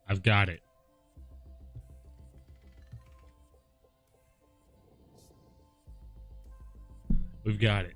I've got it. We've got it.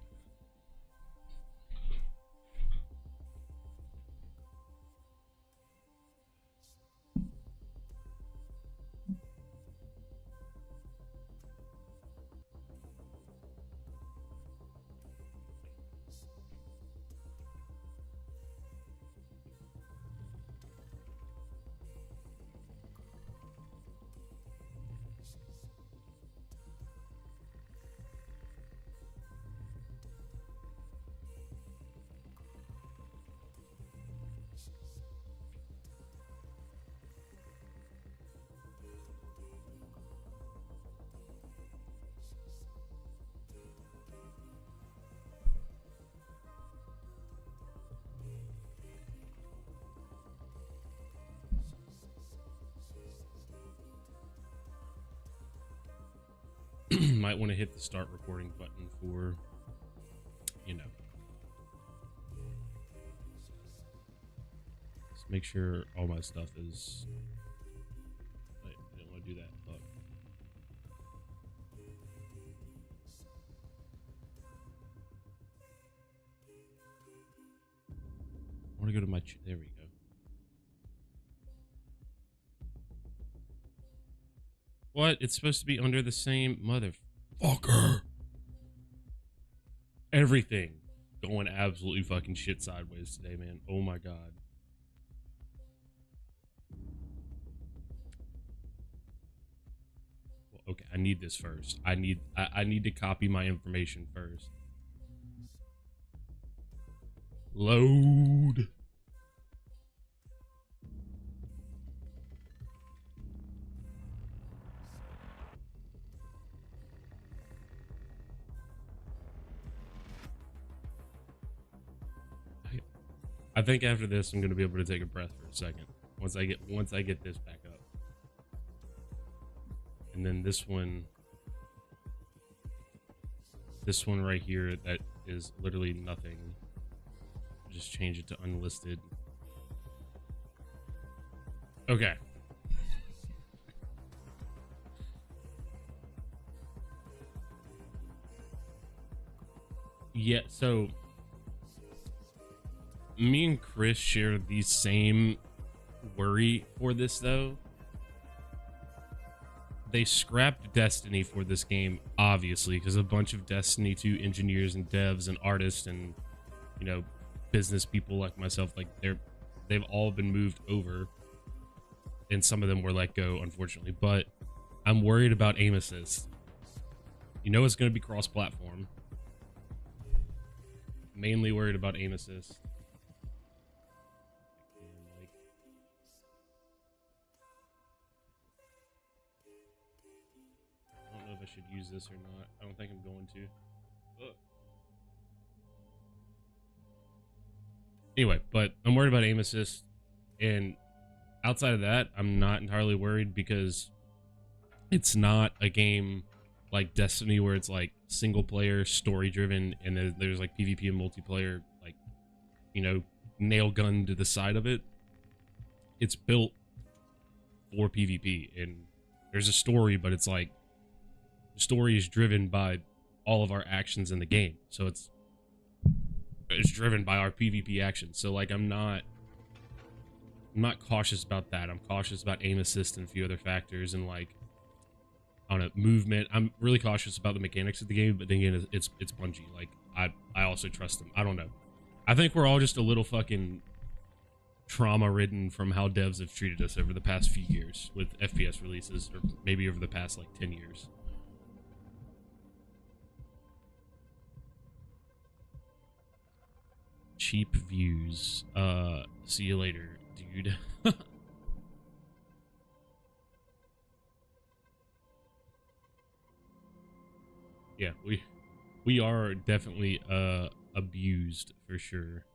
Might want to hit the start recording button for, you know. Just make sure all my stuff is. Wait, I didn't want to do that. Fuck. I want to go to my. There we go. What? It's supposed to be under the same motherfucker. Everything going absolutely fucking shit sideways today, man. Oh my god. Well, okay, I need this first. I need to copy my information first. Load. I think after this, I'm going to be able to take a breath for a second. Once I get this back up. And then this one right here, that is literally nothing. Just change it to unlisted. Okay. Yeah, so me and Chris share the same worry for this, though. They scrapped Destiny for this game, obviously, because a bunch of Destiny 2 engineers and devs and artists and, you know, business people like myself, like they've all been moved over, and some of them were let go, unfortunately. But I'm worried about aim assist. You know, it's going to be cross-platform. Mainly worried about aim assist. I don't know if I should use this or not. I don't think I'm going to. Ugh. Anyway, but I'm worried about aim assist, and outside of that, I'm not entirely worried because it's not a game like Destiny where it's like single player, story driven, and there's like PvP and multiplayer, like, you know, nail gun to the side of it. It's built for PvP, and there's a story, but it's like the story is driven by all of our actions in the game, so it's driven by our PvP actions. So like I'm not cautious about that. I'm cautious about aim assist and a few other factors, and like on a movement. I'm really cautious about the mechanics of the game, but then again, it's Bungie. Like I also trust them. I don't know. I think we're all just a little fucking trauma ridden from how devs have treated us over the past few years with FPS releases, or maybe over the past like 10 years. Cheap views. See you later, dude. Yeah, we are definitely abused for sure.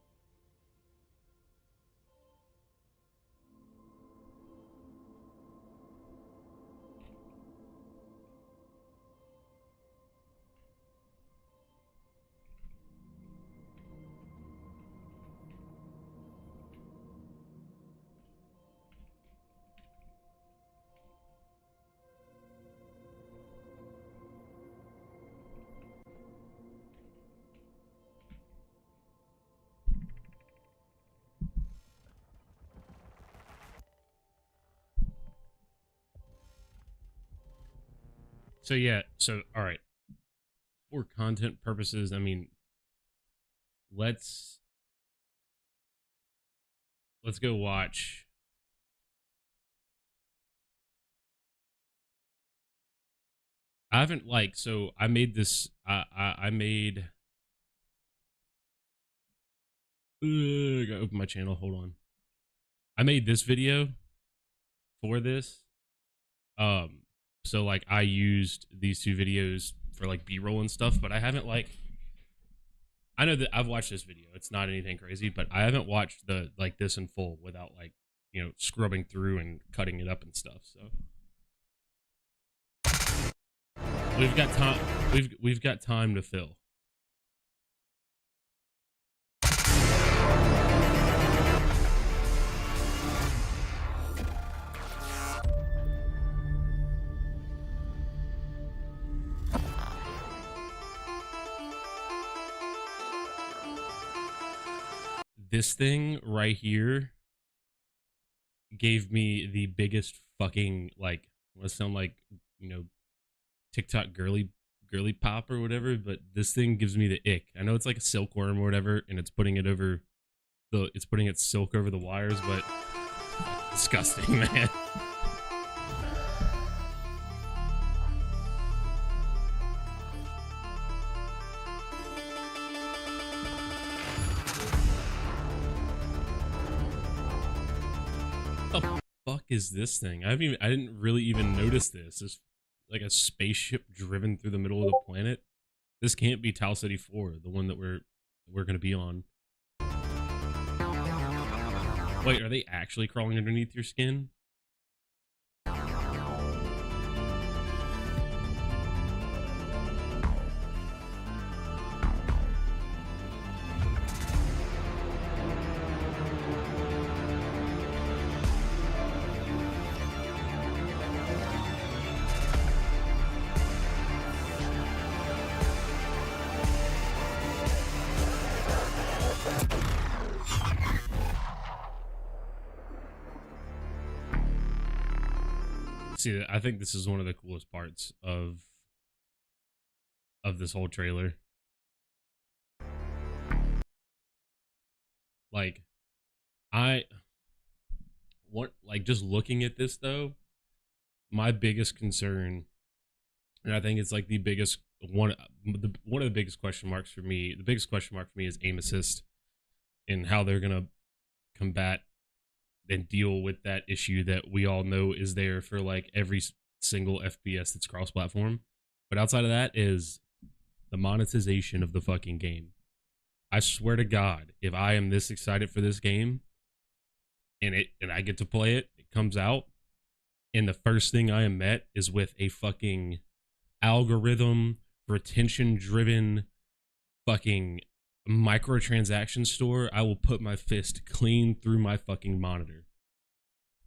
So yeah, so all right. For content purposes, I mean, let's go watch. I haven't like so I made this I made I gotta open my channel, hold on. I made this video for this. Um so like I used these two videos for like B-roll and stuff, but I haven't like I know that I've watched this video. It's not anything crazy, but I haven't watched the like this in full without like, you know, scrubbing through and cutting it up and stuff. So we've got time we've got time to fill. This thing right here gave me the biggest fucking like what sound like, you know, TikTok girly pop or whatever, but this thing gives me the ick. I know it's like a silkworm or whatever, and it's putting it over it's putting its silk over the wires, but disgusting, man. What the fuck is this thing? I didn't really even notice this. It's like a spaceship driven through the middle of the planet. This can't be Tau Ceti IV, the one that we're gonna be on. Wait, are they actually crawling underneath your skin? See, I think this is one of the coolest parts of this whole trailer. Like, just looking at this though, my biggest concern, and I think it's like the biggest one of the biggest question marks for me. The biggest question mark for me is aim assist and how they're gonna combat and deal with that issue that we all know is there for like every single FPS that's cross-platform. But outside of that is the monetization of the fucking game. I swear to God, if I am this excited for this game and I get to play it, it comes out, and the first thing I am met is with a fucking algorithm, retention-driven fucking microtransaction store, I will put my fist clean through my fucking monitor.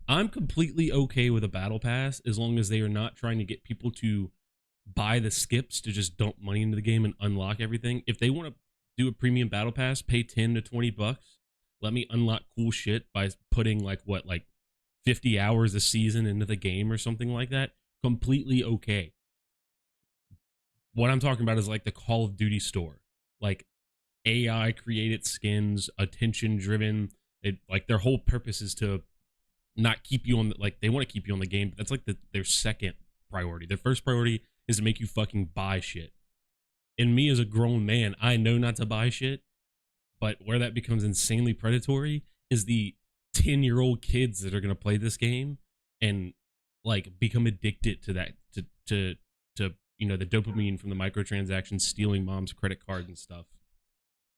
I'm completely okay with a battle pass as long as they are not trying to get people to buy the skips to just dump money into the game and unlock everything. If they want to do a premium battle pass, pay 10 to 20 bucks, let me unlock cool shit by putting like 50 hours a season into the game or something like that. Completely okay. What I'm talking about is like the Call of Duty store. Like, AI created skins, attention driven. Like their whole purpose is to not keep you on they want to keep you on the game, but that's like their second priority. Their first priority is to make you fucking buy shit. And me as a grown man, I know not to buy shit, but where that becomes insanely predatory is the 10-year-old kids that are going to play this game and like become addicted to that, to you know, the dopamine from the microtransactions, stealing mom's credit card and stuff.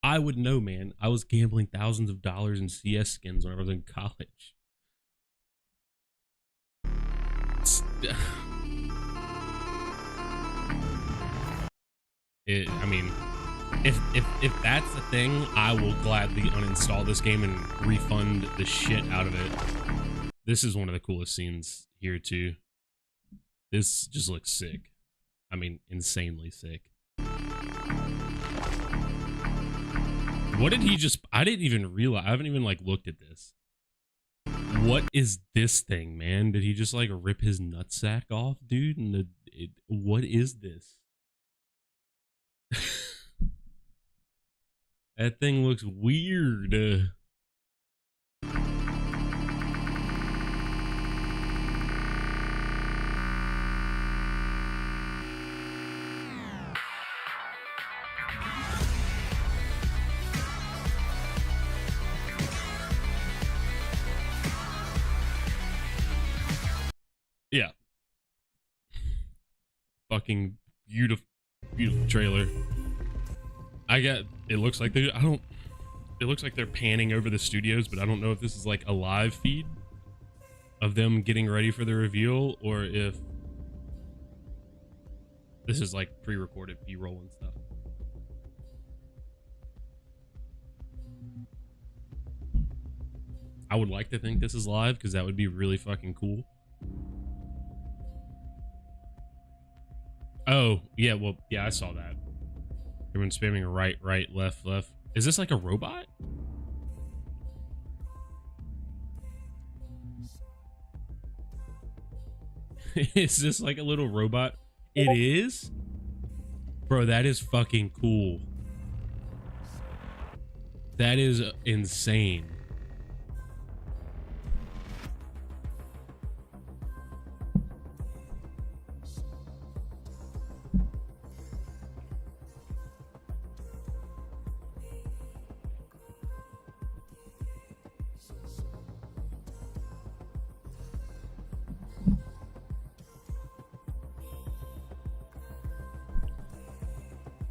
I would know, man. I was gambling thousands of dollars in CS skins when I was in college. I mean, if that's the thing, I will gladly uninstall this game and refund the shit out of it. This is one of the coolest scenes here too. This just looks sick. I mean, insanely sick. What did he just... I didn't even realize... I haven't even, like, looked at this. What is this thing, man? Did he just, like, rip his nutsack off, dude? What is this? That thing looks weird. Yeah. Fucking beautiful, beautiful trailer. It looks like it looks like they're panning over the studios, but I don't know if this is like a live feed of them getting ready for the reveal or if this is like pre-recorded B-roll and stuff. I would like to think this is live because that would be really fucking cool. Oh, yeah, well, yeah, I saw that. Everyone's spamming right, right, left, left. Is this like a robot? Is this like a little robot? It is? Bro, that is fucking cool. That is insane.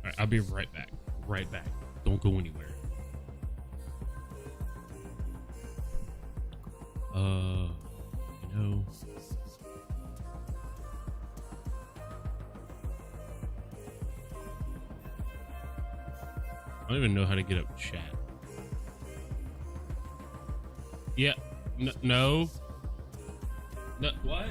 Alright, I'll be right back. Right back. Don't go anywhere. You know. I don't even know how to get up chat. Yeah. No. No. What?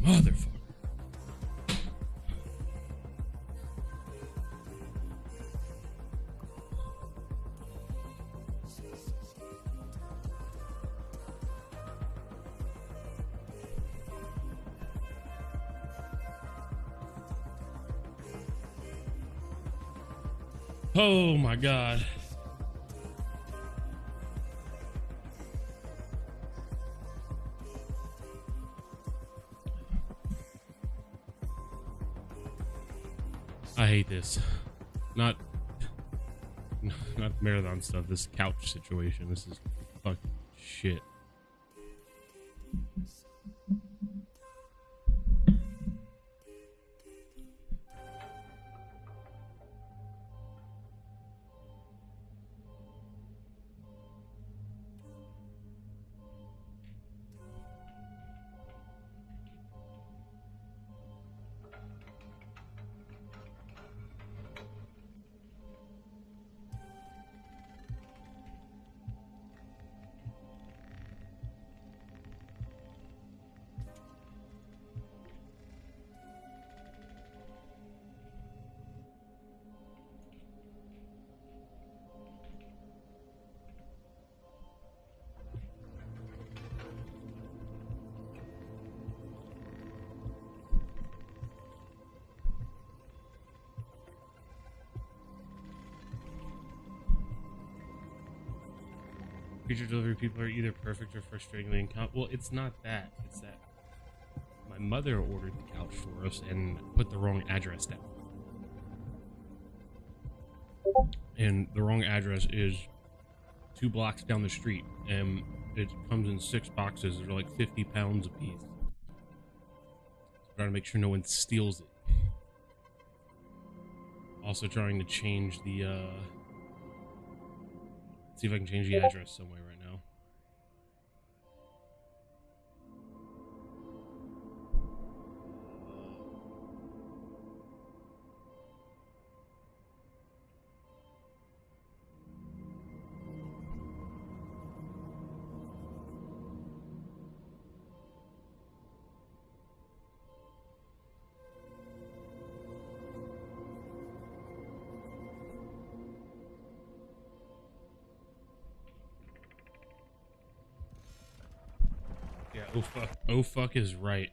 Motherfucker. Oh my god. I hate this. Not marathon stuff, this couch situation. This is fucking shit. Pizza delivery people are either perfect or frustratingly incompetent. Well, it's not that. It's that my mother ordered the couch for us and put the wrong address down. And the wrong address is 2 blocks down the street. And it comes in 6 boxes. They're like 50 pounds a piece. Trying to make sure no one steals it. Also trying to change the, see if I can change the address somewhere right now. Yeah, oh fuck. Oh fuck is right.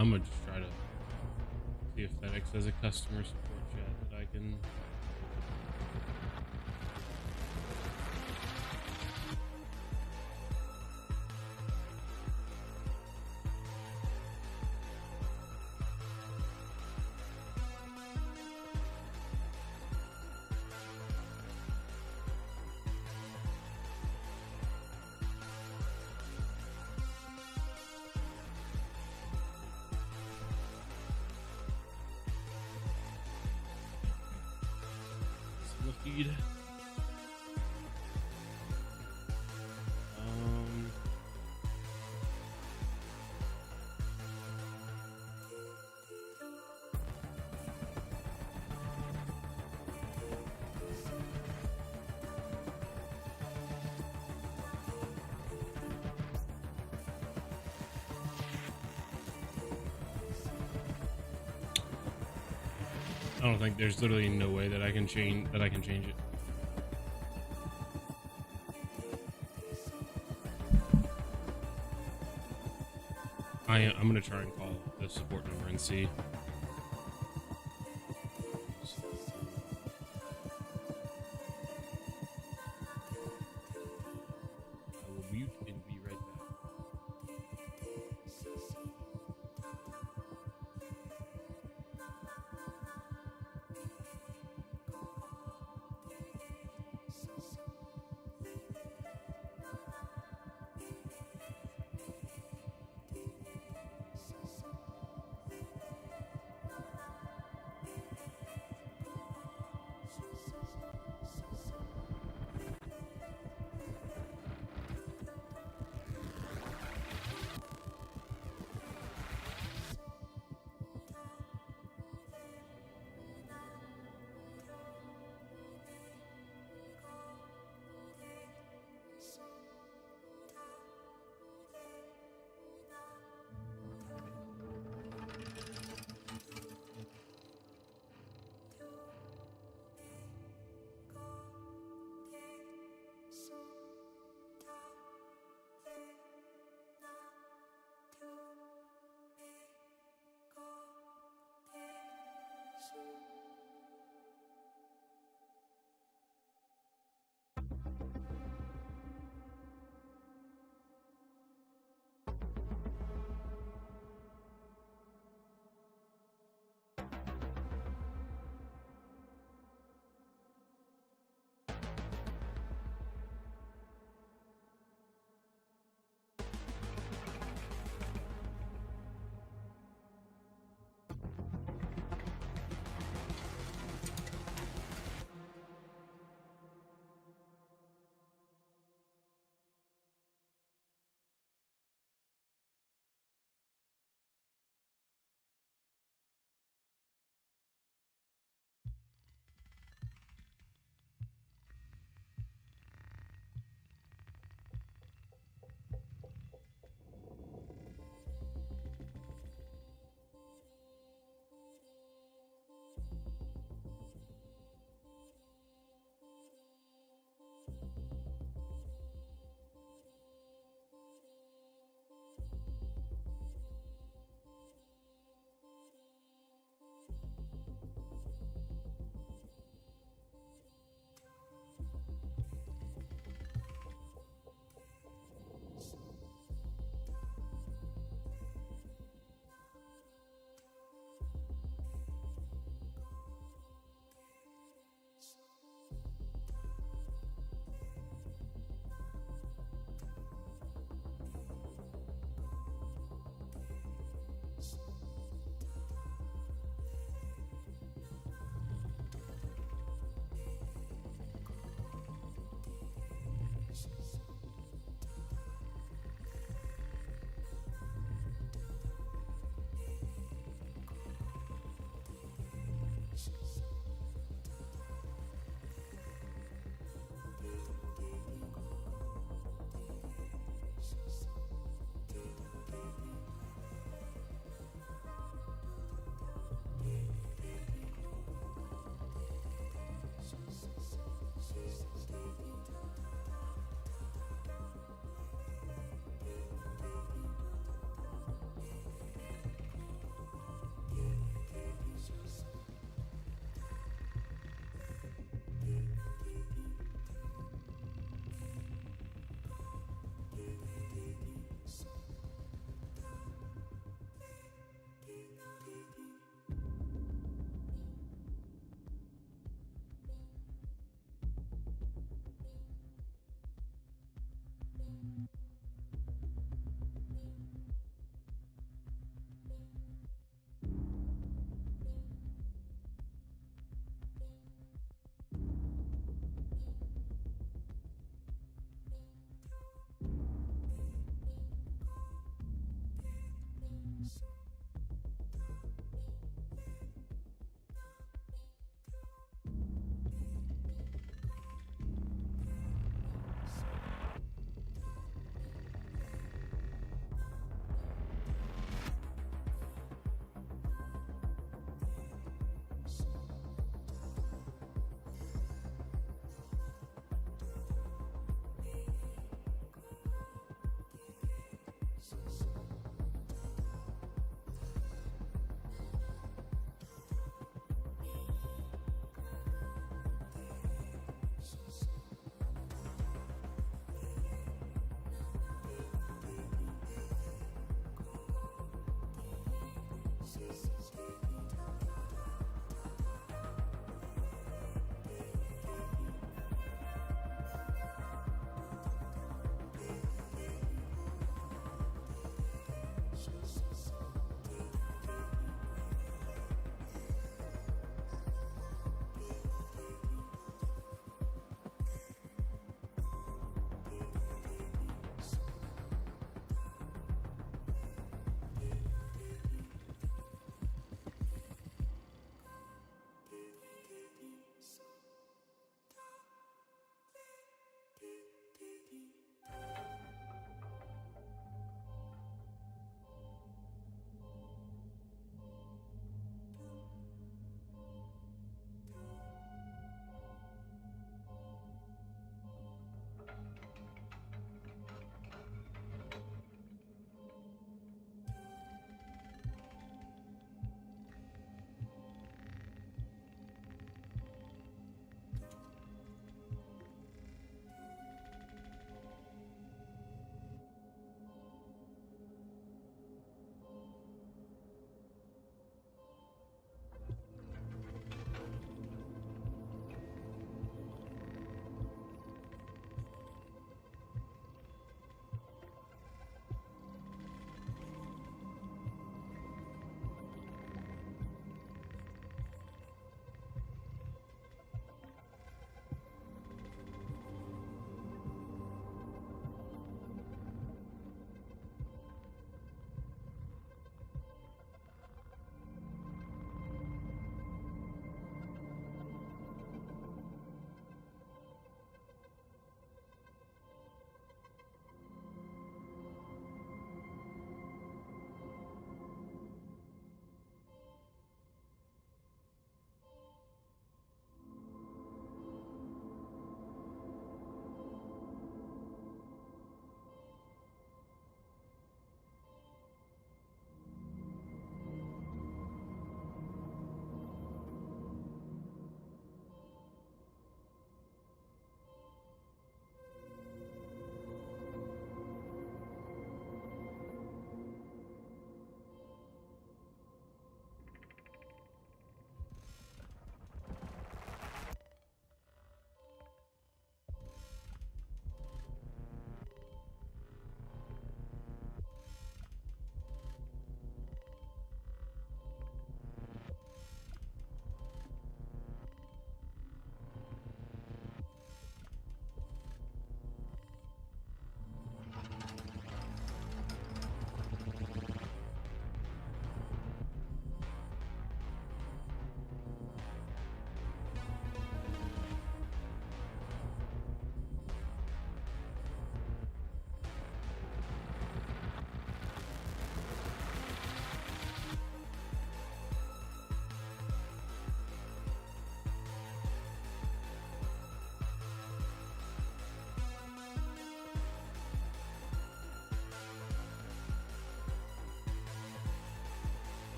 I'm gonna just try to see if FedEx has a customer support chat that I can. Feed. I don't think there's literally no way that I can change it. I'm gonna try and call the support number and see. I will mute and be right back.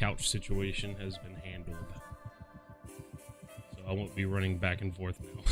couch situation has been handled. So I won't be running back and forth now.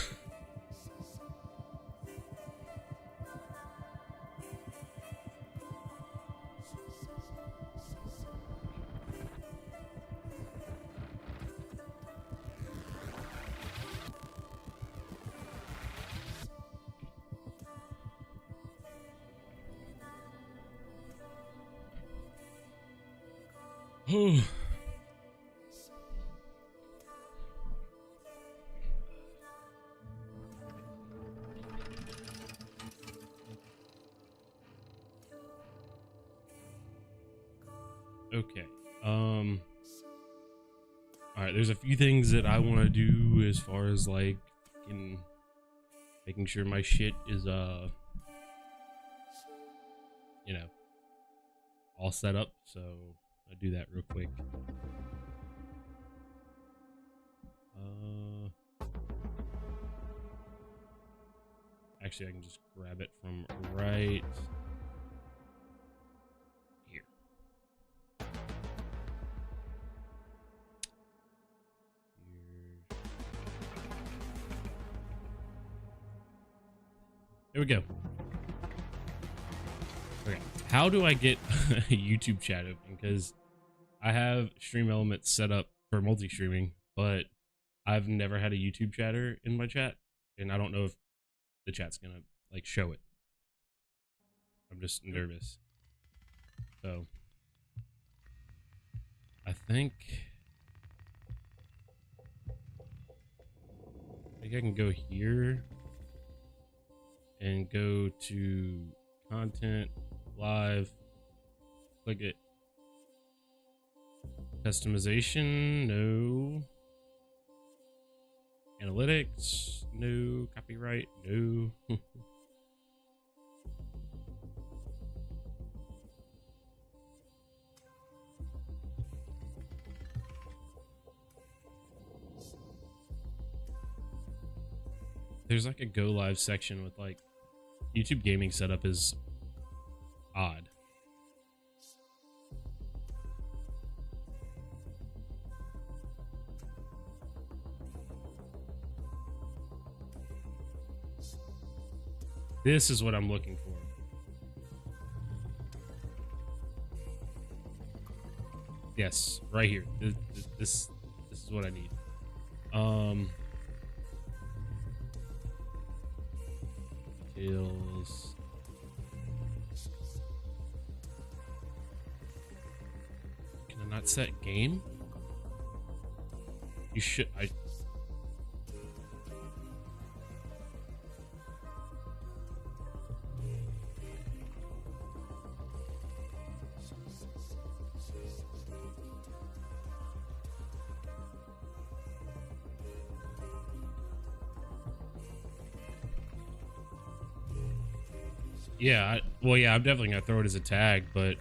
Okay. All right, there's a few things that I want to do as far as like making sure my shit is you know, all set up, so I'll do that real quick. Actually, I can just grab it from right here. Here we go. Okay, how do I get a YouTube chat open? Because I have Stream Elements set up for multi-streaming, but I've never had a YouTube chatter in my chat, and I don't know if the chat's gonna like show it. I'm just nervous. So I think I can go here and go to content, live, click it. Customization, no. Analytics, no. Copyright, no. There's like a go live section with like YouTube gaming setup is odd. This is what I'm looking for. Yes, right here. This is what I need. Details. Can I not set game? You should. Yeah, well, yeah, I'm definitely gonna throw it as a tag, but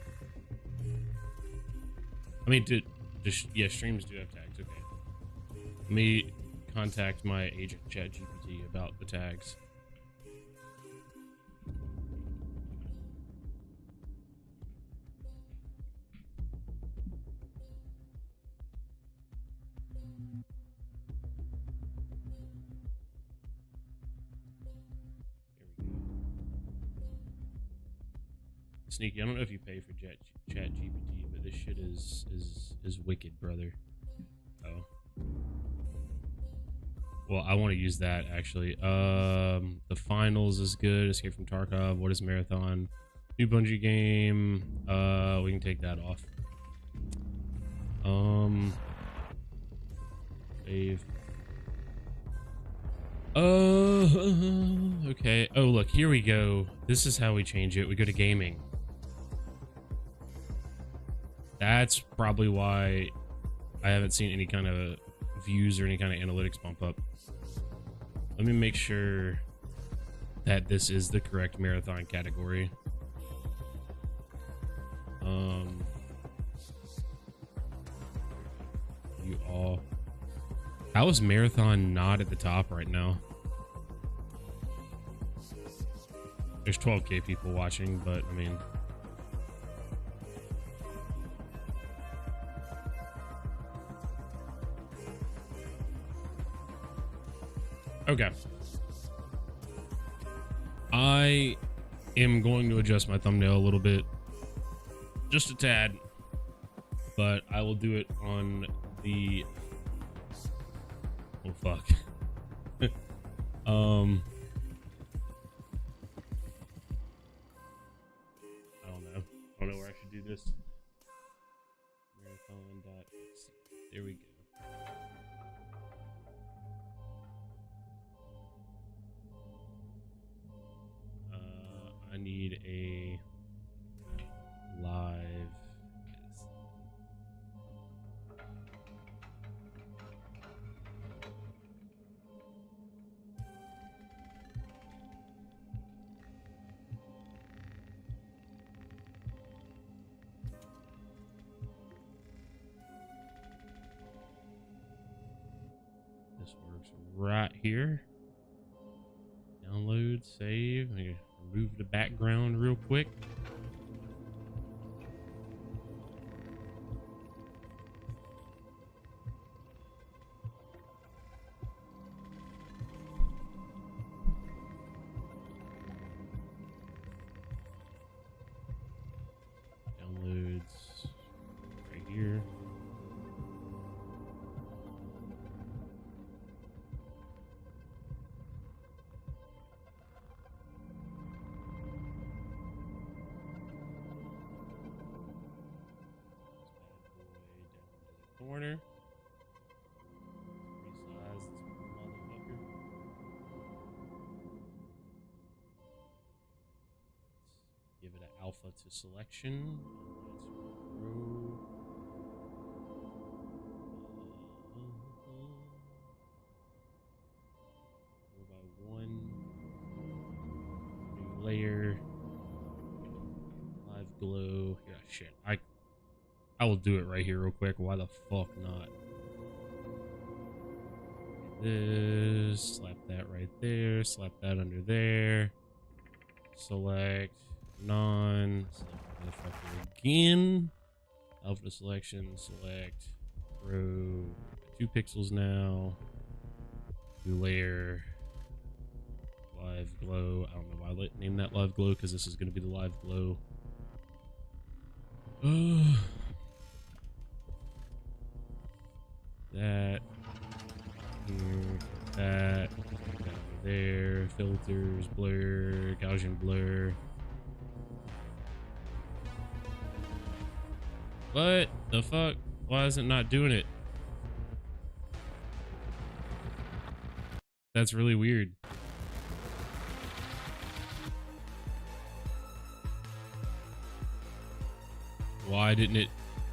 I mean, yeah, streams do have tags. Okay, let me contact my agent ChatGPT about the tags. Sneaky, I don't know if you pay for Chat GPT, but this shit is wicked, brother. Oh, well, I want to use that actually. The finals is good. Escape from Tarkov. What is marathon? New Bungie game. We can take that off. Save. Okay. Oh, look, here we go. This is how we change it. We go to gaming. That's probably why I haven't seen any kind of views or any kind of analytics bump up. Let me make sure that this is the correct marathon category. You all. How is marathon not at the top right now? There's 12K people watching, but I mean, Okay. I am going to adjust my thumbnail a little bit, just a tad, but I will do it on the, oh fuck. I don't know. I don't know where I should do this. Marathon.exe. There we go. I need a live. This works right here. Download, save. I'm gonna remove the background real quick. Downloads right here. Corner. Resize this motherfucker. Let's give it an alpha to selection. Let's row. 4x1. New layer. Live glow. Yeah, shit. I will do it right here real quick. Why the fuck not? This, slap that right there, slap that under there. Select none. Select motherfucker again. Alpha selection, select row. 2 pixels now. New layer. Live glow. I don't know why I named that live glow because this is going to be the live glow. That here, that there, filters, blur, Gaussian blur. What the fuck? Why is it not doing it? That's really weird. Why didn't it?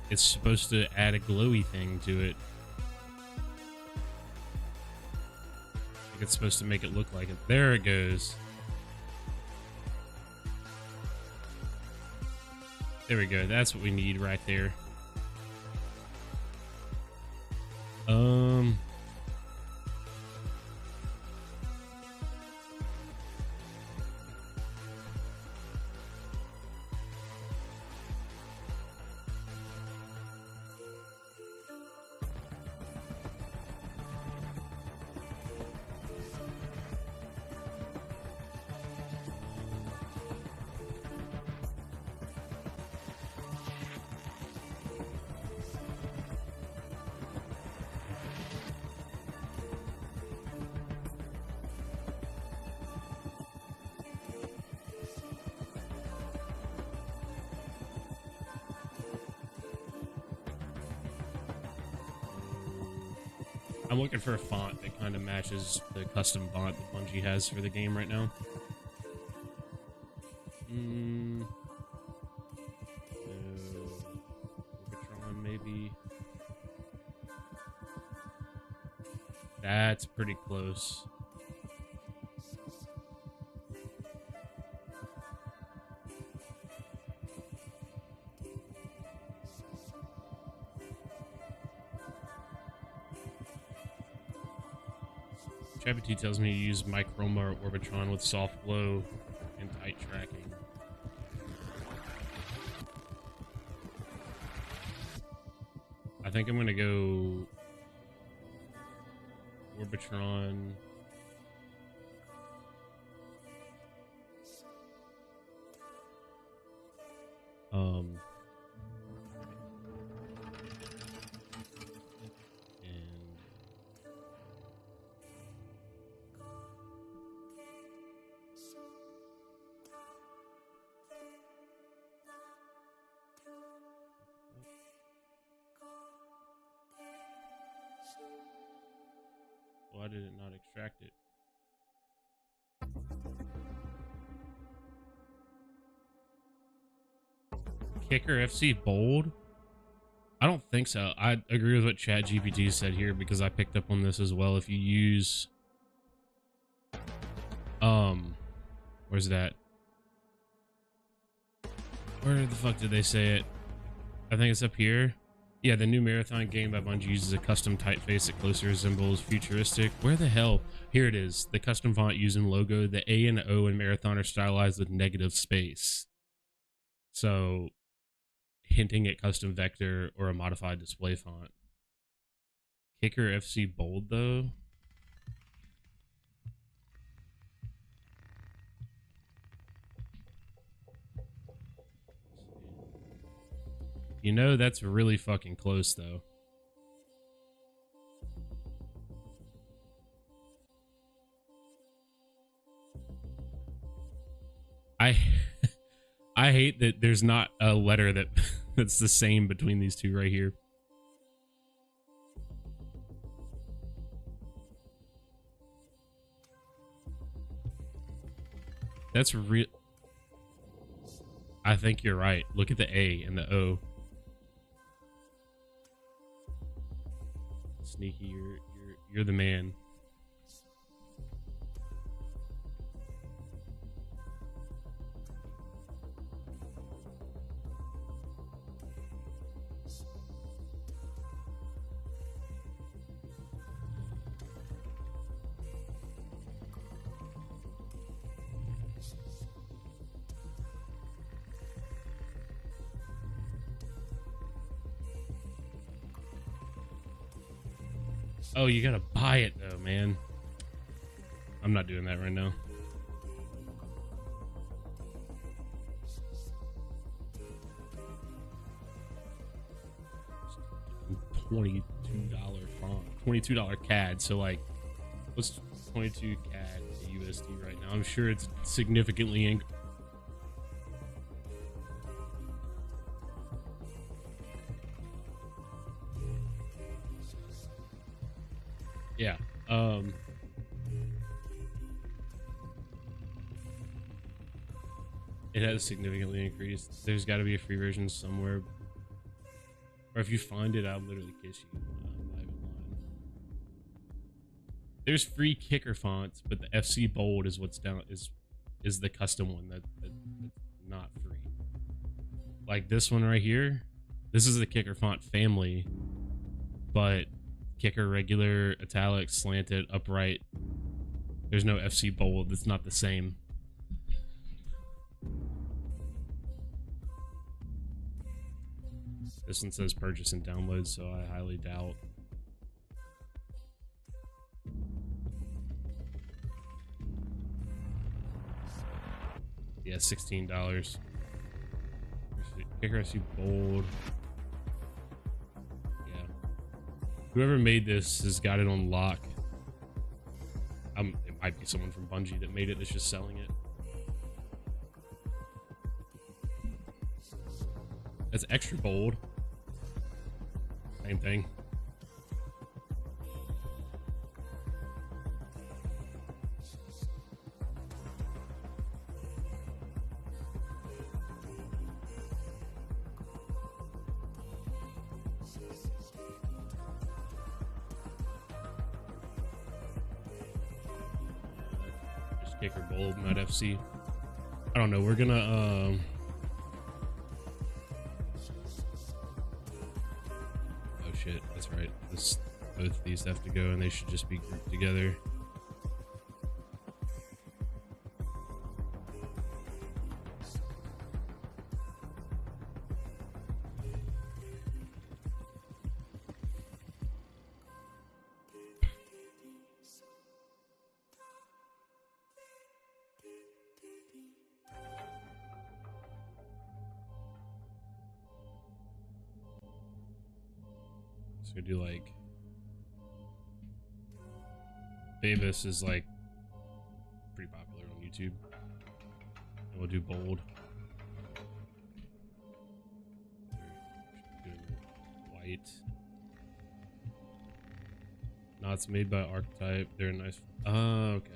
It's supposed to add a glowy thing to it. Like it's supposed to make it look like it. There it goes. There we go. That's what we need right there. I'm looking for a font that kind of matches the custom font that Bungie has for the game right now. Orbitron, maybe. That's pretty close. ChatGPT tells me to use Microma or Orbitron with soft glow and tight tracking. I think I'm gonna go Orbitron And why did it not extract it? Kicker FC bold? I don't think so. I agree with what ChatGPT said here because I picked up on this as well. If you use where's that? Where the fuck did they say it? I think it's up here. Yeah, the new Marathon game by Bungie uses a custom typeface that closely resembles futuristic. Where the hell? Here it is. The custom font using logo. The A and O in Marathon are stylized with negative space. So, hinting at custom vector or a modified display font. Kicker FC bold though. You know, that's really fucking close though. I I hate that there's not a letter that that's the same between these two right here. That's real. I think you're right. Look at the A and the O. Sneaky, you're the man. Oh, you gotta buy it though, man. I'm not doing that right now. $22 font, $22 CAD. So like, what's 22 CAD to USD right now? I'm sure it's significantly yeah. It has significantly increased. There's got to be a free version somewhere, or if you find it, I'll literally kiss you. Live online. There's free kicker fonts, but the FC bold is what's down is the custom one that's not free. Like this one right here. This is the kicker font family, but kicker regular, italic, slanted, upright. There's no FC bold. It's not the same. This one says purchase and download, so I highly doubt. Yeah, $16. Kicker FC bold. Yeah. Whoever made this has got it on lock. It might be someone from Bungie that made it that's just selling it. That's extra bold. Same thing. Just kicker bold, not FC. I don't know. We're gonna shit, that's right. Both these have to go and they should just be grouped together. just gonna do like Davis is like pretty popular on YouTube. And we'll do bold. Do white. No, it's made by Archetype. They're nice. Oh, okay.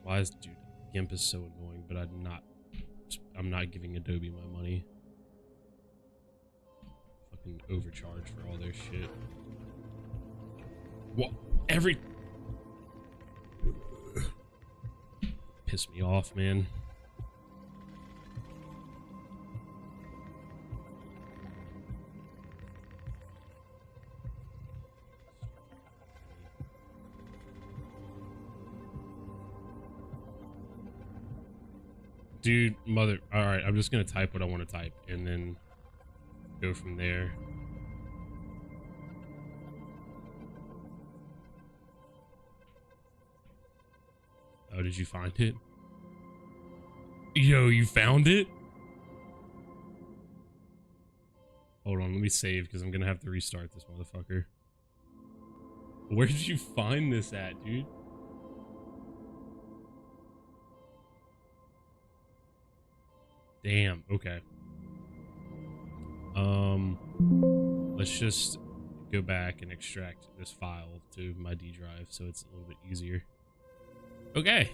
Why is dude GIMP is so annoying, but I'm not giving Adobe my money. Fucking overcharge for all their shit. What? Piss me off, man. Dude, mother. Alright, I'm just gonna type what I want to type and then go from there. Oh, did you find it? Yo, you found it? Hold on, let me save because I'm gonna have to restart this motherfucker. Where did you find this at, dude? Damn, okay. Let's just go back and extract this file to my D drive so it's a little bit easier. Okay.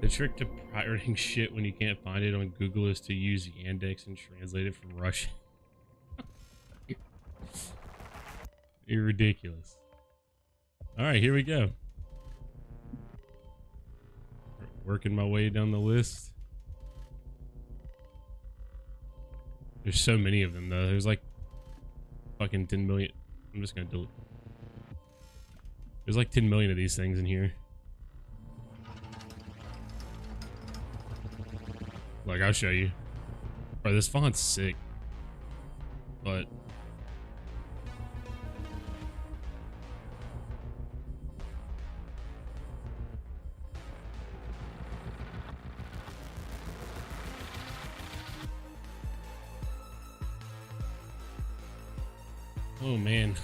The trick to pirating shit when you can't find it on Google is to use Yandex and translate it from Russian. You're ridiculous. Alright, here we go. Working my way down the list. There's so many of them though. There's like fucking 10 million. I'm just gonna delete. There's like 10 million of these things in here. Like, I'll show you. Bro, this font's sick. But oh man.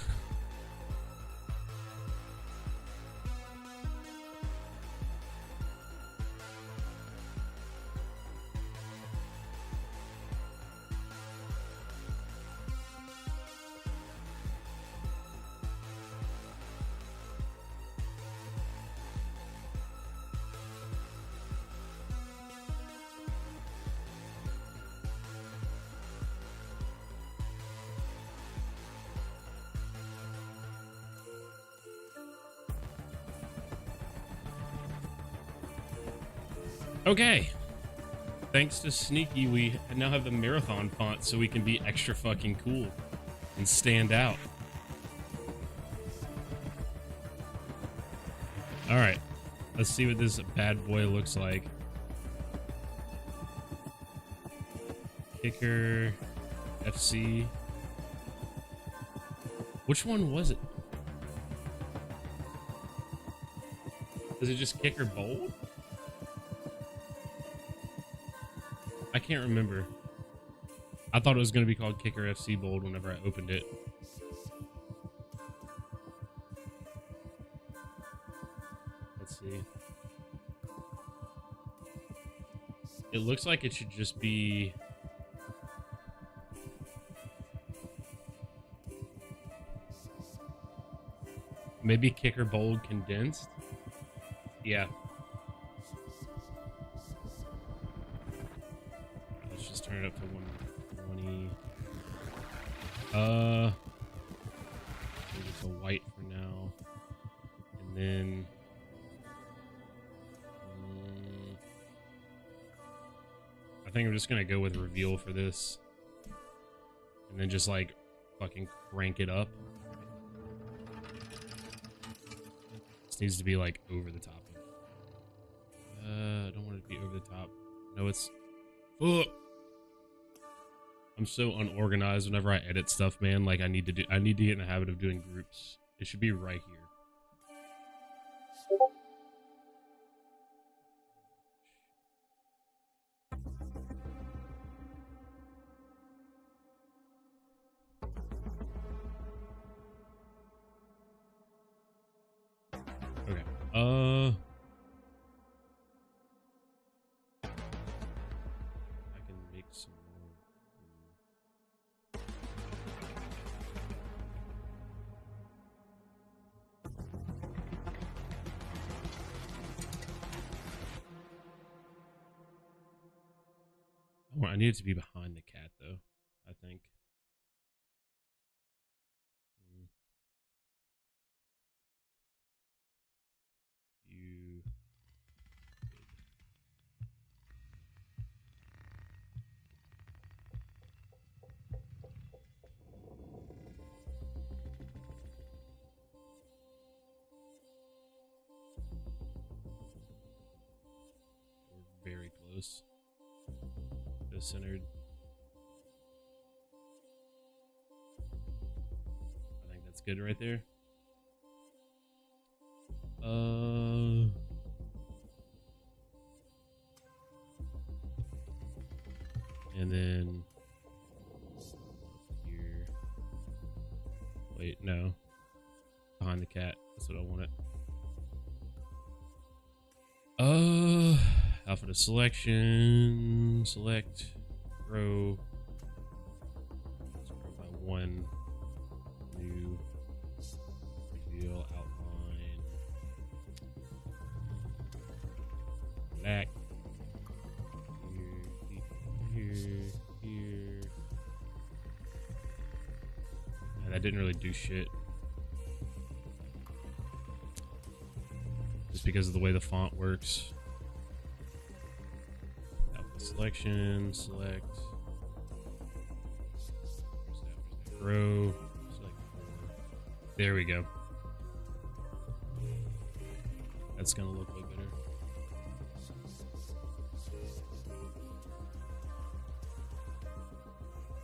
Okay. Thanks to Sneaky, we now have the marathon font so we can be extra fucking cool and stand out. Alright. Let's see what this bad boy looks like. Kicker FC. Which one was it? Is it just Kicker Bold? I can't remember. I thought it was going to be called Kicker FC Bold whenever I opened it. Let's see. It looks like it should just be... maybe Kicker Bold Condensed? Yeah. Turn it up to 120. I think it's a white for now. And then I think I'm just gonna go with reveal for this. And then just like fucking crank it up. This needs to be like over the top of I don't want it to be over the top. No, it's I'm so unorganized whenever I edit stuff, man. Like I need to get in the habit of doing groups. It should be right here. I can make some more. I need it to be behind the cat, though, I think. You. We're very close. So centered. I think that's good right there. And then here. Wait, no. Behind the cat. That's what I wanted. Alpha to selection. Select. Grow. Let's grow by one. New. Reveal outline. Black. Here. And that didn't really do shit. Just because of the way the font works. Selection, select. Grow. Select 4. There we go. That's gonna look way better.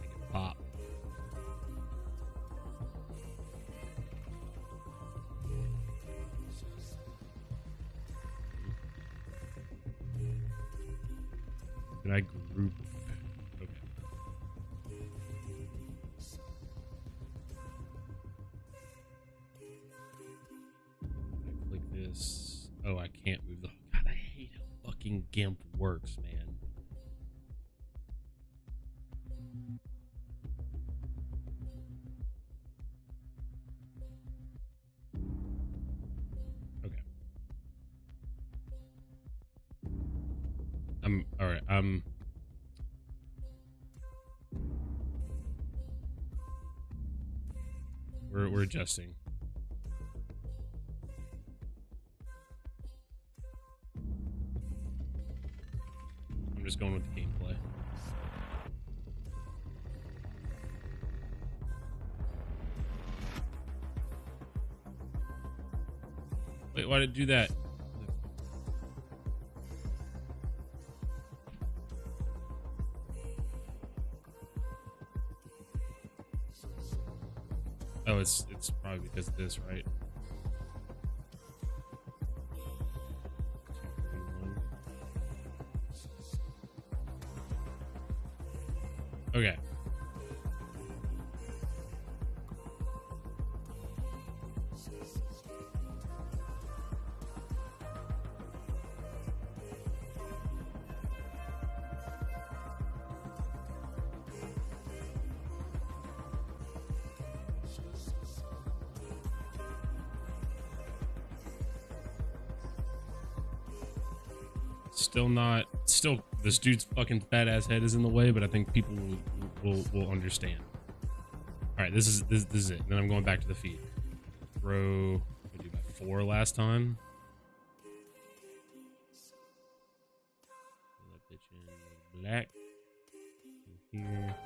Make it pop. Can I group? Okay. I click this. Oh, I can't move the. God, I hate how fucking GIMP works, man. Okay. All right. We're adjusting. I'm just going with the gameplay. Wait, why did it do that? Oh, it's probably because of this, right? Okay. Still this dude's fucking badass head is in the way, but I think people will understand. All right, this is it. Then I'm going back to the feed. Row, I did about 4 last time. That bitch in black. Here.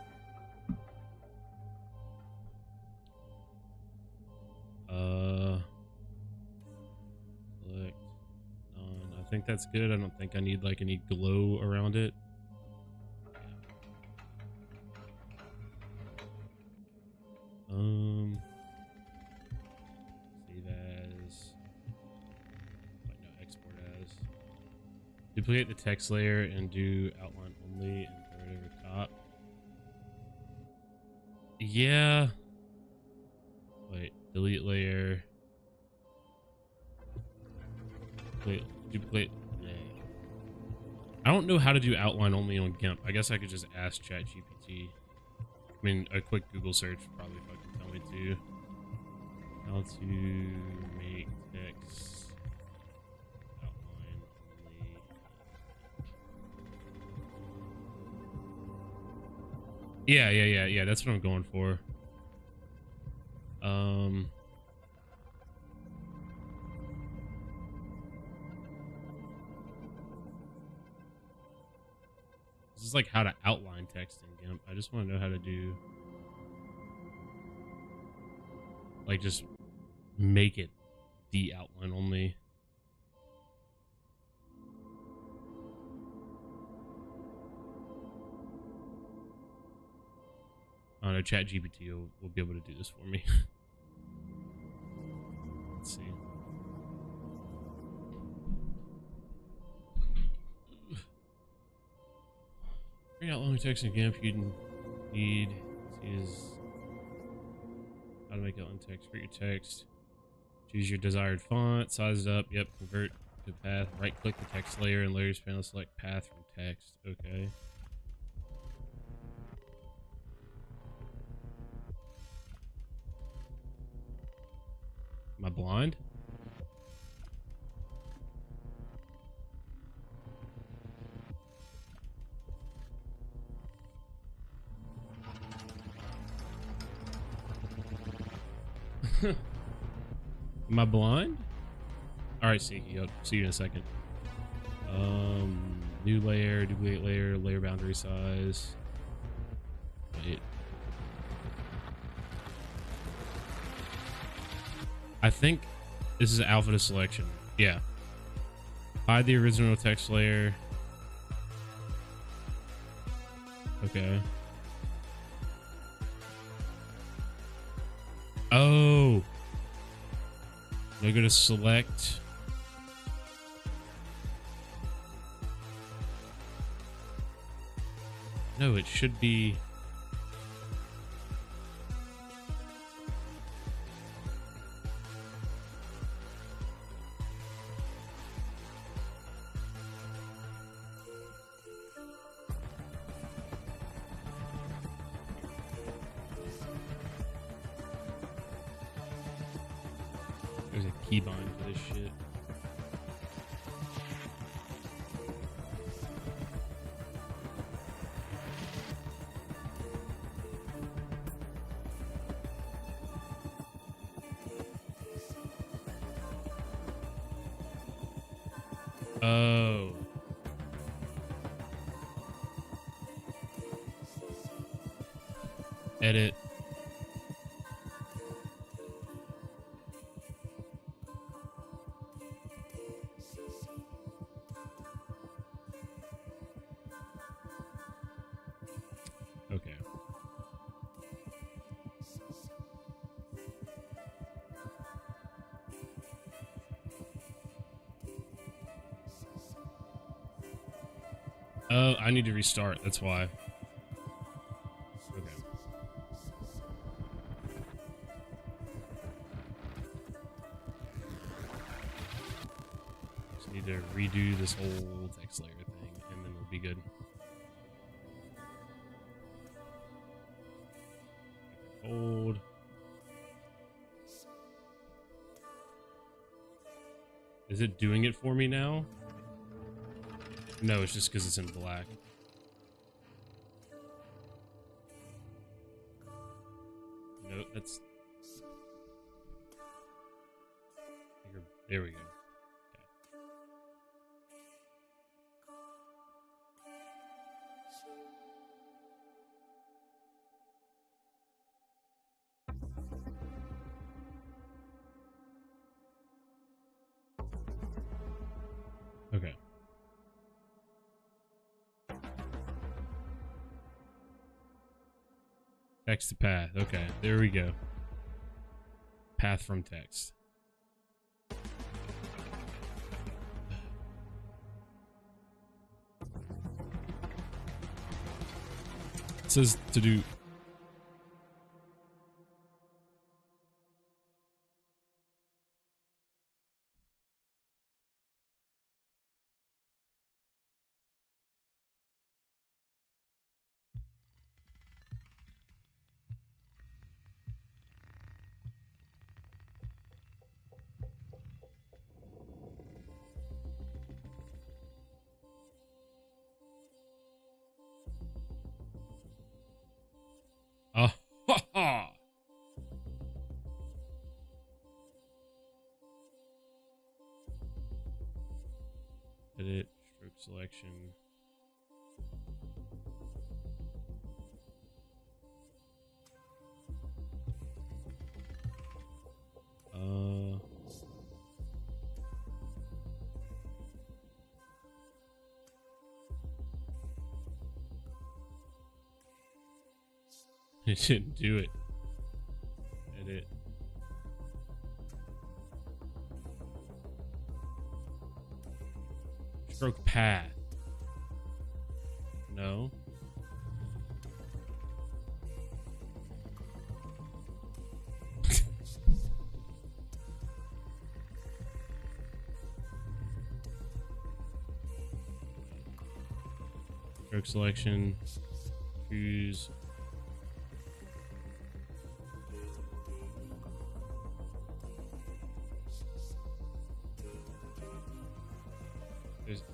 Select none. I think that's good. I don't think I need like any glow around it. Save as. Wait, no, export as. Duplicate the text layer and do outline only and throw it over top. Yeah. Wait, delete layer. duplicate. I don't know how to do outline only on GIMP. I guess I could just ask ChatGPT. I mean, a quick Google search would probably fucking tell me to. How to make text outline only. Yeah. That's what I'm going for. This is like how to outline text in GIMP. I just want to know how to do, like, just make it the outline only. I don't know, ChatGPT will be able to do this for me. Let's see. Figuring out long text in GIMP you need is how to make outline text for your text. Choose your desired font, size it up, yep, convert to path, right click the text layer and layers panel, select path from text. Okay. Am I blind? Am I blind? Alright, see you in a second. New layer, duplicate layer, layer boundary size. Wait. I think this is alpha to selection. Yeah. Hide the original text layer. Okay. Oh. Now go to select. No, it should be. There's a keybind for this shit. Oh. Edit. Okay. Oh, I need to restart. That's why. Okay. Just need to redo this whole text layer thing, and then we'll be good. Hold. Is it doing it for me now? No, it's just because it's in black. No, that's... There we go. Okay. Text to path. Okay, there we go. Path from text. It says to do Edit, stroke selection. It didn't do it. Edit. Stroke path. No. Stroke selection. Choose.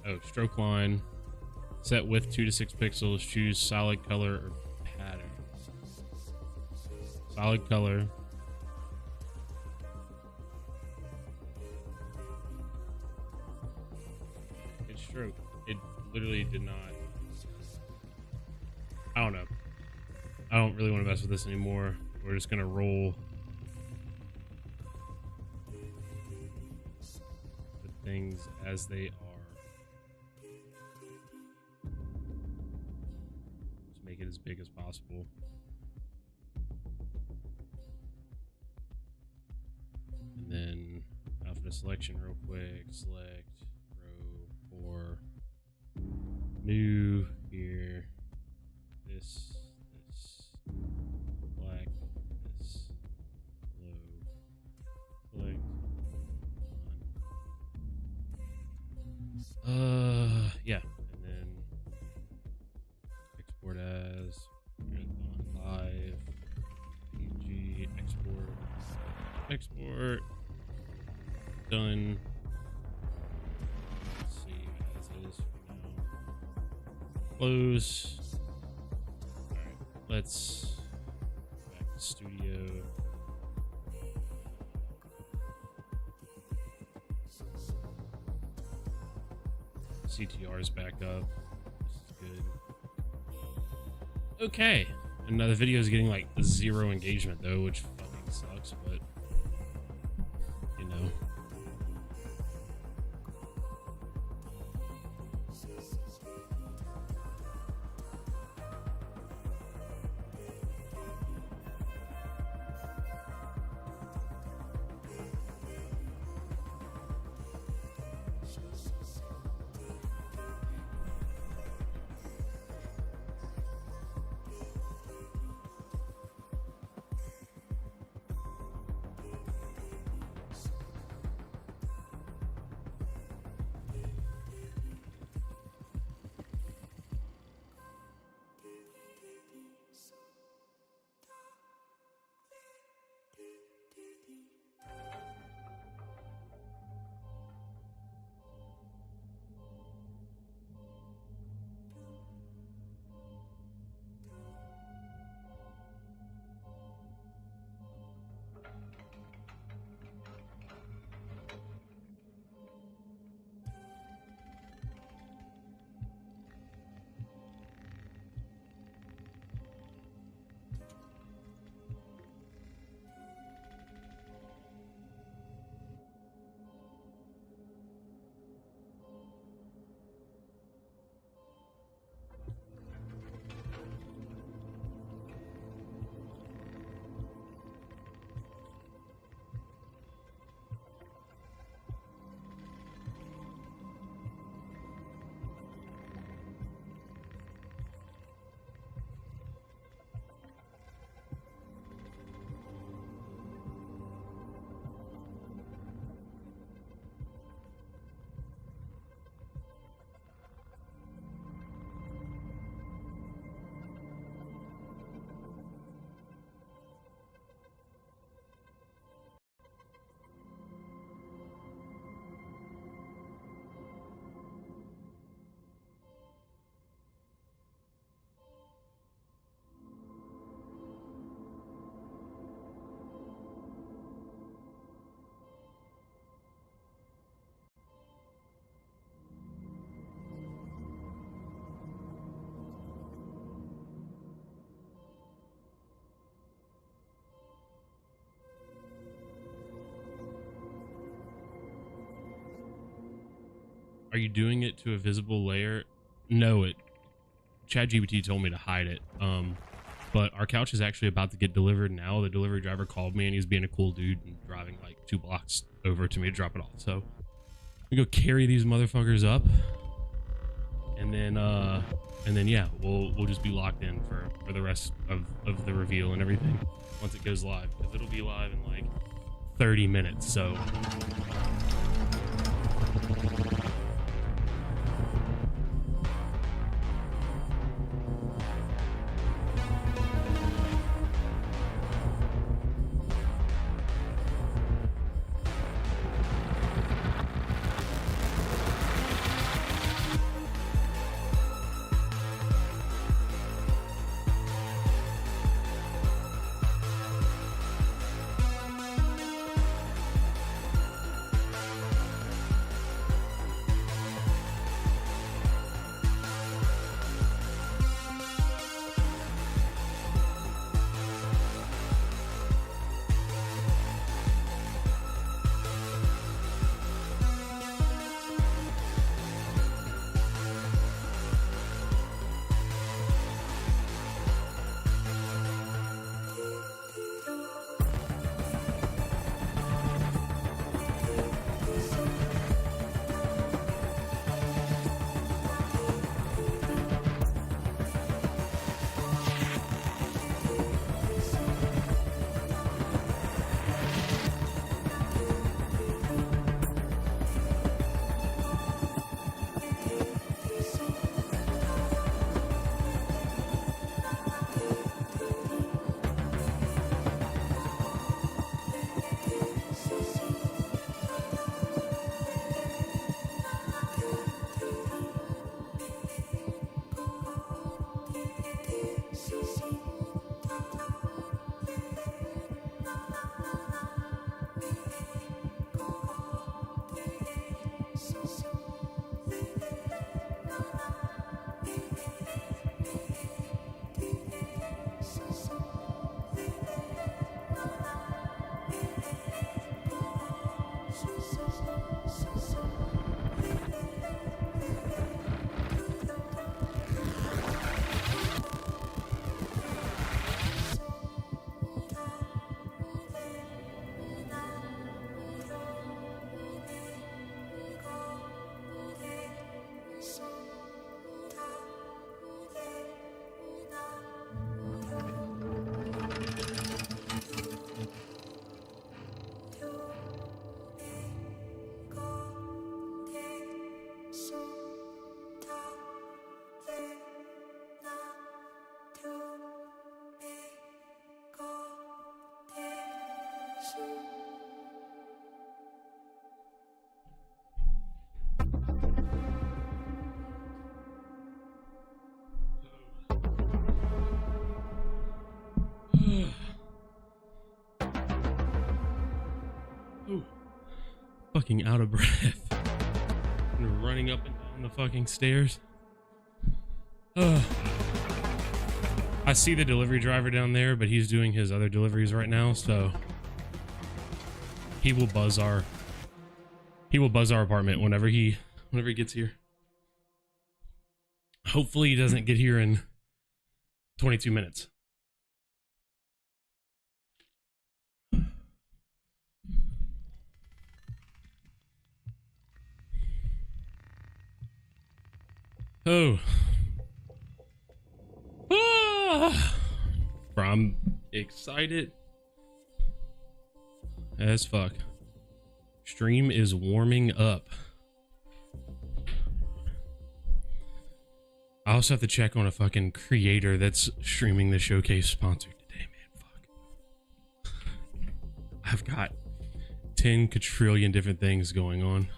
Oh, stroke line. Set width 2 to 6 pixels. Choose solid color or pattern. Solid color. It stroke. It literally did not. I don't know. I don't really want to mess with this anymore. We're just gonna roll the things as they are. Make it as big as possible. And then alpha selection real quick. Select row 4. New here. This black, this low. Select on. Yeah. And then export as on live PNG export done. Let's see as is for now. Close. All right, let's go back to studio. CTR is back up. This is good. Okay, another video is getting like 0 engagement though, which fucking sucks, but you know. Are you doing it to a visible layer? No, ChatGPT told me to hide it. But our couch is actually about to get delivered now. The delivery driver called me and he's being a cool dude and driving like 2 blocks over to me to drop it off. So we go carry these motherfuckers up, and then yeah, we'll just be locked in for the rest of the reveal and everything once it goes live, because it'll be live in like 30 minutes. So fucking out of breath and running up and down the fucking stairs. I see the delivery driver down there, but he's doing his other deliveries right now, so he will buzz our apartment whenever he gets here. Hopefully he doesn't get here in 22 minutes. Oh. I'm excited as fuck. Stream is warming up. I also have to check on a fucking creator that's streaming the showcase sponsored today, man. Fuck. I've got 10 quadrillion different things going on.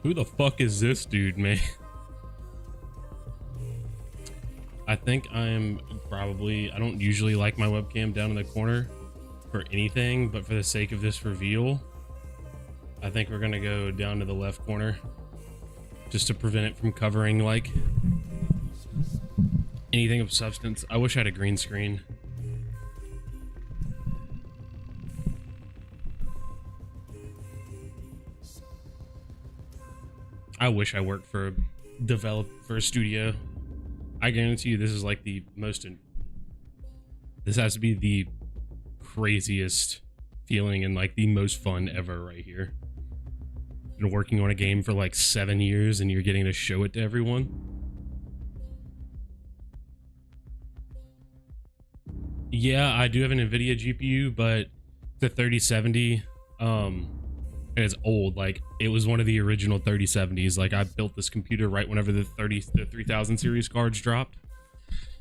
Who the fuck is this dude, man? I think I'm probably, I don't usually like my webcam down in the corner for anything, but for the sake of this reveal, I think we're gonna go down to the left corner just to prevent it from covering like anything of substance. I wish I had a green screen. I wish I worked for a studio. I guarantee you this is like the most this has to be the craziest feeling and like the most fun ever right here. Been working on a game for like 7 years and you're getting to show it to everyone. Yeah, I do have an NVIDIA GPU, but the 3070 is old. Like it was one of the original 3070s. Like I built this computer right whenever the 3000 series cards dropped,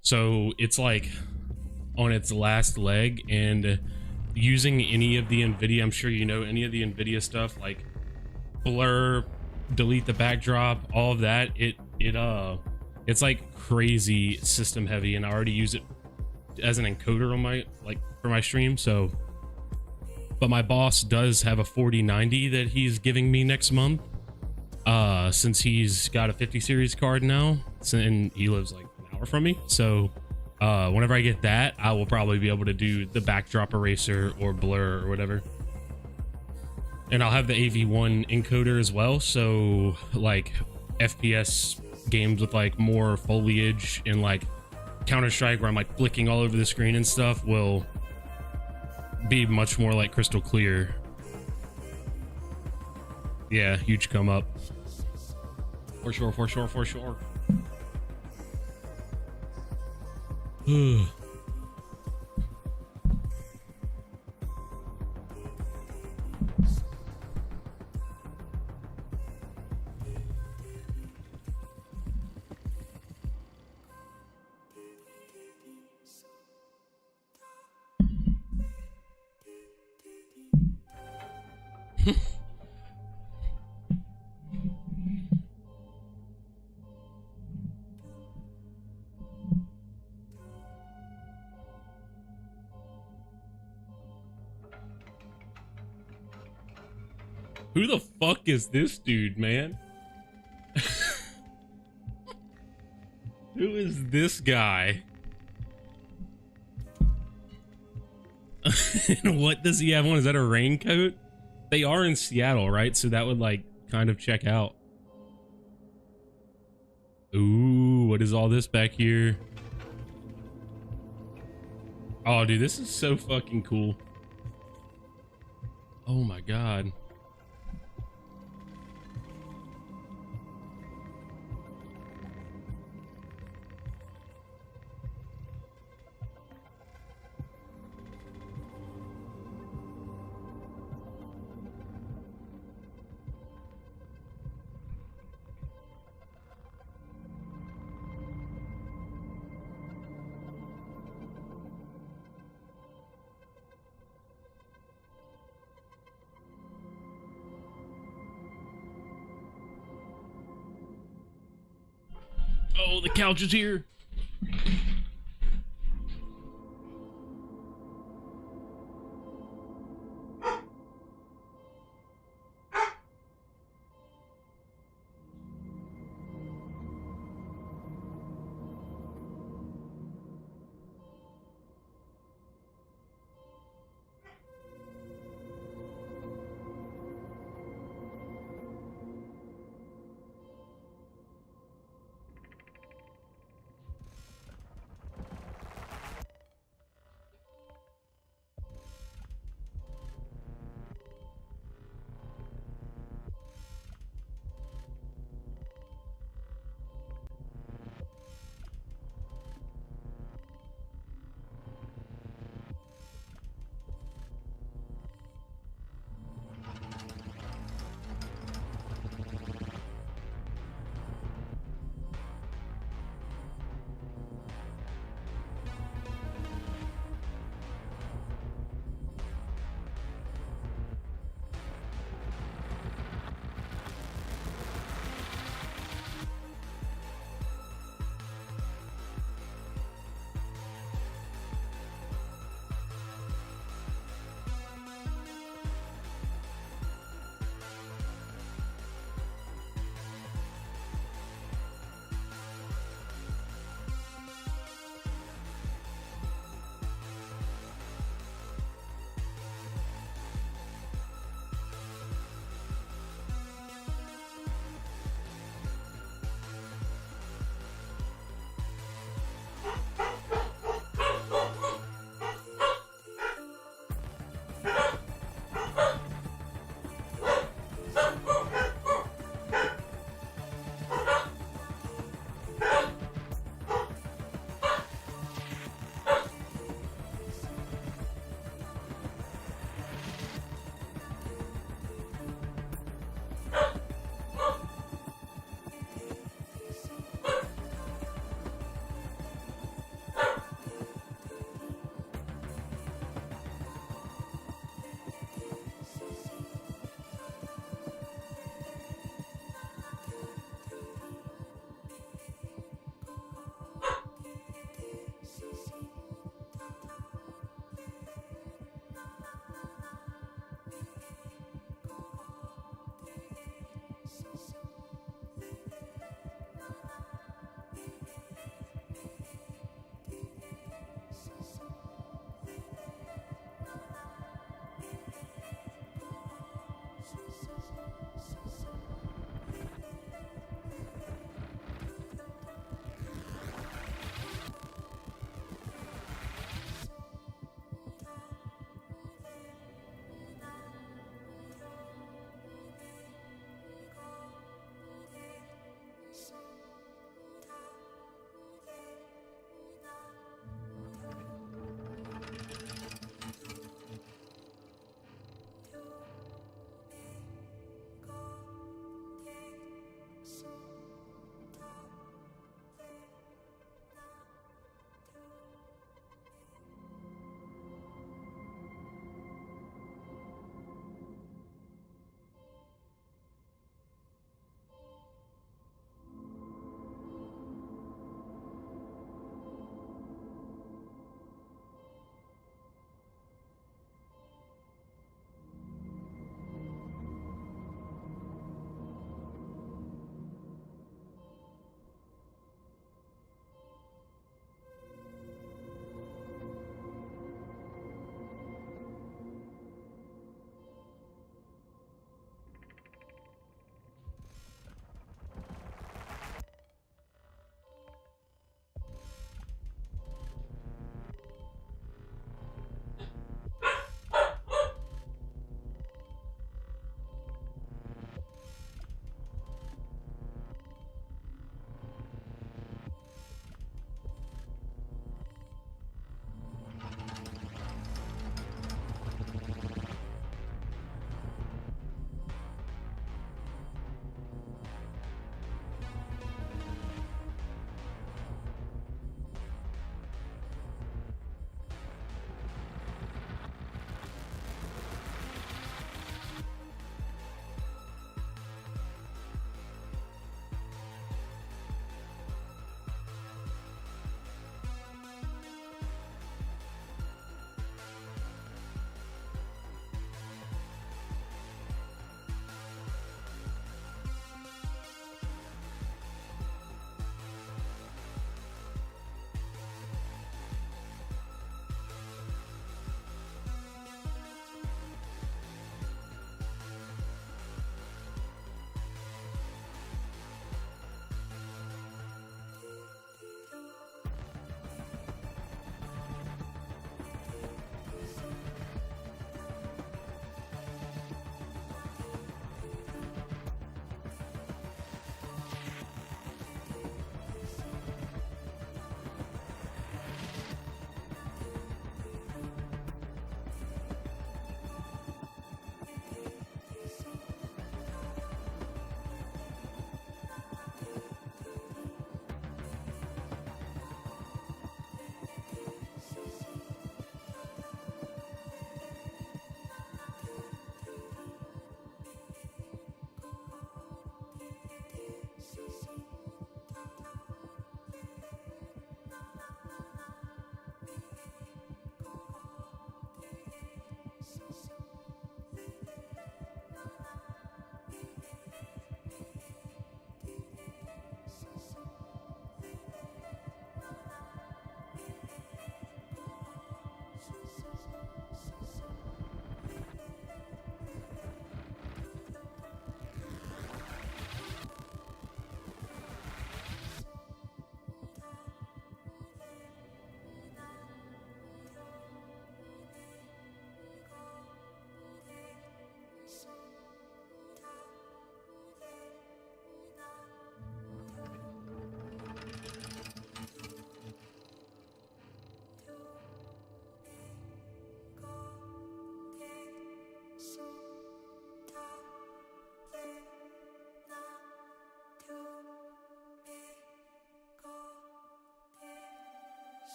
so it's like on its last leg. And using any of the NVIDIA, I'm sure you know any of the NVIDIA stuff, like blur, delete the backdrop, all of that, it's like crazy system heavy, and I already use it as an encoder on my, like, for my stream. So, but my boss does have a 4090 that he's giving me next month, since he's got a 50 series card now, and he lives like an hour from me. So whenever I get that, I will probably be able to do the backdrop eraser or blur or whatever. And I'll have the AV1 encoder as well, so like FPS games with like more foliage and like Counter-Strike, where I'm like flicking all over the screen and stuff, will be much more like crystal clear. Yeah, huge come up. For sure, for sure, for sure. Who the fuck is this dude, man? Who is this guy? And what does he have on? Is that a raincoat? They are in Seattle, right? So that would like kind of check out. Ooh, what is all this back here? Oh, dude, this is so fucking cool. Oh my god. Oh, the couch is here.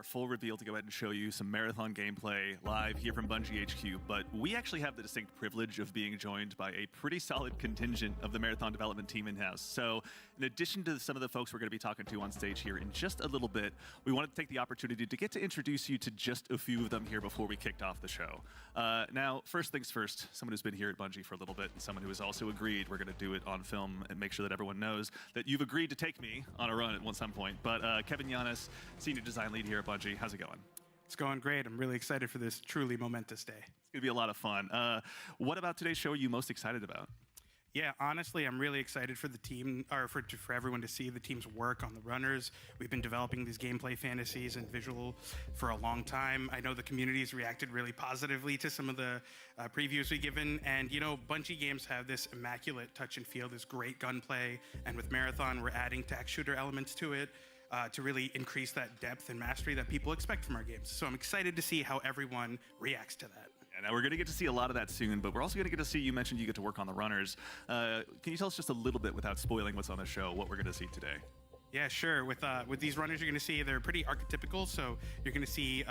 our full reveal to go ahead and show you some marathon gameplay live here from Bungie HQ, but we actually have the distinct privilege of being joined by a pretty solid contingent of the marathon development team in-house. So in addition to some of the folks we're going to be talking to on stage here in just a little bit, we wanted to take the opportunity to get to introduce you to just a few of them here before we kicked off the show. Now, first things first, someone who's been here at Bungie for a little bit and someone who has also agreed we're going to do it on film and make sure that everyone knows that you've agreed to take me on a run at some point. But Kevin Yanis, Senior Design Lead here at Bungie. How's it going? It's going great. I'm really excited for this truly momentous day. It's going to be a lot of fun. What about today's show are you most excited about? Yeah, honestly, I'm really excited for the team, or for everyone to see the team's work on the runners. We've been developing these gameplay fantasies and visual for a long time. I know the community's reacted really positively to some of the previews we've given. And, you know, Bungie games have this immaculate touch and feel, this great gunplay. And with Marathon, we're adding tech shooter elements to it to really increase that depth and mastery that people expect from our games. So I'm excited to see how everyone reacts to that. Now, we're going to get to see a lot of that soon, but we're also going to get to see, you mentioned you get to work on the runners. Can you tell us just a little bit, without spoiling what's on the show, what we're going to see today? Yeah, sure. With these runners, you're going to see they're pretty archetypical, so you're going to see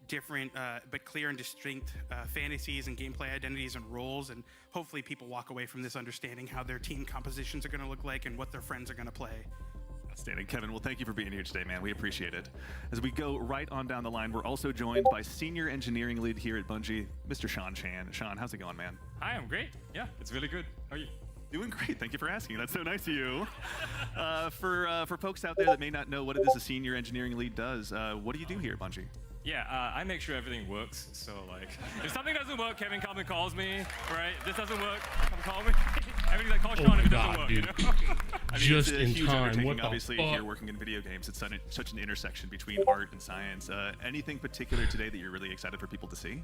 different but clear and distinct fantasies and gameplay identities and roles, and hopefully people walk away from this understanding how their team compositions are going to look like and what their friends are going to play. Outstanding. Kevin, well, thank you for being here today, man. We appreciate it. As we go right on down the line, we're also joined by Senior Engineering Lead here at Bungie, Mr. Sean Chan. Sean, how's it going, man? Hi, I'm great. Yeah, it's really good. How are you? Doing great. Thank you for asking. That's so nice of you. For folks out there that may not know what it is a Senior Engineering Lead does, what do you do here at Bungie? Yeah, I make sure everything works. So, like, if something doesn't work, Kevin comes and calls me, right? This doesn't work, come call me. Everything's like, call Sean if it doesn't work, dude. You know? I mean, Just it's a in huge time. undertaking, What the obviously, fuck? if you're working in video games. It's such an intersection between art and science. Anything particular today that you're really excited for people to see?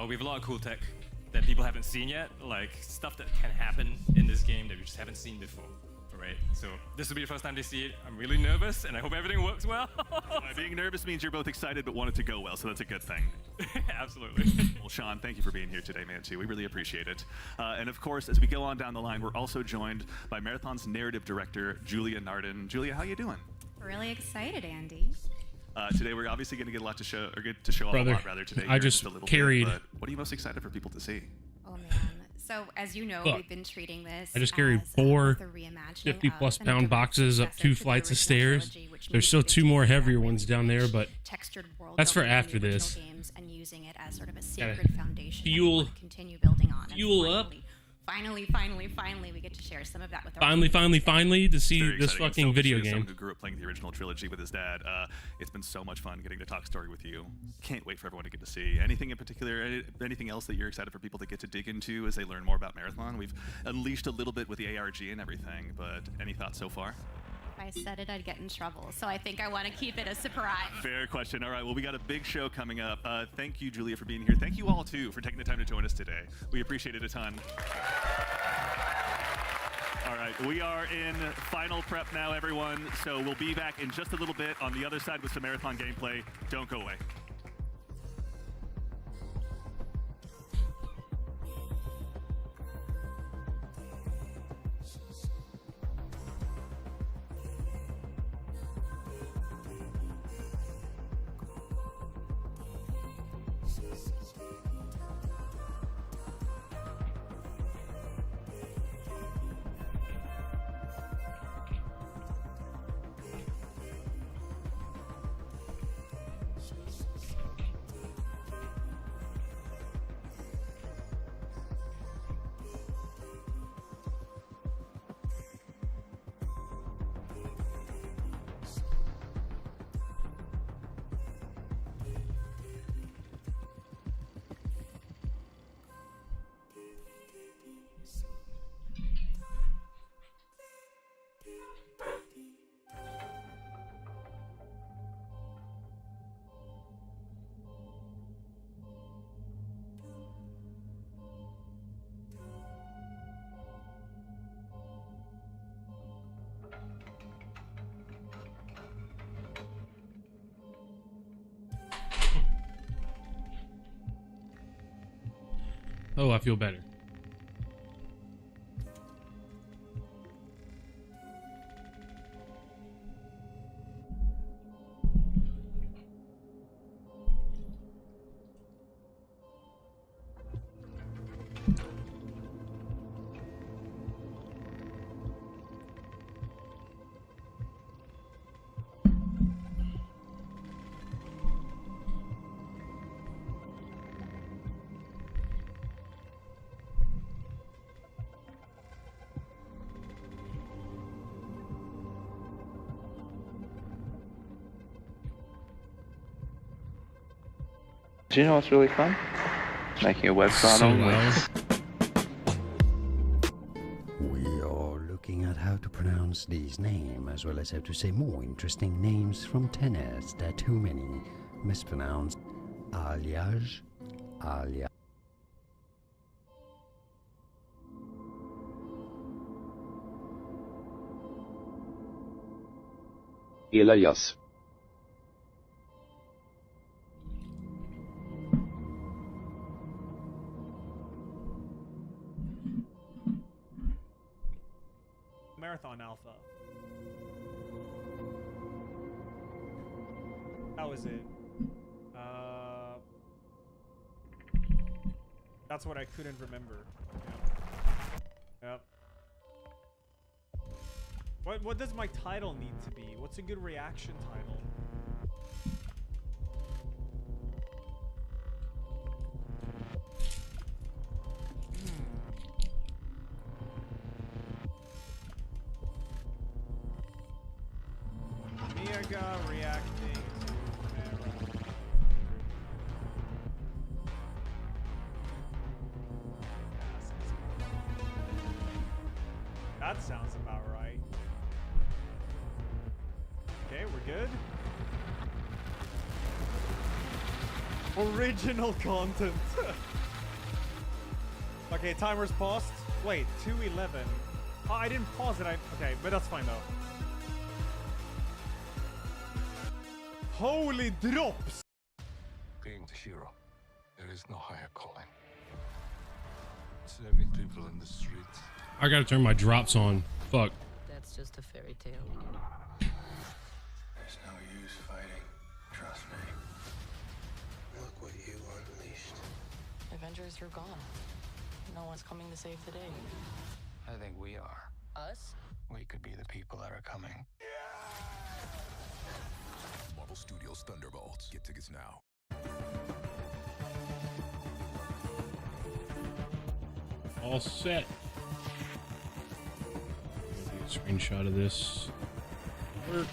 We have a lot of cool tech that people haven't seen yet, like stuff that can happen in this game that we just haven't seen before. Right, so this will be the first time they see it. I'm really nervous, and I hope everything works well. Being nervous means you're both excited but want it to go well, so that's a good thing. Absolutely. Well, Sean, thank you for being here today, man, too. We really appreciate it. And of course, as we go on down the line, we're also joined by Marathon's narrative director, Julia Narden. Julia, how you doing? Really excited, Andy. Today, we're obviously going to get a lot to show, or get to show off Brother, a lot rather today. I just a little carried. Bit, but what are you most excited for people to see? Oh man. So as you know, Look, we've been treating this. I just carried as, four the reimagining 50-plus of pound and a boxes up successor 2 to the flights of original stairs. trilogy, which There's means still we've 2 more taken heavier that ones down there, but textured world that's for building after from the this. original games and using it as sort of a sacred foundation that we fuel- want to continue building on. And fuel up. Finally, we get to share some of that with our Finally, to see Very this exciting. fucking So, video as someone game. who grew up playing the original trilogy with his dad, it's been so much fun getting to talk story with you. Can't wait for everyone to get to see. Anything in particular, anything else that you're excited for people to get to dig into as they learn more about Marathon? We've unleashed a little bit with the ARG and everything, but any thoughts so far? If I said it, I'd get in trouble. So I think I want to keep it a surprise. Fair question. All right, well, we got a big show coming up. Thank you, Julia, for being here. Thank you all, too, for taking the time to join us today. We appreciate it a ton. All right, we are in final prep now, everyone. So we'll be back in just a little bit on the other side with some Marathon gameplay. Don't go away. Oh, I feel better. Do you know what's really fun? Making a website So only. well. We are looking at how to pronounce these names, as well as how to say more interesting names from tenors that too many mispronounce. Alias, alias. Elias. Marathon Alpha. How is it? That's what I couldn't remember. Yep. What does my title need to be? What's a good reaction title? Mega reacting to that sounds about right. Okay, we're good. Original content. Okay, timer's paused. Wait, 2:11. Oh, I didn't pause it. Okay, but that's fine though. Holy drops! Being the hero, there is no higher calling. Serving people in the streets. I gotta turn my drops on. Fuck. That's just a fairy tale. There's no use fighting. Trust me. Look what you unleashed. Avengers are gone. No one's coming to save the day. I think we are. Us? We could be the people that are coming. Marvel Studios Thunderbolts. Get tickets now. All set. Get a screenshot of this. Work.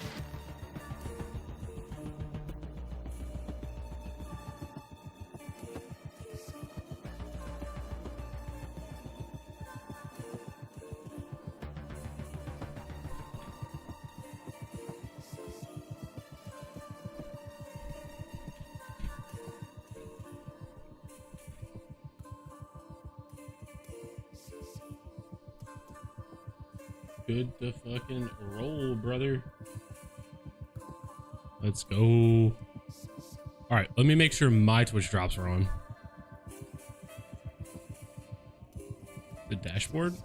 Good to fucking roll, brother. Let's go. All right, let me make sure my Twitch drops are on. The dashboard?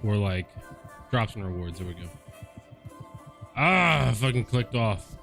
Or like drops and rewards. There we go. Ah, I fucking clicked off.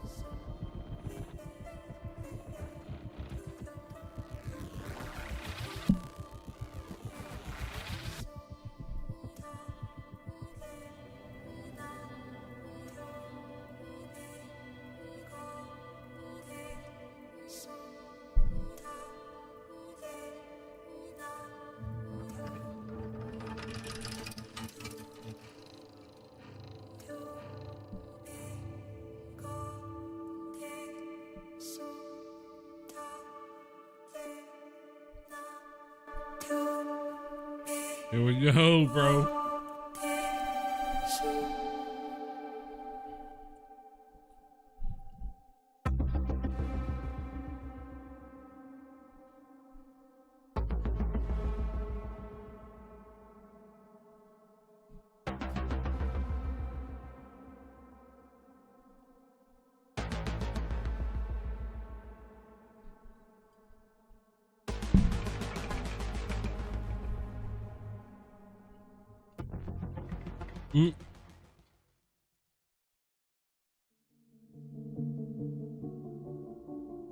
Here we go, bro. The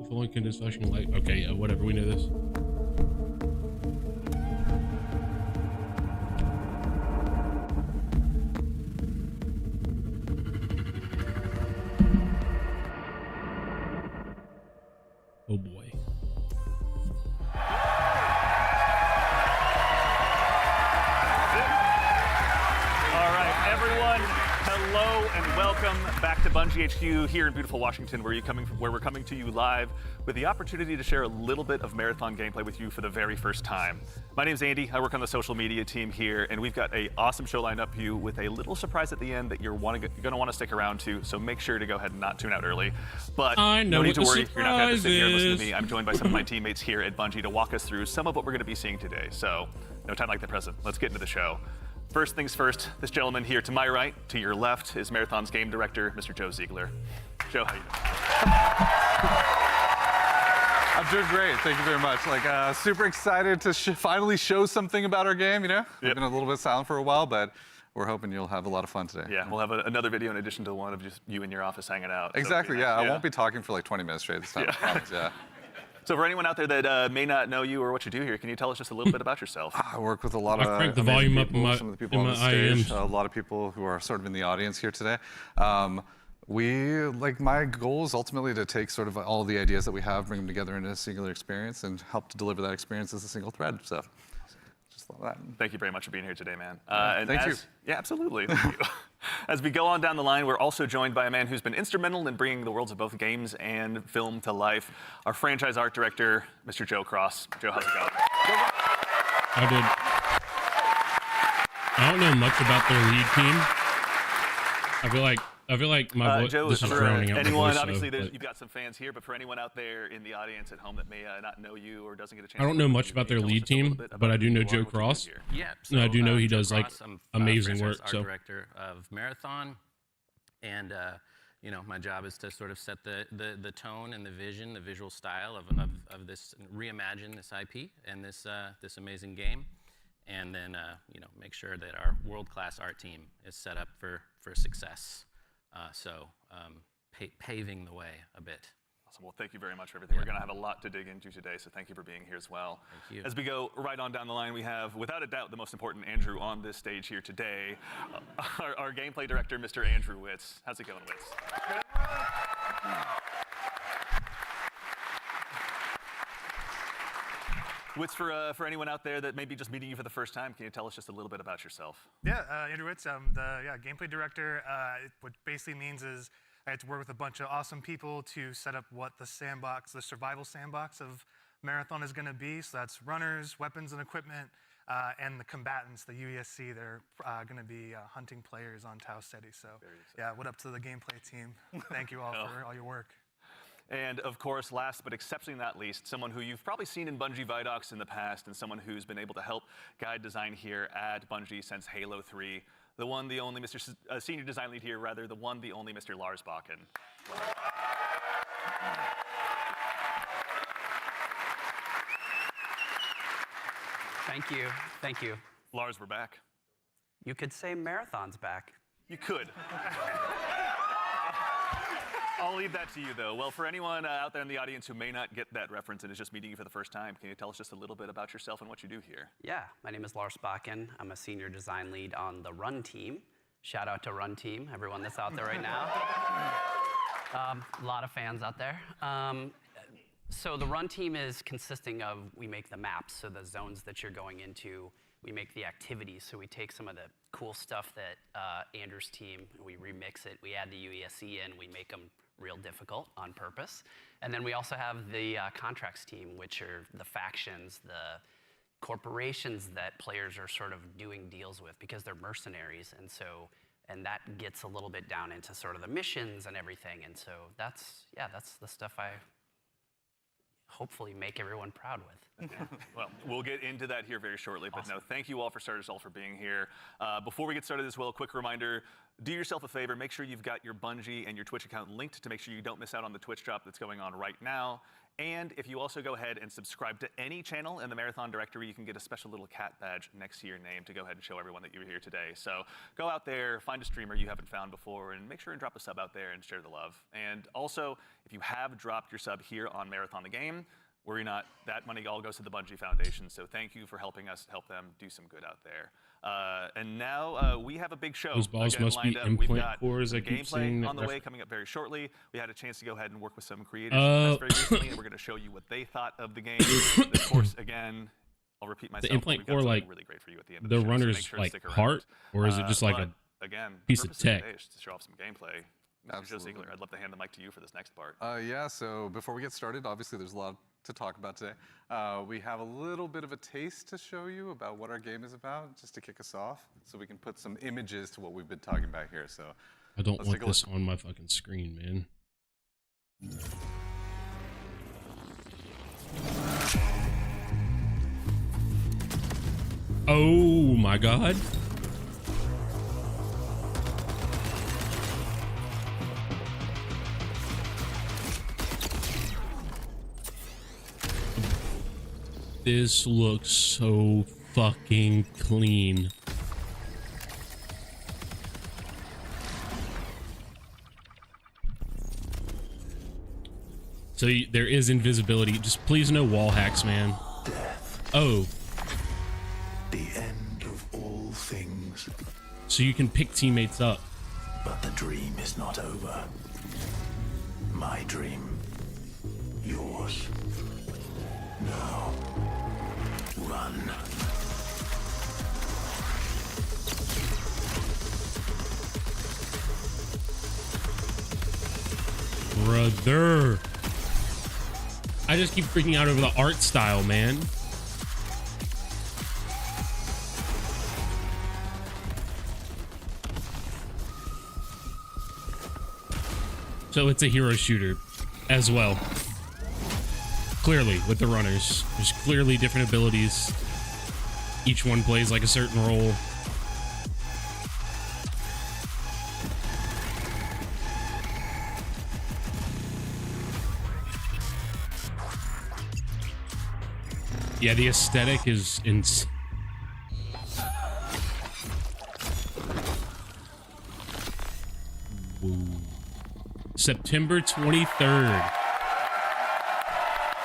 following can flashing light. Okay, yeah, whatever. We know this. Oh boy. All right, everyone, hello Hello and welcome back to Bungie HQ here in beautiful Washington, where we're coming to you live with the opportunity to share a little bit of marathon gameplay with you for the very first time. My name's Andy. I work on the social media team here, and we've got an awesome show lined up for you with a little surprise at the end that you're going to want to stick around to. So make sure to go ahead and not tune out early. But no need to worry. You're not going to have to sit here and listen to me. I'm joined by some of my teammates here at Bungie to walk us through some of what we're going to be seeing today. So no time like the present. Let's get into the show. First things first, this gentleman here to my right, to your left, is Marathon's game director, Mr. Joe Ziegler. Joe, how you doing? I'm doing great, thank you very much. Super excited to finally show something about our game, you know? We've been a little bit silent for a while, but we're hoping you'll have a lot of fun today. Yeah, we'll have another video in addition to one of just you in your office hanging out. Exactly, so I won't be talking for like 20 minutes straight this time, I promise, So for anyone out there that may not know you or what you do here, can you tell us just a little bit about yourself? I work with a lot of crank the volume up people, some of the people on the stage, a lot of people who are sort of in the audience here today. My goal is ultimately to take sort of all the ideas that we have, bring them together into a singular experience, and help to deliver that experience as a single thread. So, just love that. Thank you very much for being here today, man. Thank you. Yeah, absolutely. Thank you. As we go on down the line, we're also joined by a man who's been instrumental in bringing the worlds of both games and film to life, our franchise art director, Mr. Joe Cross. Joe, how's it going? I don't know much about their lead team. I feel like my voice. Joe, this is for drowning out my anyone, voice, obviously, but you've got some fans here, but for anyone out there in the audience at home that may not know you or doesn't get a chance, I don't know much about their lead team, but I do know Joe Cross. Yeah, and I do know he Joe does Cross, like I'm, amazing franchise work. Art So director of Marathon, and my job is to sort of set the tone and the vision, the visual style of this, reimagine this IP and this amazing game, and then make sure that our world-class art team is set up for success. Paving the way a bit. Awesome. Well, thank you very much for everything. We're going to have a lot to dig into today, so thank you for being here as well. Thank you. As we go right on down the line, we have, without a doubt, the most important Andrew on this stage here today, our gameplay director, Mr. Andrew Witz. How's it going, Witz? Witz, for anyone out there that may be just meeting you for the first time, can you tell us just a little bit about yourself? Yeah, Andrew Witz, I'm the gameplay director. What basically means is I had to work with a bunch of awesome people to set up what the survival sandbox of Marathon is going to be. So that's runners, weapons and equipment, and the combatants, the UESC. They're going to be hunting players on Tau Ceti. So yeah, what up to the gameplay team? Thank you all for all your work. And of course, last but exceptionally not least, someone who you've probably seen in Bungie Vidocs in the past, and someone who's been able to help guide design here at Bungie since Halo 3. The one, the only Mr. Senior Design Lead here, rather, the one, the only Mr. Lars Bakken. Thank you. Lars, we're back. You could say Marathon's back. You could. I'll leave that to you, though. Well, for anyone out there in the audience who may not get that reference and is just meeting you for the first time, can you tell us just a little bit about yourself and what you do here? Yeah, my name is Lars Bakken. I'm a senior design lead on the Run team. Shout out to Run team, everyone that's out there right now. A lot of fans out there. So the Run team is consisting of, we make the maps, so the zones that you're going into. We make the activities, so we take some of the cool stuff that Andrew's team, we remix it, we add the UESC in, we make them real difficult on purpose. And then we also have the contracts team, which are the factions, the corporations that players are sort of doing deals with because they're mercenaries. And that gets a little bit down into sort of the missions and everything. And so that's the stuff I hopefully make everyone proud with. Well, we'll get into that here very shortly, but no, thank you all for starters all for being here. Before we get started as well, a quick reminder, do yourself a favor, make sure you've got your Bungie and your Twitch account linked to make sure you don't miss out on the Twitch drop that's going on right now. And if you also go ahead and subscribe to any channel in the Marathon directory, you can get a special little cat badge next to your name to go ahead and show everyone that you were here today. So go out there, find a streamer you haven't found before, and make sure and drop a sub out there and share the love. And also, if you have dropped your sub here on Marathon the Game, worry not, that money all goes to the Bungie Foundation, so thank you for helping us help them do some good out there. And now we have a big show. Those balls again, must be implant cores. I keep seeing gameplay that on the way coming up very shortly. We had a chance to go ahead and work with some creators very recently, and we're going to show you what they thought of the game. And of course, again, I'll repeat myself. The implant core, like really great for you at the end the of the show, runner's so make sure like to stick around. heart, or is it just like a again, Piece of purpose tech. today is to show off some gameplay. Mr. Joe Ziegler, I'd love to hand the mic to you for this next part. Yeah, so before we get started, obviously there's a lot to talk about today. We have a little bit of a taste to show you about what our game is about, just to kick us off, so we can put some images to what we've been talking about here. So I don't want this on my fucking screen, man. Oh my god. This looks so fucking clean. So there is invisibility. Just please no wall hacks, man. Oh. The end of all things. So you can pick teammates up. But the dream is not over. My dream. Yours. Now. Run. Brother. I just keep freaking out over the art style, man. So it's a hero shooter as well. Clearly, with the runners. There's clearly different abilities. Each one plays like a certain role. Yeah, the aesthetic is insane. September 23rd.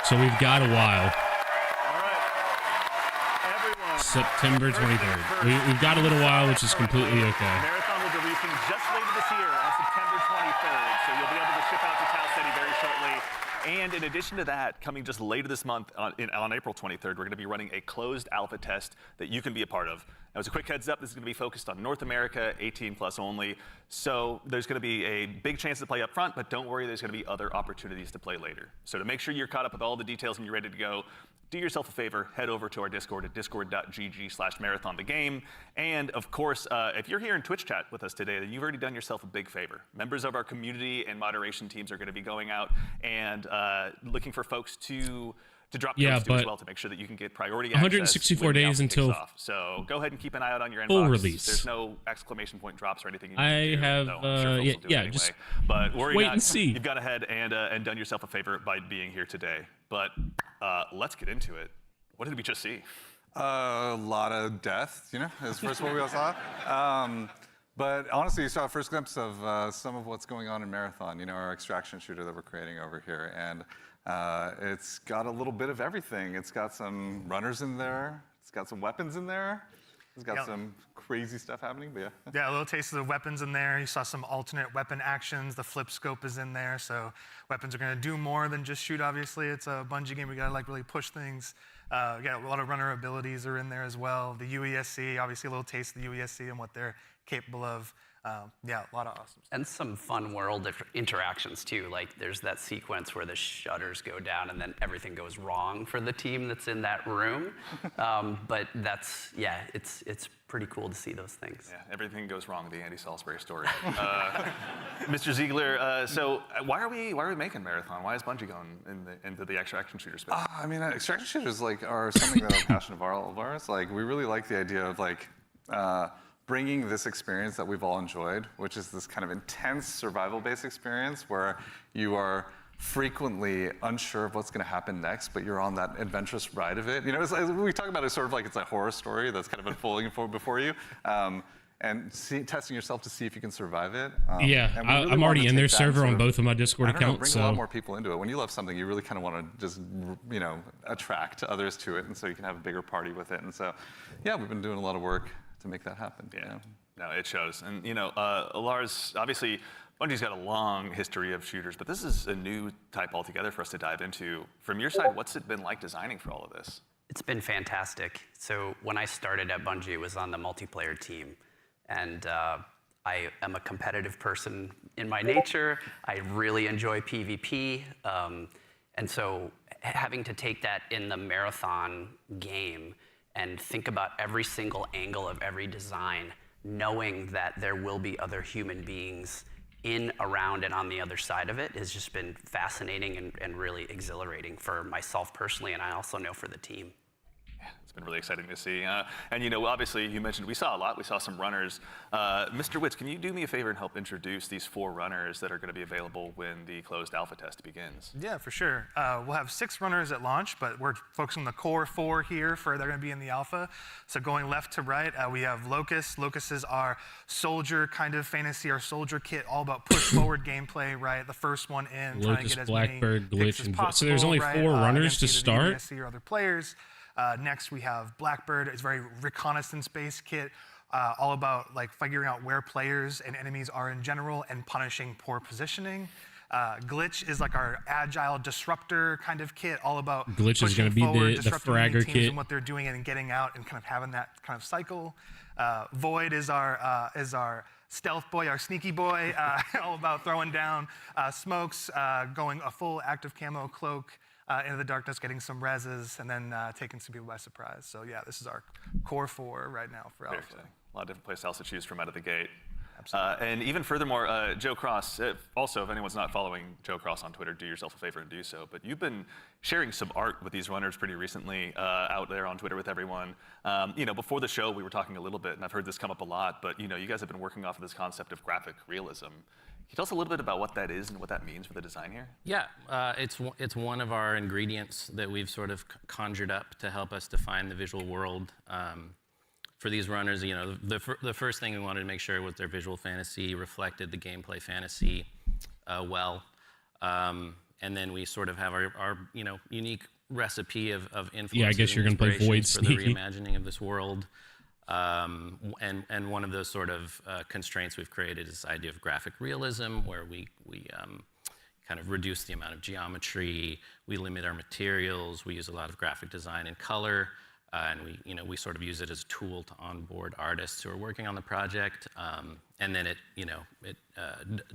So we've got a while. All right. Everyone. September 23rd. We've got a little while, which is completely okay. Marathon will be releasing just later this year on September 23rd, so you'll be able to ship out to Tau Ceti very shortly. And in addition to that, coming just later this month on April 23rd, we're going to be running a closed alpha test that you can be a part of. Now, as a quick heads up, this is going to be focused on North America, 18 plus only. So there's going to be a big chance to play up front, but don't worry, there's going to be other opportunities to play later. So to make sure you're caught up with all the details and you're ready to go, do yourself a favor, head over to our Discord at discord.gg/marathonthegame. And of course, if you're here in Twitch chat with us today, then you've already done yourself a big favor. Members of our community and moderation teams are going to be going out and looking for folks to drop codes to as well to make sure that you can get priority access. 164 days until off. So go ahead and keep an eye out on your inbox. full release. There's no exclamation point drops or anything. You I need to do, have, though I'm sure folks will do it anyway. just but worry wait not. and see. You've got ahead and done yourself a favor by being here today. But let's get into it. What did we just see? A lot of death, you know, is first what we all saw. But honestly, you saw a first glimpse of some of what's going on in Marathon, you know, our extraction shooter that we're creating over here. And it's got a little bit of everything. It's got some runners in there. It's got some weapons in there. It's got some crazy stuff happening, but yeah. Yeah, a little taste of the weapons in there. You saw some alternate weapon actions. The flip scope is in there, so weapons are going to do more than just shoot, obviously. It's a Bungie game. We got to like really push things. Yeah, a lot of runner abilities are in there as well. The UESC, obviously a little taste of the UESC and what they're capable of. Yeah, a lot of awesome stuff. And some fun world interactions too. Like there's that sequence where the shutters go down and then everything goes wrong for the team that's in that room. But that's, yeah, it's pretty cool to see those things. Yeah, everything goes wrong, the Andy Salisbury story. Mr. Ziegler, so why are we making Marathon? Why is Bungie going into the extraction shooter space? I mean, extraction shooters are something that are a passion of all of ours. Like, we really like the idea of bringing this experience that we've all enjoyed, which is this kind of intense survival-based experience where you are frequently unsure of what's going to happen next, but you're on that adventurous ride of it. You know, it's like, we talk about it sort of like it's a horror story that's kind of unfolding before you, and testing yourself to see if you can survive it. Yeah, really I'm already in their server on both of my Discord accounts. Bring a lot more people into it. When you love something, you really kind of want to just, you know, attract others to it, and so you can have a bigger party with it. And so, yeah, we've been doing a lot of work to make that happen. Yeah, no, it shows. And you know, Lars, obviously, Bungie's got a long history of shooters, but this is a new type altogether for us to dive into. From your side, what's it been like designing for all of this? It's been fantastic. So when I started at Bungie, it was on the multiplayer team. And I am a competitive person in my nature. I really enjoy PvP. And so having to take that in the marathon game and think about every single angle of every design, knowing that there will be other human beings in, around, and on the other side of it has just been fascinating and really exhilarating for myself personally, and I also know for the team. It's been really exciting to see. And you know, obviously, you mentioned we saw a lot. We saw some runners. Mr. Witz, can you do me a favor and help introduce these 4 runners that are going to be available when the closed alpha test begins? Yeah, for sure. We'll have 6 runners at launch, but we're focusing on the core 4 here for they're going to be in the alpha. So going left to right, we have Locust. Locust is our soldier kind of fantasy, our soldier kit, all about push forward gameplay, right? The first one in, trying to get as Blackbird, many Glitch, picks as and possible, so there's only 4 runners to against start. either the or other players. Next, we have Blackbird. It's a very reconnaissance-based kit, all about like figuring out where players and enemies are in general and punishing poor positioning. Glitch is like our agile disruptor kind of kit, all about Glitch is going to be the fragger kit and what they're doing and getting out and kind of having that kind of cycle. Void is our stealth boy, our sneaky boy, all about throwing down smokes, going a full active camo cloak. Into the darkness, getting some reses, and then taking some people by surprise. So yeah, this is our core 4 right now for alpha. A lot of different play styles to choose from out of the gate. And even furthermore, Joe Cross, also, if anyone's not following Joe Cross on Twitter, do yourself a favor and do so. But you've been sharing some art with these runners pretty recently out there on Twitter with everyone. You know, before the show, we were talking a little bit, and I've heard this come up a lot, but you know, you guys have been working off of this concept of graphic realism. Can you tell us a little bit about what that is and what that means for the design here? Yeah, it's one of our ingredients that we've sort of conjured up to help us define the visual world. For these runners, you know, the first thing we wanted to make sure was their visual fantasy reflected the gameplay fantasy well. And then we sort of have our you know, unique recipe of influences. Yeah, I guess you're going to play Void for Sneaky. the reimagining of this world. And one of those sort of constraints we've created is this idea of graphic realism, where we kind of reduce the amount of geometry, we limit our materials, we use a lot of graphic design and color, and we sort of use it as a tool to onboard artists who are working on the project. And then it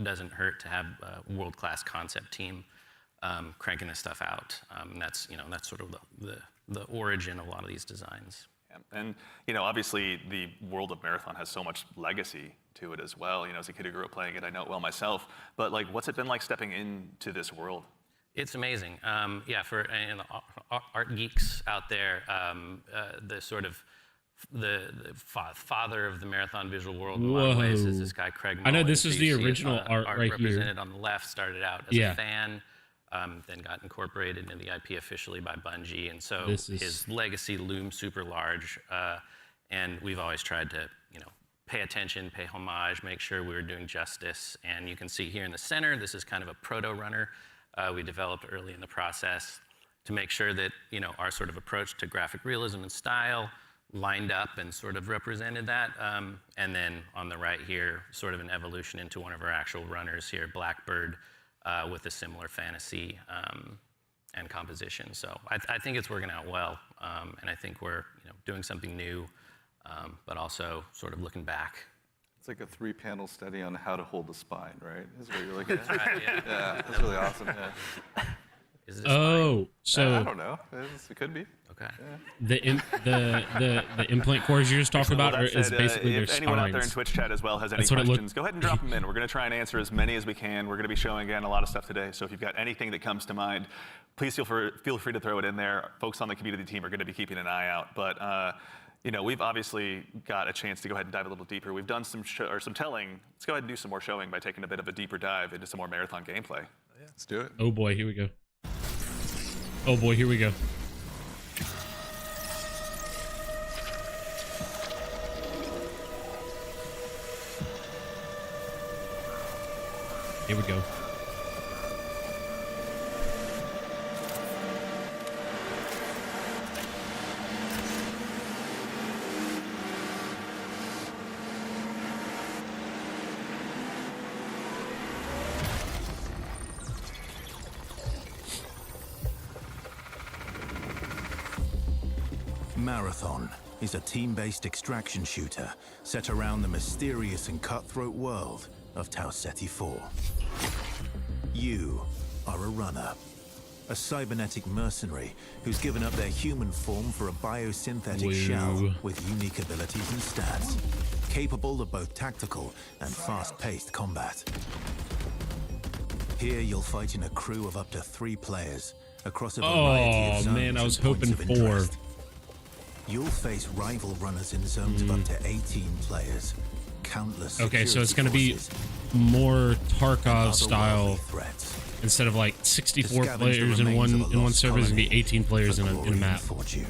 doesn't hurt to have a world-class concept team cranking this stuff out. That's sort of the origin of a lot of these designs. And you know, obviously, the world of Marathon has so much legacy to it as well. You know, as a kid who grew up playing it, I know it well myself. But like, what's it been like stepping into this world? It's amazing. Yeah, for art geeks out there, the sort of the father of the Marathon visual world in a lot of ways is this guy Craig Mullen. I know this is So the you see original art right represented here. on the left. Started out as a fan. Then got incorporated into the IP officially by Bungie, and so his legacy looms super large. And we've always tried to, you know, pay attention, pay homage, make sure we were doing justice. And you can see here in the center, this is kind of a proto runner we developed early in the process to make sure that, you know, our sort of approach to graphic realism and style lined up and sort of represented that. And then on the right here, sort of an evolution into one of our actual runners here, Blackbird. With a similar fantasy and composition. So I think it's working out well, and I think we're doing something new, but also sort of looking back. It's like a 3-panel study on how to hold the spine, right? Is what you're looking at. Right, Yeah, that's really awesome. Yeah. Is this so I don't know. It could be. Okay. Yeah. The implant cores you're just talking about is basically their if anyone out there in spines. Twitch chat as well has any That's what it questions, go ahead and drop them in. We're going to try and answer as many as we can. We're going to be showing again a lot of stuff today, so if you've got anything that comes to mind, please feel free to throw it in there. Folks on the community team are going to be keeping an eye out. But you know, we've obviously got a chance to go ahead and dive a little deeper. We've done some telling. Let's go ahead and do some more showing by taking a bit of a deeper dive into some more Marathon gameplay. Yeah, let's do it. Oh boy, here we go. Oh boy, here we go. Here we go. Marathon, is a team-based extraction shooter set around the mysterious and cutthroat world of Tau Ceti IV. You are a runner, a cybernetic mercenary who's given up their human form for a biosynthetic shell with unique abilities and stats, capable of both tactical and fast-paced combat. Here you'll fight in a crew of up to 3 players across a variety of zones. Man, I was and points hoping of for. interest. You'll face rival runners in zones of up to 18 players. Countless Okay, so it's security going to be forces, more Tarkov style. threats. Instead of like 64 Scavenge the players in remains one of a server, lost it's going to be colony 18 players for in a glory and map. fortune.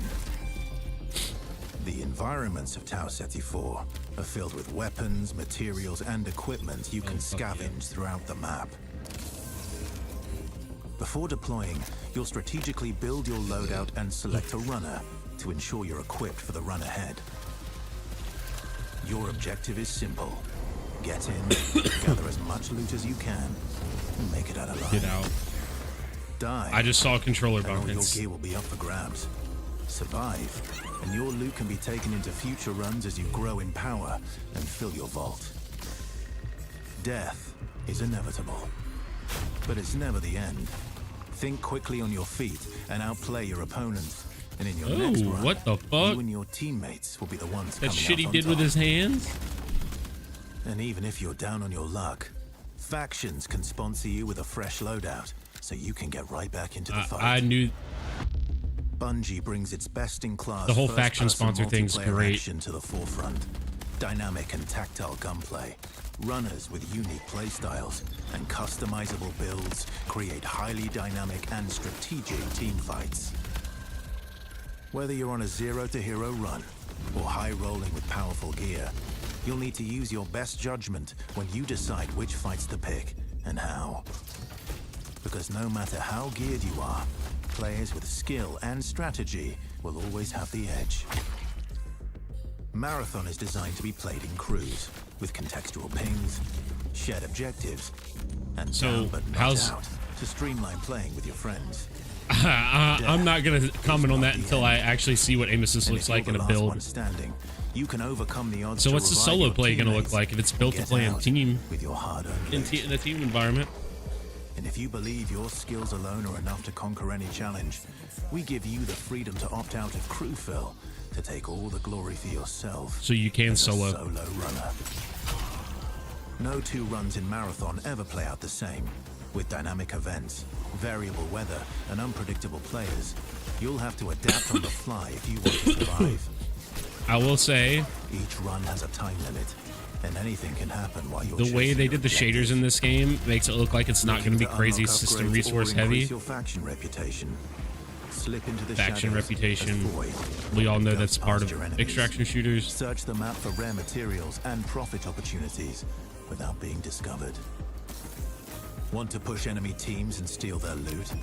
The environments of Tau Ceti IV are filled with weapons, materials, and equipment you can scavenge throughout the map. Before deploying, you'll strategically build your loadout and select a runner to ensure you're equipped for the run ahead. Your objective is simple. Get in, gather as much loot as you can, and make it out alive. Get out. Die. I just saw controller and all your bumpings. gear will be up for grabs. Survive, and your loot can be taken into future runs as you grow in power and fill your vault. Death is inevitable, but it's never the end. Think quickly on your feet and outplay your opponents. And in your next run, what the fuck? you and your teammates will be the ones That coming shit out he on did with top. his hands? And even if you're down on your luck, factions can sponsor you with a fresh loadout, so you can get right back into the fight. I knew. Bungie brings its best-in-class The whole first-person faction sponsor thing's multiplayer great. action to the forefront. Dynamic and tactile gunplay, runners with unique playstyles, and customizable builds create highly dynamic and strategic team fights. Whether you're on a zero-to-hero run or high-rolling with powerful gear, you'll need to use your best judgment when you decide which fights to pick and how. Because no matter how geared you are, players with skill and strategy will always have the edge. Marathon is designed to be played in crews, with contextual pings, shared objectives, and down but not out to streamline playing with your friends. I'm not going to comment on that until I actually see what Amos's looks like in a build. Standing, you can overcome the odds. So to what's the revive solo your play going to look teammates like if it's or built to get play in out team? with your hard-earned In loot. a team environment. And if you believe your skills alone are enough to conquer any challenge, we give you the freedom to opt out of crew fill to take all the glory for yourself. So you can as a solo. solo runner. No 2 runs in Marathon ever play out the same. With dynamic events, variable weather, and unpredictable players, you'll have to adapt on the fly if you want to survive. I will say, each run has a time limit, and anything can happen while you're the way chasing they your did the objectives. shaders in this game makes it look like it's not going to be Looking crazy unlock system upgrades resource or heavy. increase your faction reputation. Slip into the Faction shadows, reputation. avoid, We all know go that's part past of your enemies. extraction shooters. Search the map for rare materials and profit opportunities without being discovered. Want to push enemy teams and steal their loot?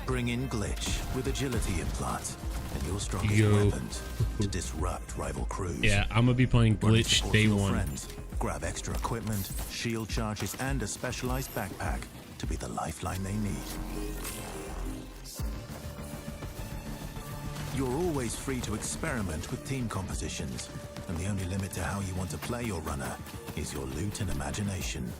Bring in Glitch with agility implants and your strongest weapons to disrupt rival crews. Yeah, I'm going to be playing Want to Glitch support day your one. friends? Grab extra equipment, shield charges, and a specialized backpack to be the lifeline they need. You're always free to experiment with team compositions, and the only limit to how you want to play your runner is your loot and imagination.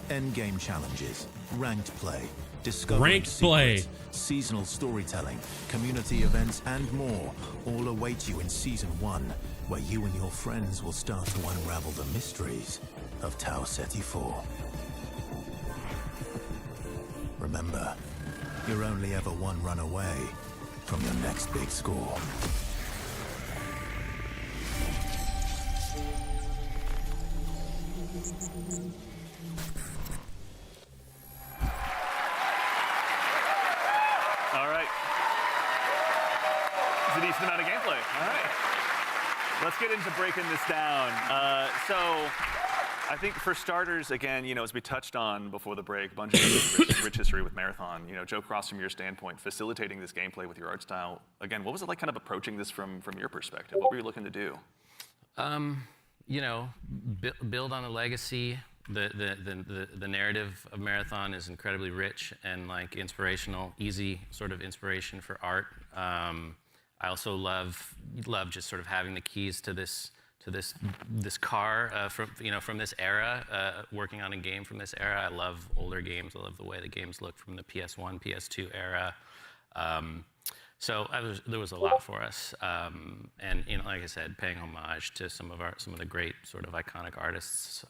Endgame challenges, ranked play, discovering Ranked play. secrets, seasonal storytelling, community events, and more all await you in Season 1, where you and your friends will start to unravel the mysteries of Tau Ceti IV. Remember, you're only ever one run away from your next big score. All right. It's a decent amount of gameplay. All right. Let's get into breaking this down. So I think for starters, again, you know, as we touched on before the break, Bungie has rich history with Marathon. You know, Joe Cross, from your standpoint, facilitating this gameplay with your art style. Again, what was it like kind of approaching this from your perspective? What were you looking to do? You know, build on a legacy. The narrative of Marathon is incredibly rich and like inspirational, easy sort of inspiration for art. I also love just sort of having the keys to this car from this era, working on a game from this era. I love older games. I love the way the games look from the PS1, PS2 era. So there was a lot for us, and like I said, paying homage to some of the great sort of iconic artists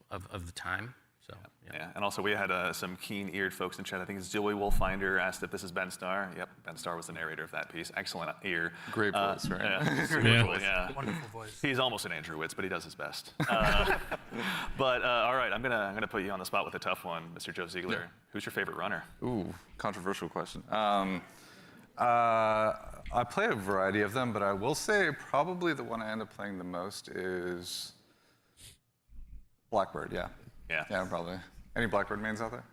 of the time. So yeah, and also we had some keen-eared folks in chat. I think it's Joey Wolffinder asked if this is Ben Starr. Yep, Ben Starr was the narrator of that piece. Excellent ear. Great voice, right? Yeah. Wonderful voice. He's almost an Andrew Witz, but he does his best. But all right, I'm gonna put you on the spot with a tough one, Mr. Joe Ziegler. Yeah. Who's your favorite runner? Ooh, controversial question. I play a variety of them, but I will say probably the one I end up playing the most is Blackbird. Yeah. Yeah, probably. Any Blackbird mains out there?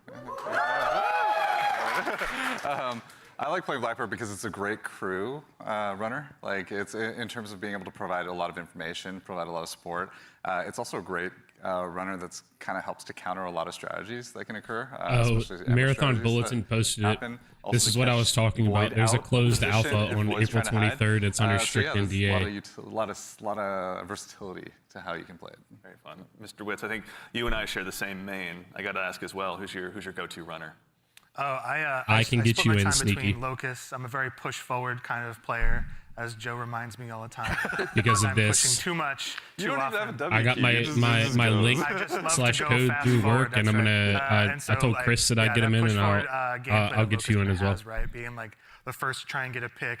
I like playing Blackbird because it's a great crew runner. Like, it's in terms of being able to provide a lot of information, provide a lot of support. It's also a great runner that's kind of helps to counter a lot of strategies that can occur. Marathon Bulletin posted it. This is what I was talking about. There's a closed alpha on April 23rd. It's under strict NDA. A lot of versatility to how you can play it. Very fun. Mr. Witz, I think you and I share the same main. I got to ask as well, who's your go-to runner? Oh, I can get you in sneaky. Between Locust. I'm a very push-forward kind of player, as Joe reminds me all the time. Because of I'm this. pushing too much, you don't often. Even have a W I got key. my link / code through work, and I'm gonna. I told Chris that I'd get him in, and I'll get you in as well. Right, being like the first to try and get a pick,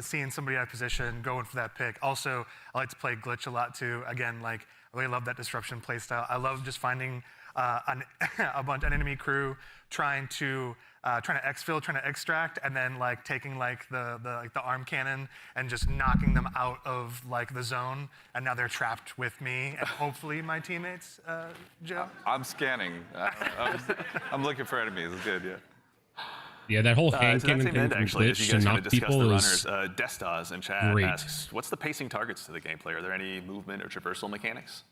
seeing somebody out of position, going for that pick. Also, I like to play glitch a lot too. Again, like I really love that disruption play style. I love just finding an enemy crew trying to exfil, trying to extract, and then like taking like the arm cannon and just knocking them out of like the zone, and now they're trapped with me and hopefully my teammates. Joe, I'm scanning. I'm looking for enemies. It's good, yeah. Yeah, that whole hand cannon thing from actually, glitch to knock people is Destas in chat great. Asks, what's the pacing targets to the gameplay? Are there any movement or traversal mechanics?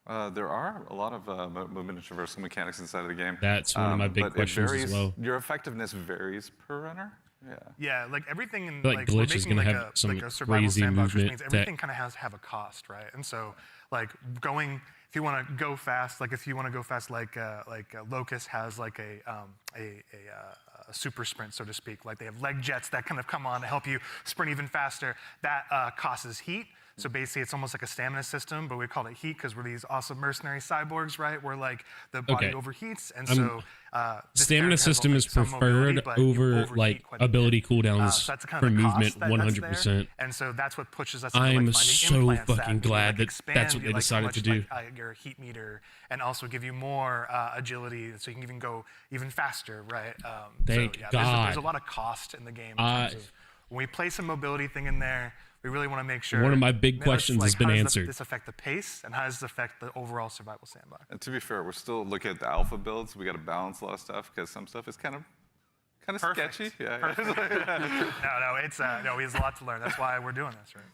There are a lot of movement and traversal mechanics inside of the game. That's one of my big questions varies, as well. Your effectiveness varies per runner. Yeah, like everything in like glitch is going to have some crazy movement. Means everything kind of has to have a cost, right? And so, like if you want to go fast, like Locust has like a super sprint, so to speak. Like they have leg jets that kind of come on to help you sprint even faster. That causes heat. So basically, it's almost like a stamina system, but we call it heat because we're these awesome mercenary cyborgs, right? Where like the body overheats, and so stamina system is preferred over like ability cooldowns for movement 100%. And so that's what pushes us. I'm into, like, so fucking glad that that's what they decided to do. Your heat meter, and also give you more agility, so you can even go even faster, right? Thank God. There's a lot of cost in the game. In terms of, when we place a mobility thing in there, we really want to make sure. One of my big questions has been answered. How does this affect the pace, and how does this affect the overall survival sandbox? And to be fair, we're still looking at the alpha builds. We got to balance a lot of stuff because some stuff is kind of sketchy. Yeah. No, it's no. He has a lot to learn. That's why we're doing this, right?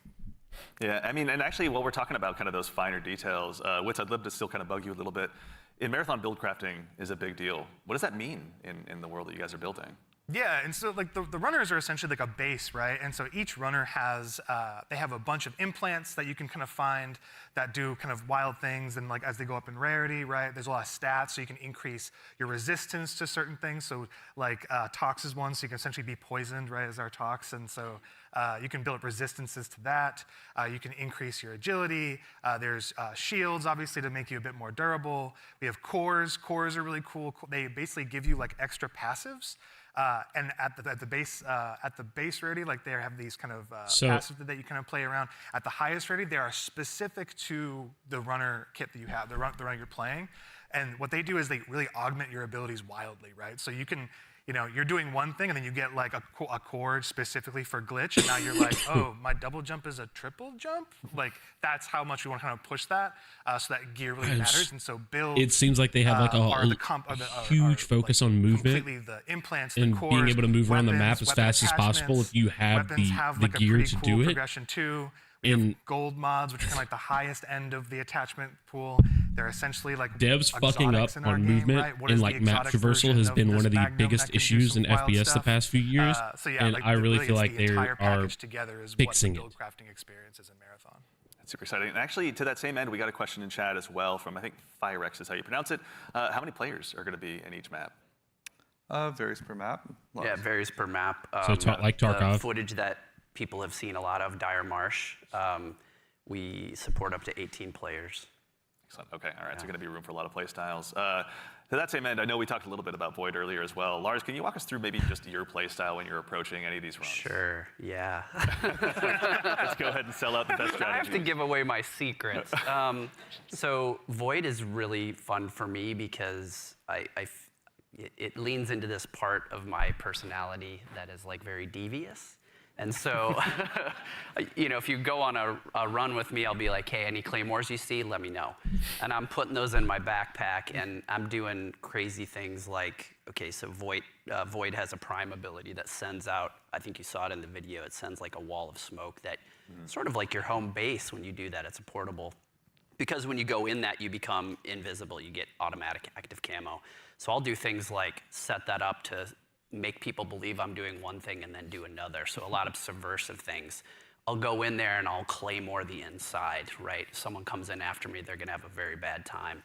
Yeah, I mean, and actually, while we're talking about kind of those finer details, Witz, I'd love to still kind of bug you a little bit. In Marathon, build crafting is a big deal. What does that mean in the world that you guys are building? Yeah, and so like the runners are essentially like a base, right? And so each runner has, they have a bunch of implants that you can kind of find that do kind of wild things, and like as they go up in rarity, right? There's a lot of stats, so you can increase your resistance to certain things. So like Tox is one, so you can essentially be poisoned, right, as our Tox, and so you can build up resistances to that. You can increase your agility. There's shields, obviously, to make you a bit more durable. We have cores. Cores are really cool. They basically give you like extra passives. And at the base rarity, like they have these kind of passives that you kind of play around. At the highest rarity, they are specific to the runner kit that you have, the runner you're playing. And what they do is they really augment your abilities wildly, right? So you can, you're doing one thing, and then you get like a core specifically for glitch, and now you're like, oh, my double jump is a triple jump? Like, that's how much we want to kind of push that, so that gear really matters. And so build. It seems like they have like a huge focus on movement the implants, and the cores, being able to move around the map weapons, as fast as possible if you have the gear to do it. Progression too. We have gold mods, which are kind of like the highest end of the attachment pool. They're essentially like devs fucking up exotics in our on game, movement right? What and is like the map exotic traversal version has been this one of the Magnum biggest that can do issues some in wild FPS the stuff? past few years, So yeah, and like, I really really feel it's like the they entire are package together is fixing what the it. build crafting experience is in Marathon. That's super exciting. And actually, to that same end, we got a question in chat as well from, I think, Firex is how you pronounce it. How many players are going to be in each map? Varies per map. Yeah, it varies per map. So like Tarkov. The footage that people have seen a lot of, Dire Marsh, we support up to 18 players. Excellent. Okay. All right. So going to be room for a lot of play styles. To that same end, I know we talked a little bit about Void earlier as well. Lars, can you walk us through maybe just your play style when you're approaching any of these runs? Sure. Yeah. Let's go ahead and sell out the best strategy. I have to give away my secrets. So Void is really fun for me because it leans into this part of my personality that is like very devious. And so, you know, if you go on a run with me, I'll be like, hey, any claymores you see, let me know. And I'm putting those in my backpack, and I'm doing crazy things like, okay, so Void has a prime ability that sends out, I think you saw it in the video, it sends like a wall of smoke that sort of like your home base when you do that, it's a portable. Because when you go in that, you become invisible, you get automatic active camo. So I'll do things like set that up to make people believe I'm doing one thing and then do another. So a lot of subversive things. I'll go in there and I'll claymore the inside, right? Someone comes in after me, they're gonna have a very bad time.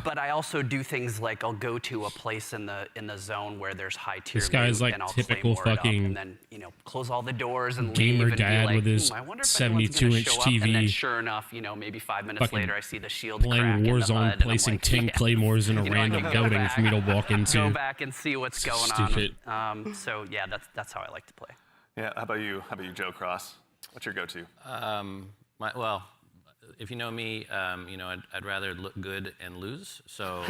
But I also do things like I'll go to a place in the zone where there's high tier This guy's like and I'll typical claymore it up fucking and then, you know, close all the doors and gamer leave and dad be like, with his I wonder if anyone's gonna 72-inch show up. And then TV. sure enough, you know, maybe 5 minutes Fucking later, I see the shield crack playing in the HUD, Warzone, and I'm placing like, 10 yeah. claymores in a You know, I random can go building back, for me to walk into. Go back and see what's going Stupid. on. So yeah, that's how I like to play. Yeah. How about you, Joe Cross? What's your go-to? Well, if you know me, you know I'd rather look good and lose. So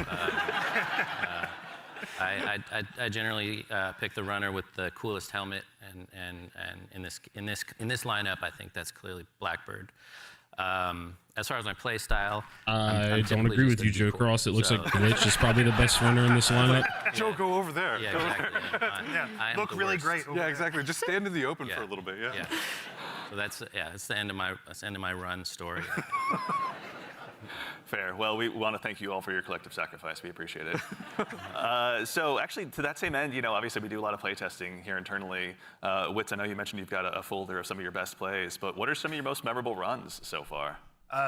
I generally pick the runner with the coolest helmet, and in this lineup, I think that's clearly Blackbird. As far as my play style, I don't agree with you, Joe Cross. It looks like Glitch is probably the best runner in this lineup. Joe, go over there. Yeah, Go exactly. I am look the really worst. great. Over Yeah, there. exactly. Just stand in the open for a little bit. Yeah. So that's the end of my run story. Fair. Well, we want to thank you all for your collective sacrifice. We appreciate it. So actually, to that same end, you know, obviously we do a lot of play testing here internally. Witz, I know you mentioned you've got a folder of some of your best plays, but what are some of your most memorable runs so far?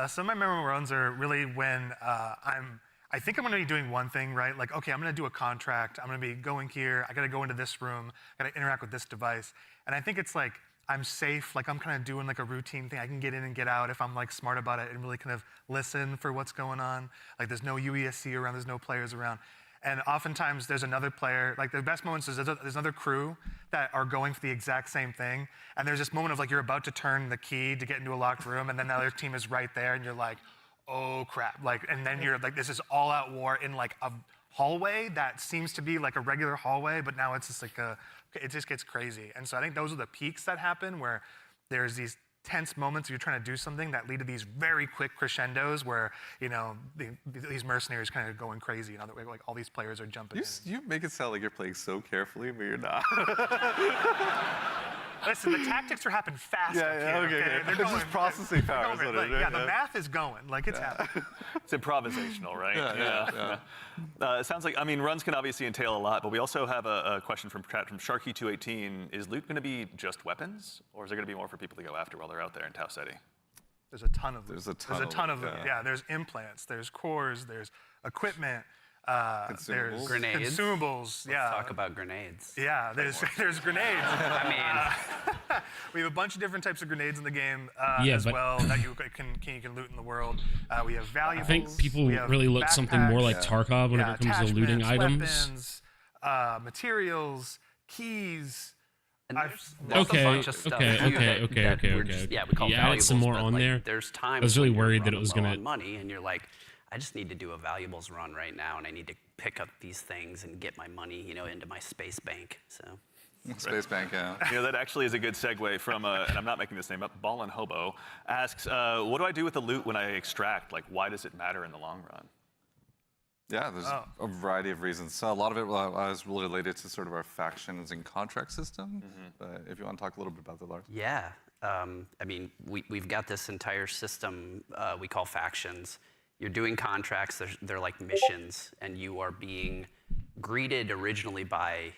Some of my memorable runs are really when I think I'm going to be doing one thing, right? Like, okay, I'm going to do a contract. I'm going to be going here. I got to go into this room. I got to interact with this device. And I think it's like I'm safe. Like I'm kind of doing like a routine thing. I can get in and get out if I'm like smart about it and really kind of listen for what's going on. Like there's no UESC around. There's no players around. And oftentimes there's another player, like the best moments is there's another crew that are going for the exact same thing. And there's this moment of like you're about to turn the key to get into a locked room and then the other team is right there and you're like, oh crap. Like, and then you're like, this is all out war in like a hallway that seems to be like a regular hallway, but now it's just like it just gets crazy. And so I think those are the peaks that happen where there's these tense moments where you're trying to do something that lead to these very quick crescendos where, you know, these mercenaries kind of going crazy and like all these players are jumping in. You make it sound like you're playing so carefully, but you're not. Listen, the tactics are happening fast. Okay. They're It's going, just processing power. they're going, like, the math is going. Like it's happening. It's improvisational, right? Yeah. It sounds like, I mean, runs can obviously entail a lot, but we also have a question from Sharky218. Is loot going to be just weapons, or is there going to be more for people to go after while they're out there in Tau Ceti? There's a ton of loot. There's a ton of loot. Yeah, there's implants, there's cores, there's equipment. There's grenades. Consumables. Let's talk about grenades. Yeah, there's grenades. I mean, we have a bunch of different types of grenades in the game as but well that you can loot in the world. We have valuables. I think people really look something more like Tarkov when it comes to looting items. Weapons, materials, keys. Okay. Yeah, we call you added some more on like, there. There's times I was really when you're worried that it running was low gonna on money, and you're like, I just need to do a valuables run right now, and I need to pick up these things and get my money, you know, into my space bank. So. Space Bank, yeah. You know, that actually is a good segue from, and I'm not making this name up, Ballin' Hobo asks, what do I do with the loot when I extract? Like, why does it matter in the long run? Yeah, there's a variety of reasons. So a lot of it was related to sort of our factions and contract system. But if you want to talk a little bit about that, Lars. Yeah. I mean, we've got this entire system we call factions. You're doing contracts, they're like missions, and you are being greeted originally by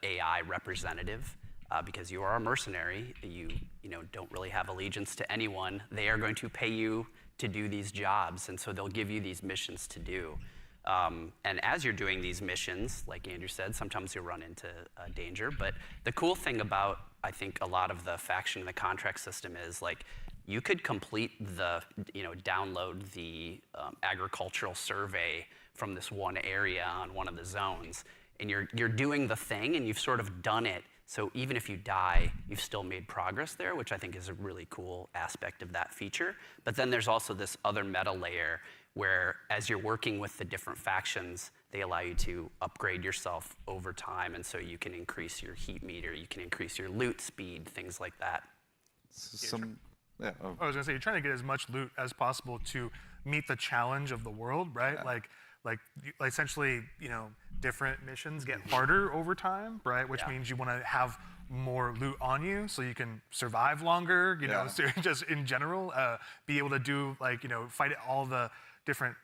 AI representative because you are a mercenary. You don't really have allegiance to anyone. They are going to pay you to do these jobs, and so they'll give you these missions to do. And as you're doing these missions, like Andrew said, sometimes you'll run into danger. But the cool thing about, I think, a lot of the faction and the contract system is like, you could complete the, download the agricultural survey from this one area on one of the zones, and you're doing the thing, and you've sort of done it. So even if you die, you've still made progress there, which I think is a really cool aspect of that feature. But then there's also this other meta layer where as you're working with the different factions, they allow you to upgrade yourself over time, and so you can increase your heat meter, you can increase your loot speed, things like that. I was gonna say, you're trying to get as much loot as possible to meet the challenge of the world, right? Yeah. Like essentially, different missions get harder over time, right? Which means you want to have more loot on you so you can survive longer, so just in general, be able to do fight all the different,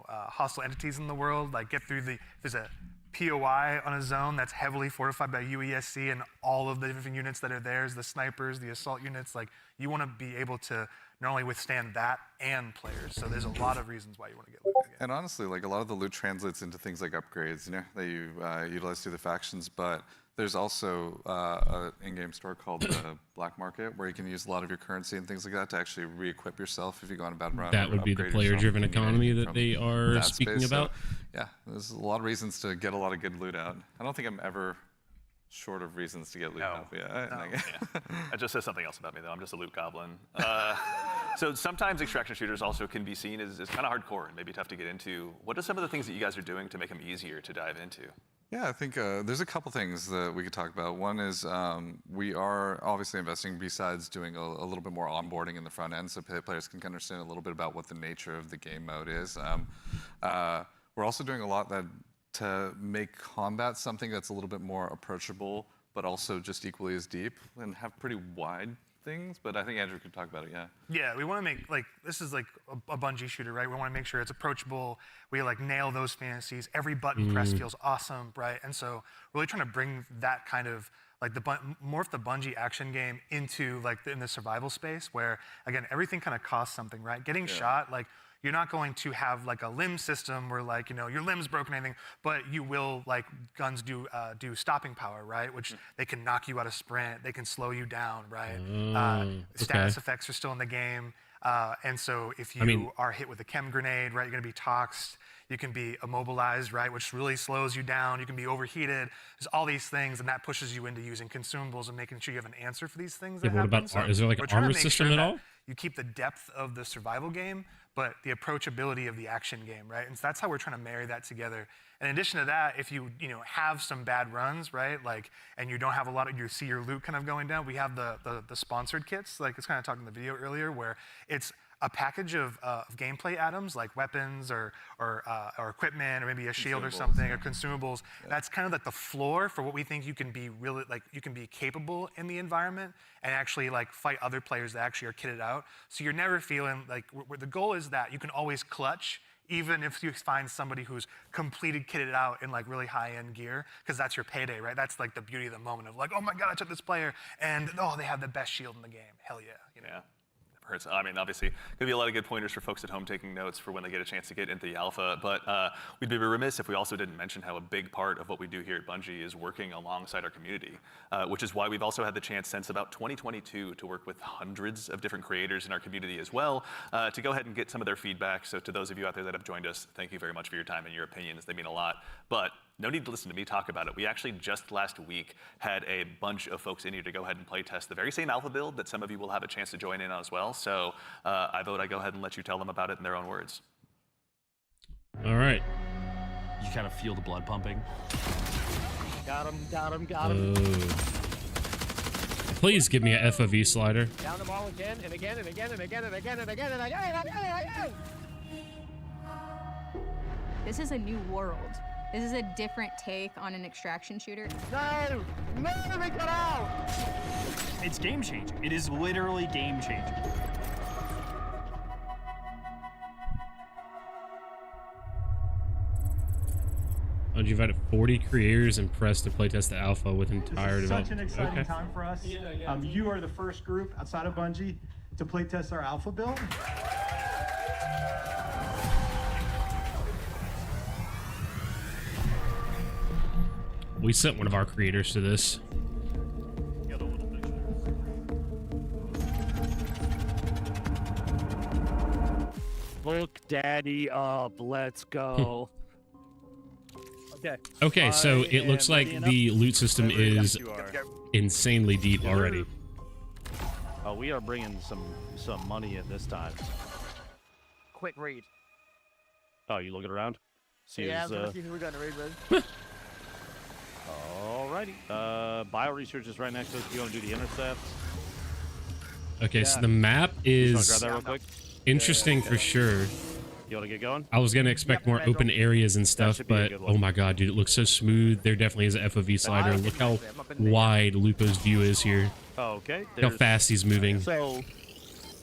hostile entities in the world, like get through there's a POI on a zone that's heavily fortified by UESC, and all of the different units that are there, the snipers, the assault units, like you want to be able to not only withstand that and players. So there's a lot of reasons why you want to get loot again. And honestly, like a lot of the loot translates into things like upgrades, that you utilize through the factions. But there's also an in-game store called the Black Market, where you can use a lot of your currency and things like that to actually re-equip yourself if you go on a bad run. That would be the player-driven economy that they are speaking about. So, yeah, there's a lot of reasons to get a lot of good loot out. I don't think I'm ever short of reasons to get loot out. That just says something else about me, though. I'm just a loot goblin. So sometimes extraction shooters also can be seen as kind of hardcore and maybe tough to get into. What are some of the things that you guys are doing to make them easier to dive into? Yeah, I think there's a couple things that we could talk about. One is we are obviously investing, besides doing a little bit more onboarding in the front end, so players can understand a little bit about what the nature of the game mode is. We're also doing a lot to make combat something that's a little bit more approachable, but also just equally as deep and have pretty wide things. But I think Andrew could talk about it, Yeah, we want to make, this is like a Bungie shooter, right? We want to make sure it's approachable. We nail those fantasies. Every button press feels awesome, right? And so really trying to bring that kind of, morph the Bungie action game into in the survival space where, again, everything kind of costs something, right? Getting shot, you're not going to have a limb system where your limb's broken or anything, but you will, guns do stopping power, right? Which they can knock you out of sprint, they can slow you down, right? Status effects are still in the game. And so if you are hit with a chem grenade, right, you're gonna be toxed. You can be immobilized, right, which really slows you down. You can be overheated. There's all these things, and that pushes you into using consumables and making sure you have an answer for these things that happen. What about, is there an armor system at all? You keep the depth of the survival game, but the approachability of the action game, right? And so that's how we're trying to marry that together. And in addition to that, if you have some bad runs, right, and you don't have a lot of, you see your loot kind of going down, we have the sponsored kits, it's kind of talking in the video earlier, where it's a package of gameplay items like weapons or equipment or maybe a shield or something or consumables. That's kind of the floor for what we think you can be really you can be capable in the environment and actually fight other players that actually are kitted out. So you're never feeling the goal is that you can always clutch even if you find somebody who's completed kitted out in really high-end gear, because that's your payday, right? That's the beauty of the moment of oh my God, I took this player and they have the best shield in the game. Hell yeah. Yeah. Hurts. I mean, obviously, going to be a lot of good pointers for folks at home taking notes for when they get a chance to get into the alpha. But we'd be remiss if we also didn't mention how a big part of what we do here at Bungie is working alongside our community, which is why we've also had the chance since about 2022 to work with hundreds of different creators in our community as well, to go ahead and get some of their feedback. So to those of you out there that have joined us, thank you very much for your time and your opinions. They mean a lot. But no need to listen to me talk about it. We actually just last week had a bunch of folks in here to go ahead and play test the very same alpha build that some of you will have a chance to join in on as well. So I vote I go ahead and let you tell them about it in their own words. All right. You kind of feel the blood pumping. Got him, got him, got him. Please give me a FOV slider. Down them all again and again and again and again and again and again and again and again and again. This is a new world. This is a different take on an extraction shooter. No! No, they got out! It's game changing. It is literally game changing. You've had 40 creators and press to playtest the alpha with entire This is such development. an exciting time for us. You are the first group outside of Bungie to playtest our alpha build. We sent one of our creators to this. Look daddy up, let's go. Okay, so it looks like the loot system is insanely deep already. Oh, we are bringing some money in this time. Quick read. Oh, you looking around? See Yeah, who's, I'm gonna see who we're gonna read with. Alrighty. Bio research is right next to us. If you want to do the intercept. Okay, so the map You just is wanna grab that real quick? interesting for sure. You want to get going? I was gonna expect more open areas and stuff, should be a but good one. oh my god, dude, it looks so smooth. There definitely is an FOV slider. Look how wide Lupo's view is here. Oh, okay. How fast he's moving. So,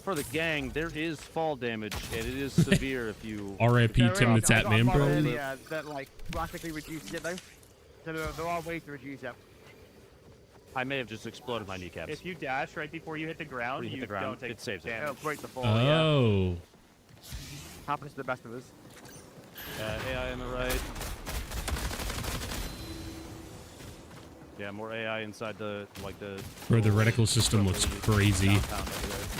for the gang, there is fall damage, and it is severe if you... R.I.P. Tim the Tap Man, bro. That like drastically reduces it though. So there are ways to reduce it. I may have just exploded my kneecaps. If you dash right before you hit the ground, you don't take it saves it. It'll break the fall. Oh. Happens to the best of us. AI on the right. Yeah, more AI inside the Bro, the reticle system looks crazy.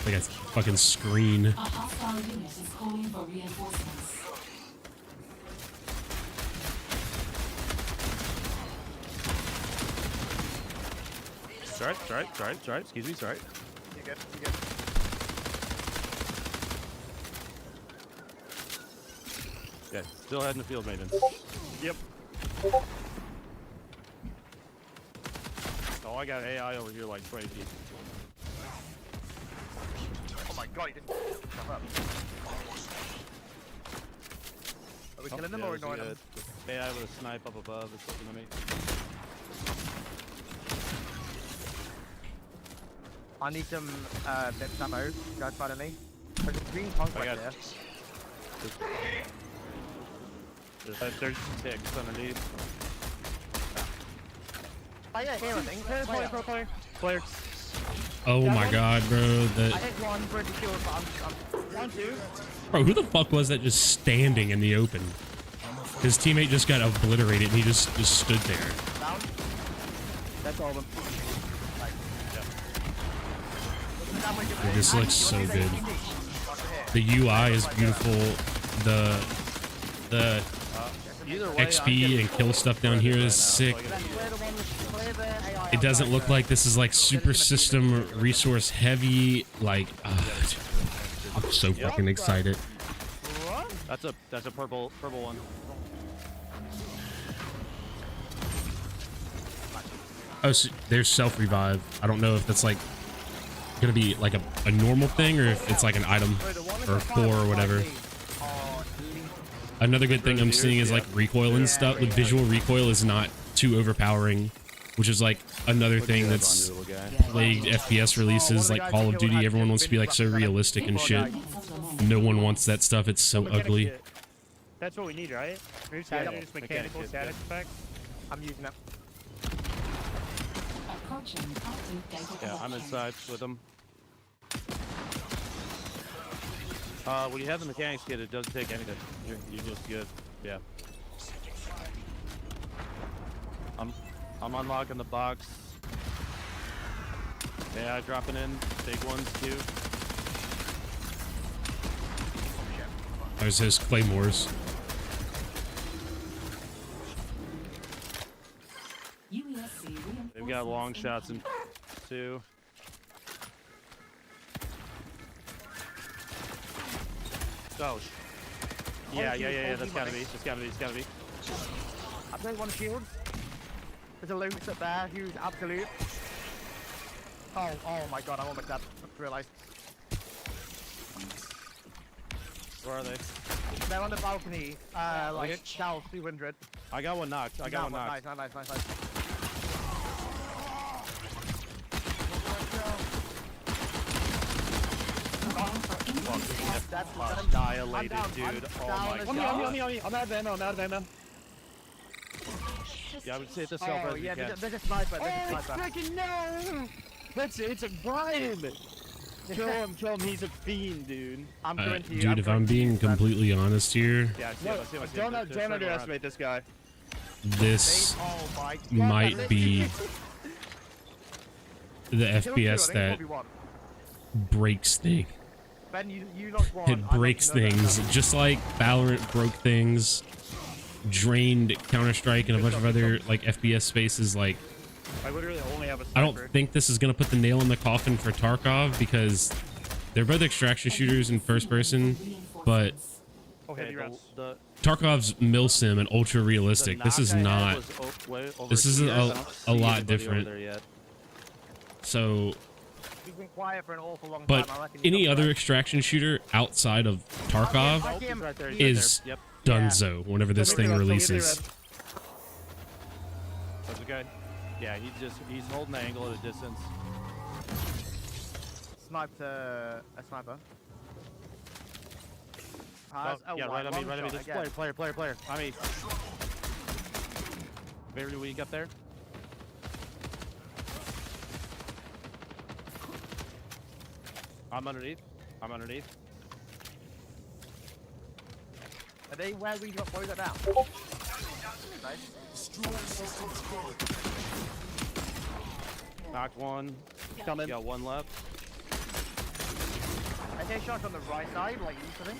Like a fucking screen. A hostile unit is calling for reinforcements. Sorry. Excuse me, sorry. You good? You good? Okay, still heading to field maintenance. Yep. Oh, I got AI over here like 20 feet. Oh my god, you didn't jump up. Are we killing them or ignoring them? AI with a snipe up above is looking at me. I need some bits ammo. Guys, follow me. There's a green punk right there. There's ticks underneath. Oh yeah, here I think. Clear. Oh my god, bro. I hit one for the kill, but I'm down two. Bro, who the fuck was that just standing in the open? His teammate just got obliterated and he just stood there. Down. That's all of them. Dude, this looks so good. The UI is beautiful. The XP and kill stuff down here is sick. It doesn't look like this is like super system resource heavy. Like, I'm so fucking excited. That's a purple one. Oh, so there's self revive. I don't know if that's like gonna be like a normal thing or if it's like an item or a core or whatever. Another good thing I'm seeing is like recoil and stuff. The visual recoil is not too overpowering, which is like another thing that's plagued FPS releases like Call of Duty. Everyone wants to be like so realistic and shit. No one wants that stuff. It's so ugly. That's what we need, right? We're just getting just mechanical static effects. I'm using that. Yeah, I'm inside with them. When you have the mechanics kit, it doesn't take anything. You're just good. Yeah. I'm unlocking the box. Yeah, dropping in big ones too. There's his claymores. They've got long shots in too. Oh. Yeah. That's gotta be. I played one shield. There's a loot up there. Huge, absolute. Oh my god! I almost realized. Where are they? They're on the balcony, like south 200. I got one knocked. I got one knocked. Nice. That's dilated, dude. Oh my god. On me. I'm out of ammo. Yeah, I would say it the self as you can. There's a sniper. Freaking no! It's a Brian! Kill him, he's a fiend, dude. I'm going to you. Dude, if I'm being completely honest here, Yeah, I see him. Don't underestimate this guy. this might be the FPS that breaks things. Ben, you lost one. It breaks things, just like Valorant broke things, drained Counter-Strike and a bunch of other like FPS spaces. Like, I literally only have a I don't think this is gonna put the nail in the coffin for Tarkov because they're both extraction shooters in first person, but Tarkov's milsim and ultra realistic. This is not. This is a lot different. So. Been quiet for an awful long But time. any other extraction shooter outside of Tarkov is donezo whenever this thing releases. That's okay. Yeah, he's holding the angle at a distance. Sniped a sniper. Yeah, right on me. This player. I mean, very weak up there. I'm underneath. Are they where we got down? Nice. Knocked one. Coming. Got one left. I take shots on the right side, like easily.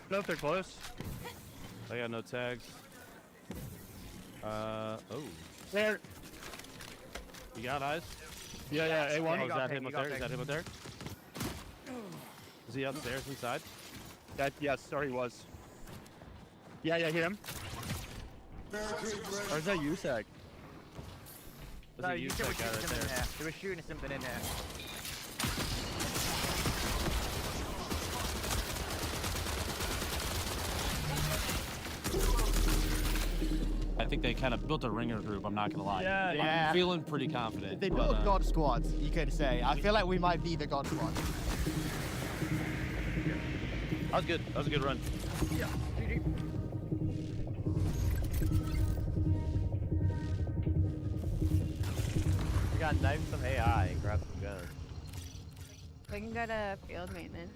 No, if they're close. I got no tags. Oh. There. You got eyes? Yeah, A1. Oh, is that him up there? Is he upstairs inside? Yes, sorry, he was. Yeah, hear him. Where's that USAC? No, you said right there. They were shooting something in here. I think they kind of built a ringer group, I'm not gonna lie. Yeah. I'm feeling pretty confident. They built God Squad, you could say. I feel like we might be the God Squad. That was a good run. Yeah. We got knife some AI and grab some guns. We can go to field maintenance.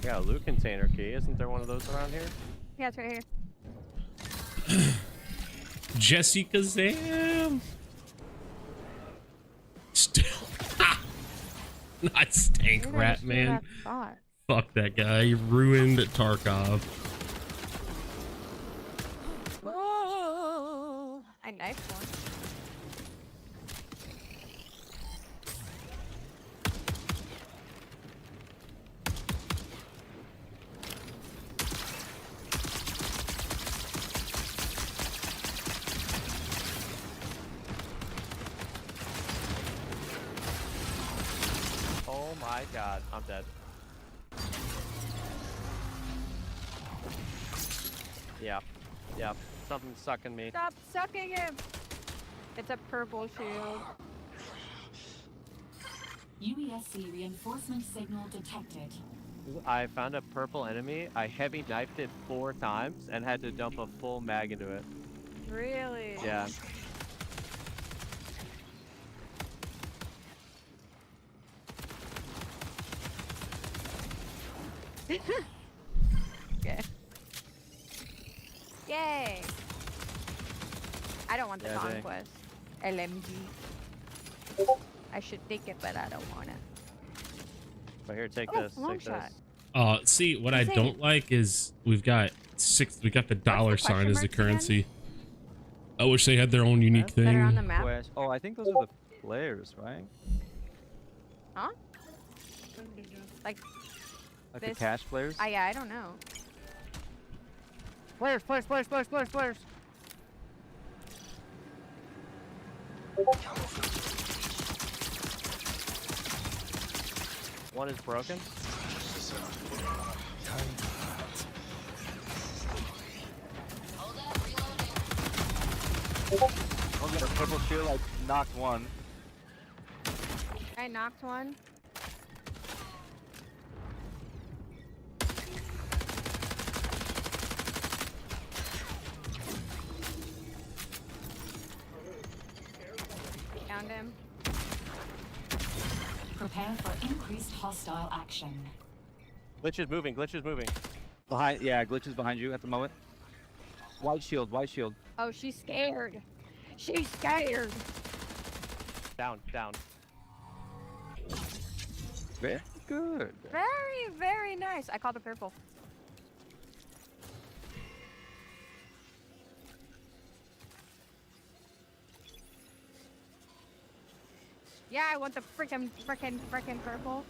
Yeah, a loot container key. Isn't there one of those around here? Yeah, it's right here. Jessica Zam. Still. Not Stank Rat, man. Fuck that guy. He ruined Tarkov. Oh, I knifed one. Oh my god, I'm dead. Yeah. Something's sucking me. Stop sucking him! It's a purple shield. UESC reinforcement signal detected. I found a purple enemy. I heavy knifed it 4 times and had to dump a full mag into it. Really? Yeah. Okay. Yay! I don't want the conquest. LMG. I should take it, but I don't want it. But here, take this. Long Take shot. this. See, what I don't like is we got the dollar sign as the currency. I wish they had their own unique thing. Better on the map. Oh, I think those are the flares, right? Huh? Like Like this? the cash flares? Yeah, I don't know. Flares! One is broken. I'll get a purple shield. I knocked one. I knocked one. Found him. Prepare for increased hostile action. Glitch is moving. Glitch is moving. Behind, yeah, Glitch is behind you at the moment. White shield, white shield. Oh, she's scared. She's scared. Down, down. Very good. Very, very nice. I called the purple. Yeah, I want the frickin' purple.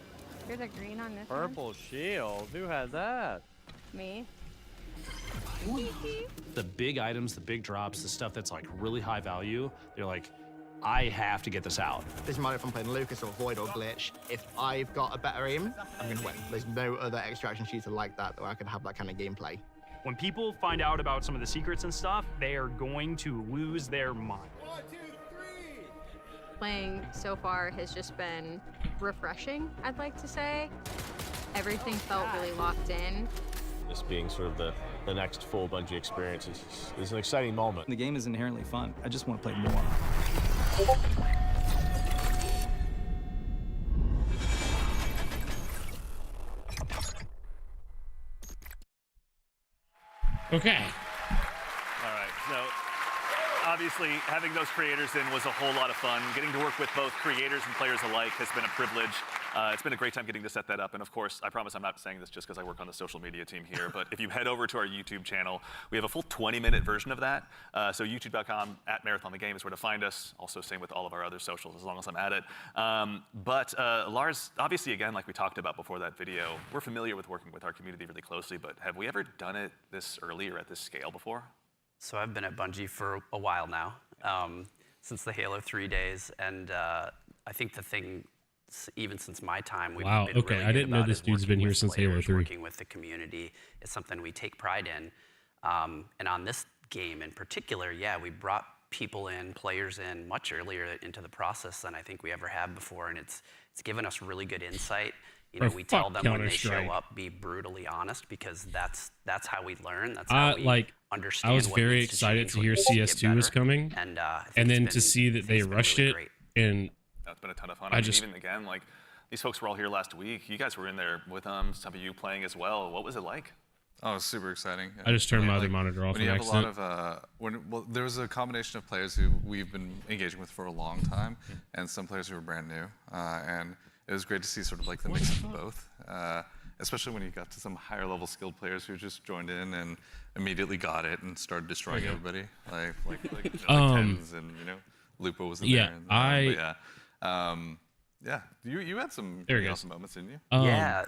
There's a green on this Purple shield? Who has that? Me. The big items, the big drops, the stuff that's like really high value, they're like, I have to get this out. Doesn't matter if I'm playing Lucas or Void or Glitch. If I've got a better aim, I'm gonna win. There's no other extraction shooter like that where I can have that kind of gameplay. When people find out about some of the secrets and stuff, they are going to lose their mind. Playing so far has just been refreshing, I'd like to say. Everything felt really locked in. This being sort of the next full Bungie experience is an exciting moment. The game is inherently fun. I just want to play more. Okay. All right, so obviously having those creators in was a whole lot of fun. Getting to work with both creators and players alike has been a privilege. It's been a great time getting to set that up. And of course, I promise I'm not saying this just because I work on the social media team here, but if you head over to our YouTube channel, we have a full 20-minute version of that. So youtube.com @MarathonTheGame is where to find us. Also same with all of our other socials as long as I'm at it. But Lars, obviously again, like we talked about before that video, we're familiar with working with our community really closely, but have we ever done it this early or at this scale before? So I've been at Bungie for a while now, since the Halo 3 days, and I think the thing, even since my time, we've been really I didn't know this dude's been here since Halo 3. Working with the community is something we take pride in, and on this game in particular, yeah, we brought people in, players in, much earlier into the process than I think we ever have before, and it's given us really good insight. You know, we tell them when they show up, be brutally honest, because that's how we learn. That's how we understand. I was very excited to hear CS2 was coming, and then to see that they rushed it, and it's been a ton of fun. I mean, even again, like these folks were all here last week. You guys were in there with them. Some of you playing as well. What was it like? Oh, it was super exciting. I just turned my other monitor off. When you have a lot of, there was a combination of players who we've been engaging with for a long time, and some players who were brand new, and it was great to see sort of like the mix of both, especially when you got to some higher level skilled players who just joined in and immediately got it and started destroying everybody, like Tens and Lupo was in there. And, yeah, you had some awesome moments, didn't you? Yeah,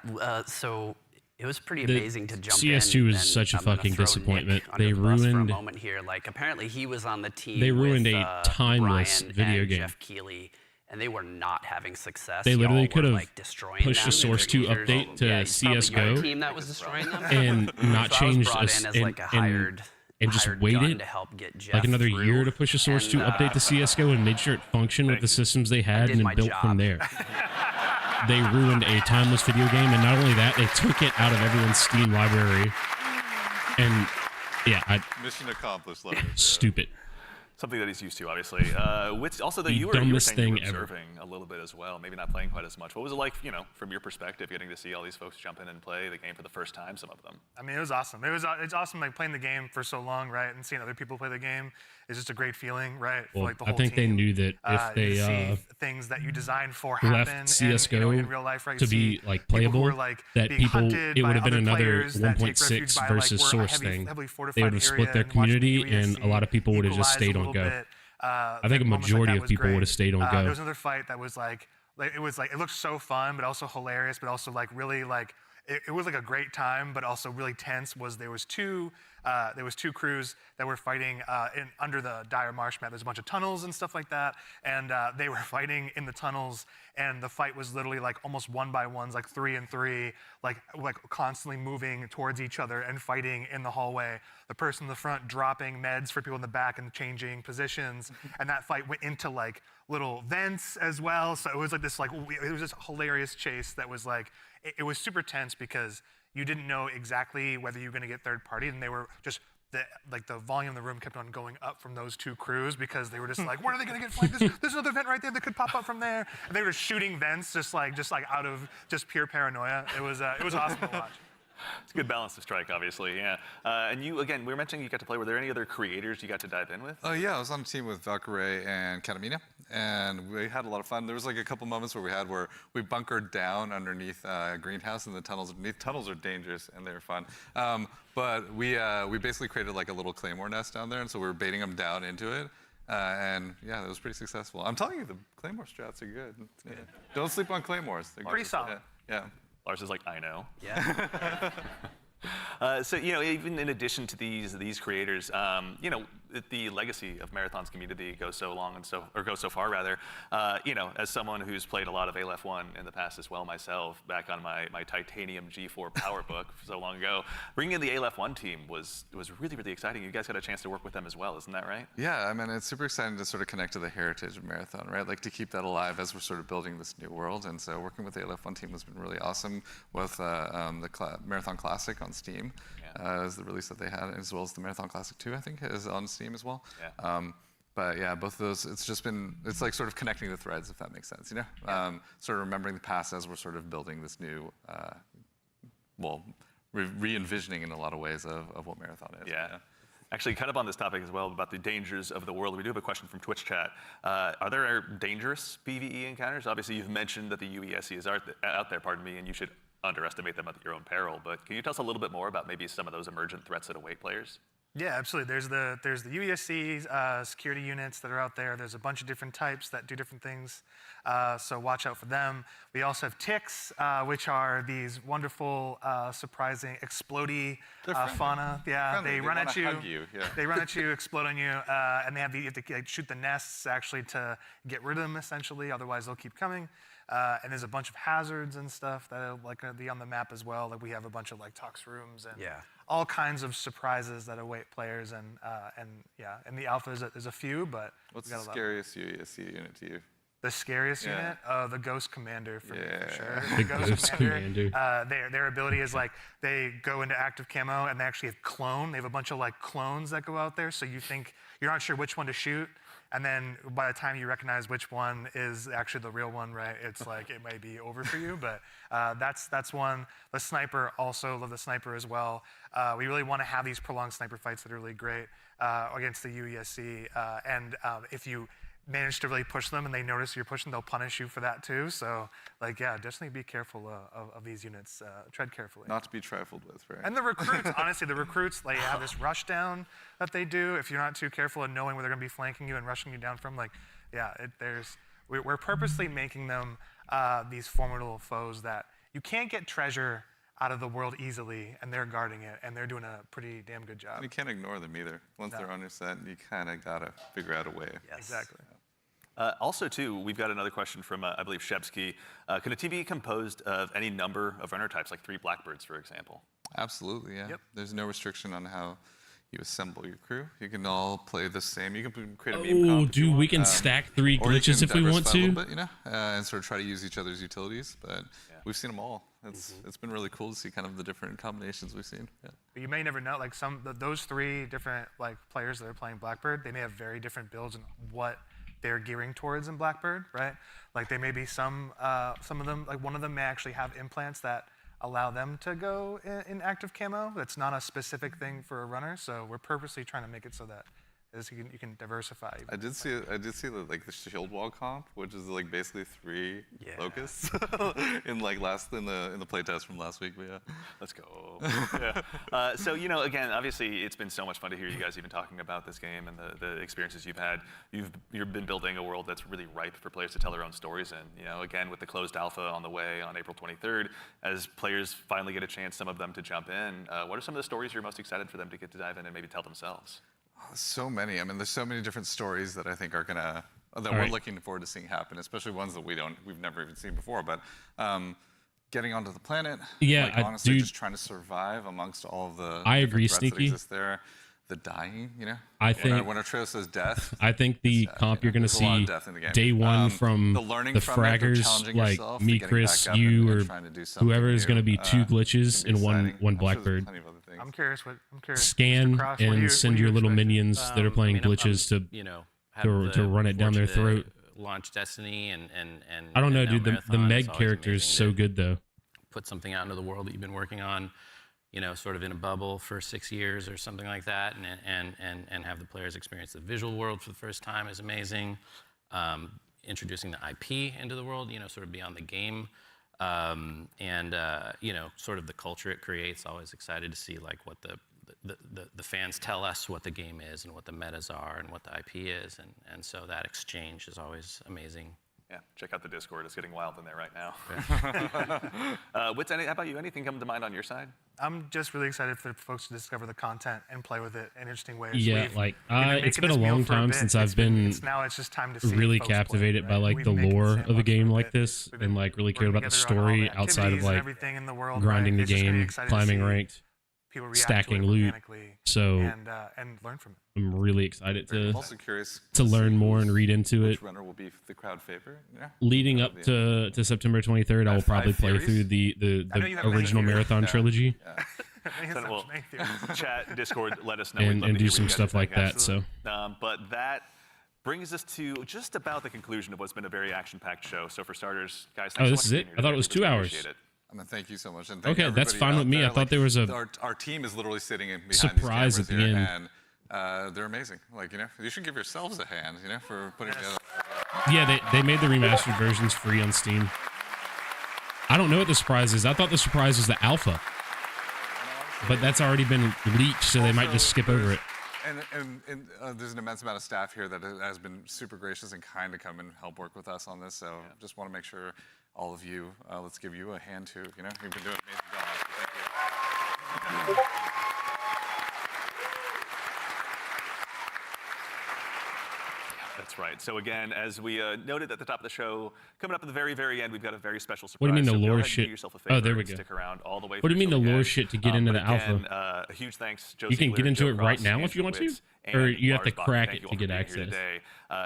so it was pretty amazing to jump in. CS2 was such a fucking disappointment. They ruined. For a moment here, like apparently he was on the team. They ruined with, a timeless Brian video and game. Jeff Keighley, and they were not having success. They literally could have pushed a Source 2 update to CS:GO team that was destroying them. and not changed and just waited to help get Jeff like another through. year to push a Source 2 update to CS:GO and made sure it functioned with the systems they had and then built from there. They ruined a timeless video game, and not only that, they took it out of everyone's Steam library. And yeah, mission accomplished. Stupid. Something that he's used to, obviously. Which also that you were saying you were observing a little bit as well, maybe not playing quite as much. What was it like, from your perspective, getting to see all these folks jump in and play the game for the first time? Some of them. I mean, it was awesome. It's awesome, like playing the game for so long, right, and seeing other people play the game is just a great feeling, right? Well, for, like, the whole I think team. they knew that if they see things that you designed for happen left CS:GO in real life, right? to be like playable, that people it would have been another 1.6 versus Source thing. They would have split their community, and a lot of people would have just stayed on Go. I think a majority of people would have stayed on Go. There was another fight that was like it looked so fun, but also hilarious, but also like really like it was like a great time, but also really tense. There was two crews that were fighting under the dire marsh map. There's a bunch of tunnels and stuff like that, and they were fighting in the tunnels. And the fight was literally like almost 1-by-1s, like 3 and 3, like constantly moving towards each other and fighting in the hallway. The person in the front dropping meds for people in the back and changing positions. And that fight went into like little vents as well. So it was like this it was this hilarious chase that was like, it was super tense because you didn't know exactly whether you were going to get third party, and they were just the volume of the room kept on going up from those two crews because they were just like, when are they going to get flanked? There's another vent right there that could pop up from there. And they were shooting vents just like out of just pure paranoia. It was awesome to watch. It's a good balance to strike, obviously, yeah. And you, again, we were mentioning you got to play. Were there any other creators you got to dive in with? Oh, yeah. I was on a team with Valkyrie and Katamina, and we had a lot of fun. There was like a couple moments where we bunkered down underneath a greenhouse in the tunnels underneath. Tunnels are dangerous, and they were fun. But we basically created like a little claymore nest down there, and so we were baiting them down into it. And yeah, that was pretty successful. I'm telling you, the claymore strats are good. Yeah. Don't sleep on claymores. They're pretty solid. Yeah. Lars is like, I know. Yeah. So, you know, even in addition to these creators, you know, the legacy of Marathon's community goes so long goes so far rather. You know, as someone who's played a lot of Aleph 1 in the past as well myself, back on my Titanium G4 PowerBook so long ago, bringing in the Aleph 1 team was really, really exciting. You guys got a chance to work with them as well, isn't that right? Yeah, I mean, it's super exciting to sort of connect to the heritage of Marathon, right? Like to keep that alive as we're sort of building this new world. And so working with the Aleph 1 team has been really awesome with the Marathon Classic on Steam. Is the release that they had, as well as the Marathon Classic 2, I think, is on Steam as well. Yeah. But yeah, both of those, it's like sort of connecting the threads, if that makes sense, you know? Yeah. Sort of remembering the past as we're sort of building this new, re-envisioning in a lot of ways of what Marathon is. Yeah. Actually, kind of on this topic as well, about the dangers of the world, we do have a question from Twitch chat. Are there dangerous PvE encounters? Obviously, you've mentioned that the UESC is out there, and you should underestimate them at your own peril, but can you tell us a little bit more about maybe some of those emergent threats that await players? Yeah, absolutely. There's the UESC security units that are out there. There's a bunch of different types that do different things, so watch out for them. We also have ticks, which are these wonderful, surprising, explodey fauna. Yeah, they run at you. They run at you, explode on you, and you have to shoot the nests actually to get rid of them essentially. Otherwise, they'll keep coming. And there's a bunch of hazards and stuff that are like gonna be on the map as well. Like we have a bunch of like tox rooms and all kinds of surprises that await players. And yeah, in the alpha there's a few, but what's the scariest UESC unit to you? The scariest unit? The Ghost Commander for me, for sure. The Ghost Commander. Their ability is like they go into active camo and they actually have clone. They have a bunch of like clones that go out there, so you think you're not sure which one to shoot. And then by the time you recognize which one is actually the real one, right, it's like it may be over for you. But that's one. The sniper, also love the sniper as well. We really want to have these prolonged sniper fights that are really great against the UESC. And if you manage to really push them and they notice you're pushing, they'll punish you for that too. So, like, yeah, definitely be careful of these units. Tread carefully. Not to be trifled with, right? And the recruits, honestly, the recruits, they have this rush down that they do. If you're not too careful in knowing where they're going to be flanking you and rushing you down from, like, yeah, we're purposely making them these formidable foes that you can't get treasure out of the world easily, and they're guarding it, and they're doing a pretty damn good job. And you can't ignore them either. Once they're on your set, you kind of got to figure out a way. Yes. Exactly. Also, too, we've got another question from, I believe, Shebsky. Can a team be composed of any number of runner types, like 3 Blackbirds, for example? Absolutely, yeah. Yep. There's no restriction on how you assemble your crew. You can all play the same. You can create a meme comp if you dude, want. we can stack 3 glitches if we want A to. little bit, you know, and sort of try to use each other's utilities. But we've seen them all. It's been really cool to see kind of the different combinations we've seen. Yeah. But you may never know, like those 3 different like players that are playing Blackbird, they may have very different builds and what they're gearing towards in Blackbird, right? Like they may be some of them, like one of them may actually have implants that allow them to go in active camo. That's not a specific thing for a runner, so we're purposely trying to make it so that is you can diversify. I did see the like the shield wall comp, which is like basically 3 locusts in like in the playtest from last week. But yeah, let's go. Yeah. So you know, again, obviously, it's been so much fun to hear you guys even talking about this game and the experiences you've had. You've been building a world that's really ripe for players to tell their own stories in. You know, again, with the closed alpha on the way on April 23rd, as players finally get a chance, some of them to jump in. What are some of the stories you're most excited for them to get to dive in and maybe tell themselves? So many. I mean, there's so many different stories that I think are gonna we're looking forward to seeing happen, especially ones that we've never even seen before. But getting onto the planet, like, honestly, just trying to survive amongst all of the threats that exist there. The dying, you know. I think when Atreus says death. I think the comp you're gonna see day one from the fraggers, like me, Chris, you, or whoever is gonna be 2 glitches and one Blackbird. I'm curious. Scan Cross, and send your little minions that are playing glitches to run it down their throat. Launch Destiny and I don't know, and dude. The Meg character is so good though. Put something out into the world that you've been working on, you know, sort of in a bubble for 6 years or something like that, and have the players experience the visual world for the first time is amazing. Introducing the IP into the world, you know, sort of beyond the game, you know, sort of the culture it creates. Always excited to see like what the fans tell us what the game is and what the metas are and what the IP is, and so that exchange is always amazing. Yeah, check out the Discord. It's getting wild in there right now. Wits, how about you? Anything come to mind on your side? I'm just really excited for folks to discover the content and play with it in interesting ways. Yeah, it's been a long time since I've been now it's just time to see really captivated by like the lore of a game like this, and like really cared about the story outside of like grinding the game, climbing ranked, stacking loot. So and learn from it. I'm really excited I'm also curious to learn more and read into it. Which runner will be the crowd favorite? Yeah. Leading up to September 23rd, I will probably play through the original Marathon trilogy. Well, chat, Discord, let us know. And do some stuff like that. So, but that brings us to just about the conclusion of what's been a very action-packed show. So for starters, guys, thanks so much this is it? I thought it was 2 hours. I mean, thank you so much. And thank that's fine with me. I thought there was our team is literally sitting behind surprise these at the end. And they're amazing. Like, you know, you should give yourselves a hand, you know, for putting together. Yeah, they made the remastered versions free on Steam. I don't know what the surprise is. I thought the surprise was the alpha, but that's already been leaked, so they might just skip over it. And there's an immense amount of staff here that has been super gracious and kind to come and help work with us on this. So just want to make sure all of you, let's give you a hand too. You know, you've been doing an amazing job. So thank you. That's right. So again, as we noted at the top of the show, coming up at the very, very end, we've got a very special surprise. What do you mean the so lore go shit? Do yourself a favor Oh, there we go. Stick around all the way. What do you mean the lore shit to get into the again, alpha? A huge thanks, Joe You can Ziegler, get into Joe it right Cross, now if you want to, Witz, or and you have to Lars Bach. crack Thank it you to all get for being access. here today.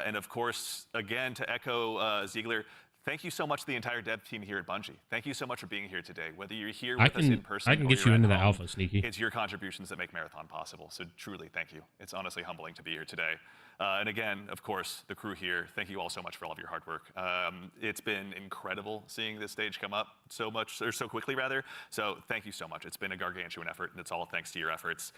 And of course, again, to echo Ziegler, thank you so much to the entire dev team here at Bungie. Thank you so much for being here today. Whether you're here with us in person, I can or get you're you at into the home, alpha, Sneaky. It's your contributions that make Marathon possible. So truly, thank you. It's honestly humbling to be here today. And again, of course, the crew here, thank you all so much for all of your hard work. It's been incredible seeing this stage come up so quickly, rather. So thank you so much. It's been a gargantuan effort, and it's all thanks to your efforts.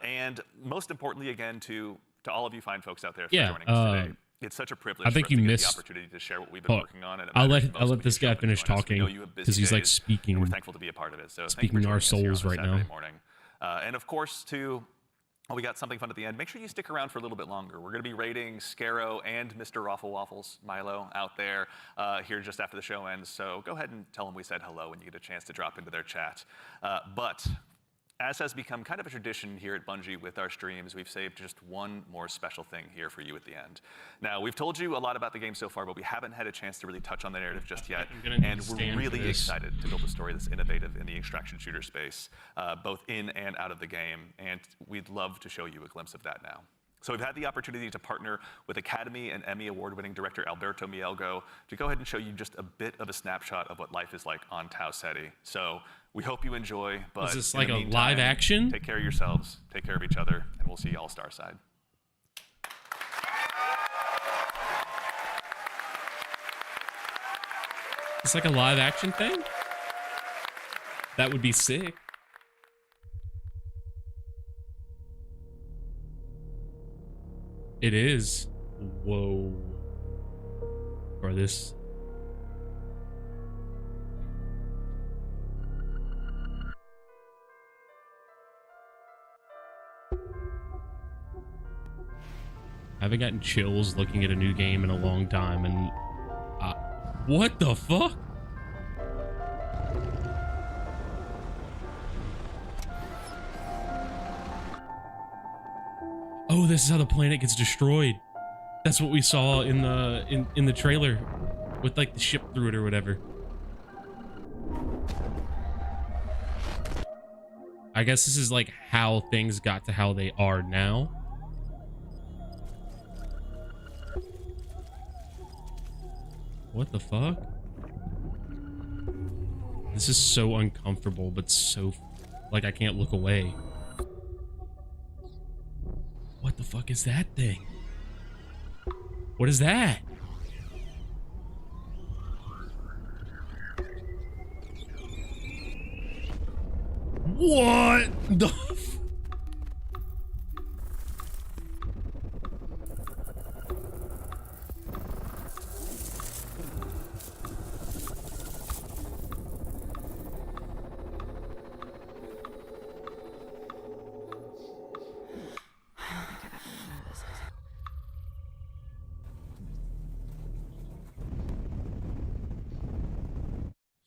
And most importantly, again, to all of you fine folks out there for joining us today. It's such a privilege. I think for us you to get missed the opportunity to share what we've been working on. And I'll let this guy finish talking because he's like speaking. We're thankful to be a part of it. So speaking our souls right now. Morning. And of course, we got something fun at the end. Make sure you stick around for a little bit longer. We're going to be rating Scarrow and Mr. Raffle Waffles, Milo, out there here just after the show ends. So go ahead and tell them we said hello when you get a chance to drop into their chat. But as has become kind of a tradition here at Bungie with our streams, we've saved just one more special thing here for you at the end. Now, we've told you a lot about the game so far, but we haven't had a chance to really touch on the narrative just yet. And we're really excited to build a story that's innovative in the extraction shooter space, both in and out of the game. And we'd love to show you a glimpse of that now. So we've had the opportunity to partner with Academy and Emmy Award-winning director Alberto Mielgo to go ahead and show you just a bit of a snapshot of what life is like on Tau Ceti. So we hope you enjoy, but is this in like the a meantime, live action? Take care of yourselves, take care of each other, and we'll see y'all Starside. It's like a live action thing? That would be sick. It is. Whoa. Or this. I haven't gotten chills looking at a new game in a long time, and what the fuck? Oh, this is how the planet gets destroyed. That's what we saw in the trailer with like the ship through it or whatever. I guess this is like how things got to how they are now. What the fuck? This is so uncomfortable, but so like I can't look away. What the fuck is that thing? What is that? What the f—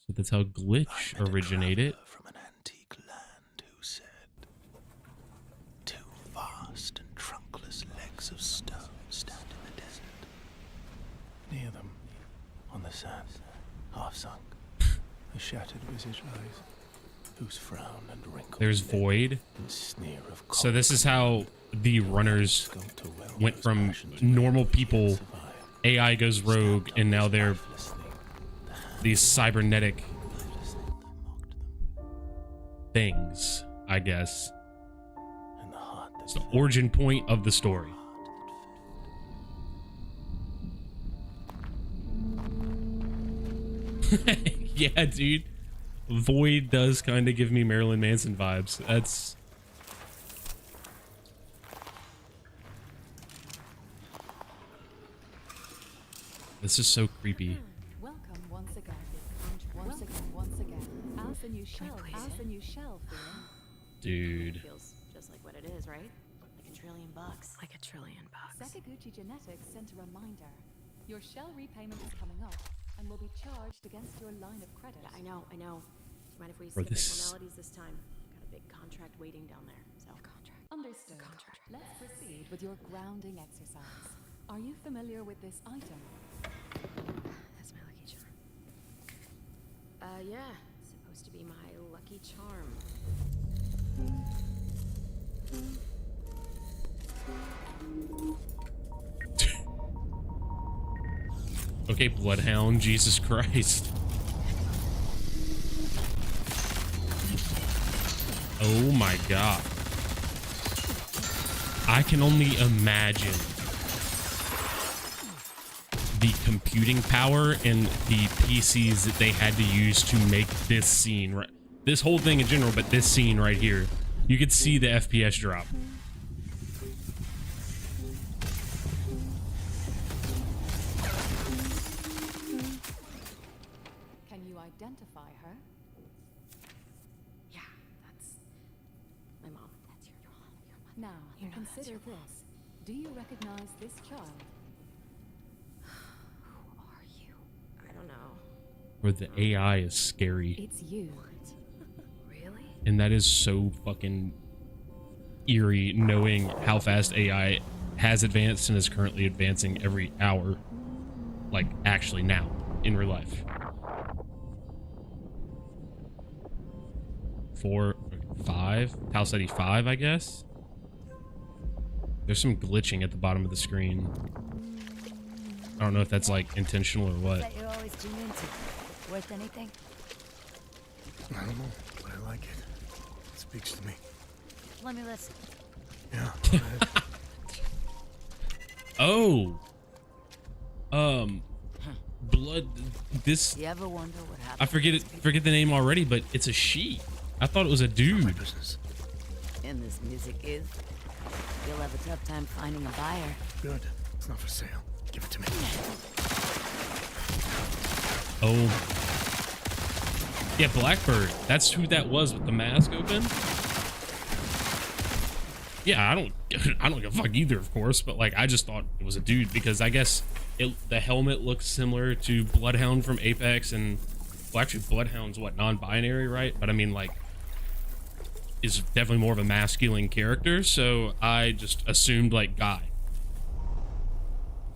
So that's how glitch originated. From an antique land who said, two vast and trunkless legs of stone stand in the desert. Near them, on the sand, half sunk, a shattered visage lies, whose frown and wrinkle. There's Void. And sneer of So this is how the runners went from normal people, AI goes rogue, and now they're these cybernetic things, I guess. It's the origin point of the story. Yeah, dude. Void does kind of give me Marilyn Manson vibes. That's... This is so creepy. Welcome once again. Once again. How's the new shell? How's the new shell feeling? Dude. Feels just like what it is, right? Like $1 trillion. Like $1 trillion. Sakaguchi Genetics sent a reminder. Your shell repayment is coming up and will be charged against your line of credit. Yeah, I know. Do you mind if we Bro, skip the this- formalities this time? Got a big contract waiting down there. So Understood. Let's proceed with your grounding exercise. Are you familiar with this item? That's my lucky charm. Yeah. Supposed to be my lucky charm. Okay, Bloodhound, Jesus Christ. Oh my god. I can only imagine the computing power and the PCs that they had to use to make this scene, right? This whole thing in general, but this scene right here. You could see the FPS drop. Can you identify her? Yeah, that's my mom. That's your mom. Now, You know that's consider your mom. this. Do you recognize this child? Who are you? I don't know. Where the AI is scary. It's you. Really? And that is so fucking eerie, knowing how fast AI has advanced and is currently advancing every hour. Like, actually now, in real life. 4, 5? Tau Ceti V, I guess? There's some glitching at the bottom of the screen. I don't know if that's, like, intentional or what. That you always tune into. Worth anything? I don't know, but I like it. It speaks to me. Let me listen. Yeah. Oh! Blood... This... You ever wonder what happened? I forget the name already, but it's a she. I thought it was a dude. And this music is? You'll have a tough time finding a buyer. Good. It's not for sale. Give it to me. Oh. Yeah, Blackbird. That's who that was with the mask open. Yeah, I don't give a fuck either, of course, but like I just thought it was a dude because I guess the helmet looks similar to Bloodhound from Apex, and well, actually Bloodhound's what, non-binary, right? But I mean, like, is definitely more of a masculine character, so I just assumed like guy.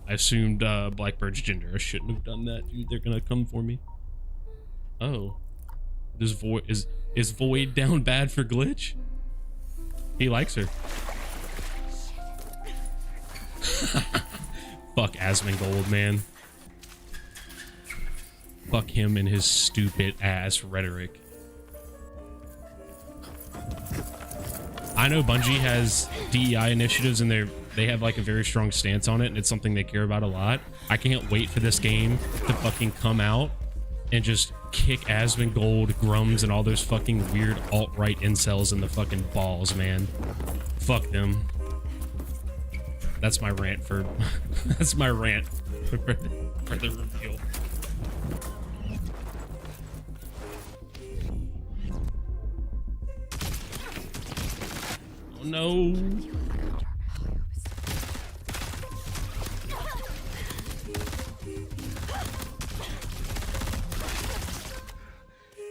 I assumed Blackbird's gender. I shouldn't have done that, dude. They're gonna come for me. Oh, is Void down bad for Glitch? He likes her. Fuck Asmongold, man. Fuck him and his stupid ass rhetoric. I know Bungie has DEI initiatives and they have like a very strong stance on it, and it's something they care about a lot. I can't wait for this game to fucking come out and just kick Asmongold, Grums, and all those fucking weird alt-right incels in the fucking balls, man. Fuck them. That's my rant for that's my rant for the reveal. Oh no.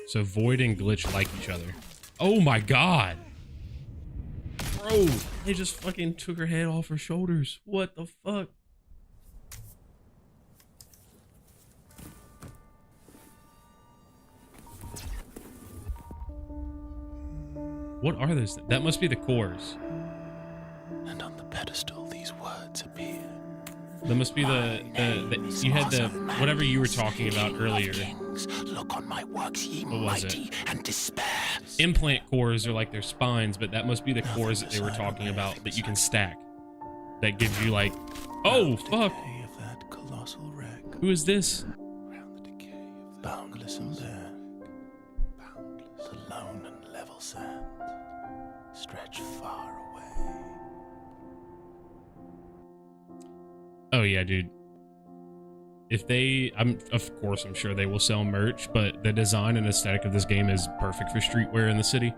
So Void and Glitch like each other. Oh my god. Bro, they just fucking took her head off her shoulders. What the fuck? What are those? That must be the cores. And on the pedestal, these words appear. That must be the you had the whatever you were talking about earlier. Look on my works, ye What was mighty, it? and despair. Implant cores are like their spines, but that must be the cores that they were talking about that you can stack. That gives you like, oh fuck. Who is this? Boundless and bare, alone and level sand, stretch far away. Oh yeah, dude. If they, of course, I'm sure they will sell merch, but the design and aesthetic of this game is perfect for streetwear in the city.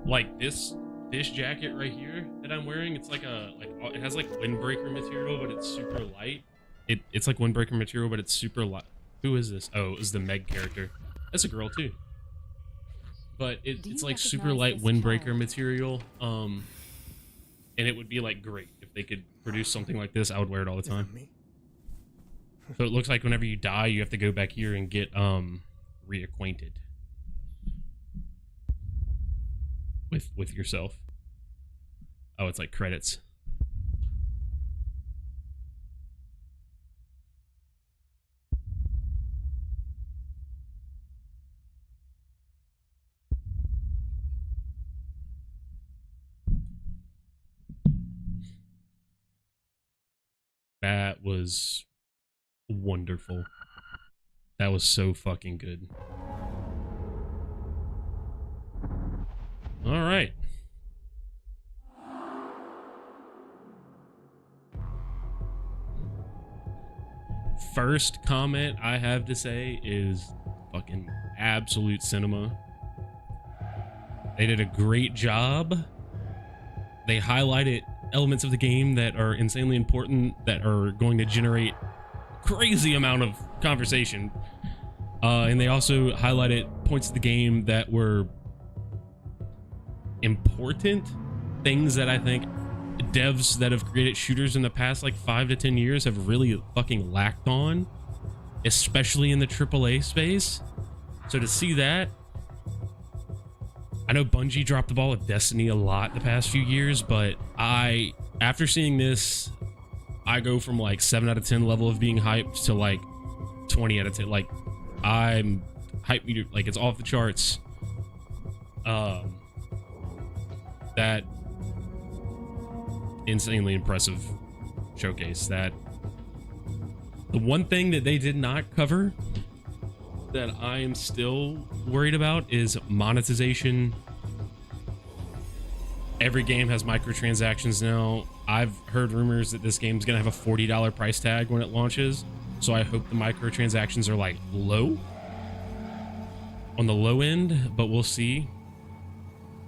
Like this jacket right here that I'm wearing, it's like it has like windbreaker material, but it's super light. It's like windbreaker material, but it's super light. Who is this? Oh, it's the Meg character. That's a girl too. But it's like super light windbreaker material. And it would be like great if they could produce something like this. I would wear it all the time. So it looks like whenever you die, you have to go back here and get reacquainted with yourself. Oh, it's like credits. That was wonderful. That was so fucking good. All right. First comment I have to say is fucking absolute cinema. They did a great job. They highlighted elements of the game that are insanely important, that are going to generate crazy amount of conversation. And they also highlighted points of the game that were important, things that I think devs that have created shooters in the past like 5 to 10 years have really fucking lacked on, especially in the AAA space. So to see that, I know Bungie dropped the ball with Destiny a lot the past few years, but after seeing this, I go from like 7 out of 10 level of being hyped to like 20 out of 10. Like I'm hype meter, like it's off the charts. That insanely impressive showcase. That the one thing that they did not cover that I am still worried about is monetization. every game has microtransactions now. I've heard rumors that this game's gonna have a $40 price tag when it launches, so I hope the microtransactions are like low, on the low end, but we'll see.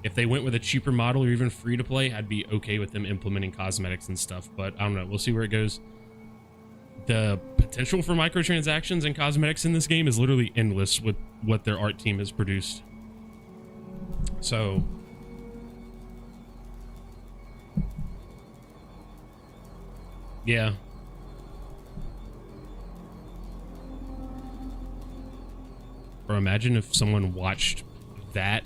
If they went with a cheaper model or even free to play, I'd be okay with them implementing cosmetics and stuff, but I don't know. We'll see where it goes. The potential for microtransactions and cosmetics in this game is literally endless with what their art team has produced. So yeah. Or imagine if someone watched that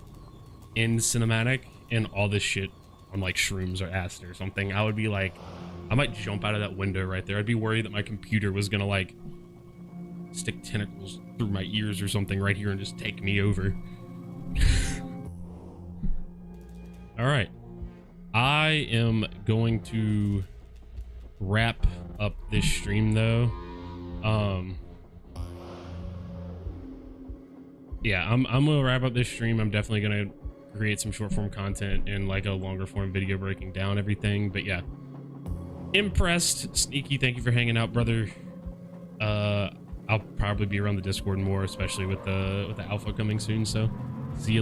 in cinematic and all this shit on like shrooms or acid or something. I would be like, I might jump out of that window right there. I'd be worried that my computer was gonna like stick tentacles through my ears or something right here and just take me over. All right, I am going to wrap up this stream though. Yeah, I'm gonna wrap up this stream. I'm definitely gonna create some short form content and like a longer form video breaking down everything. But yeah, impressed. Sneaky, thank you for hanging out, brother. I'll probably be around the Discord more, especially with the alpha coming soon. So see you.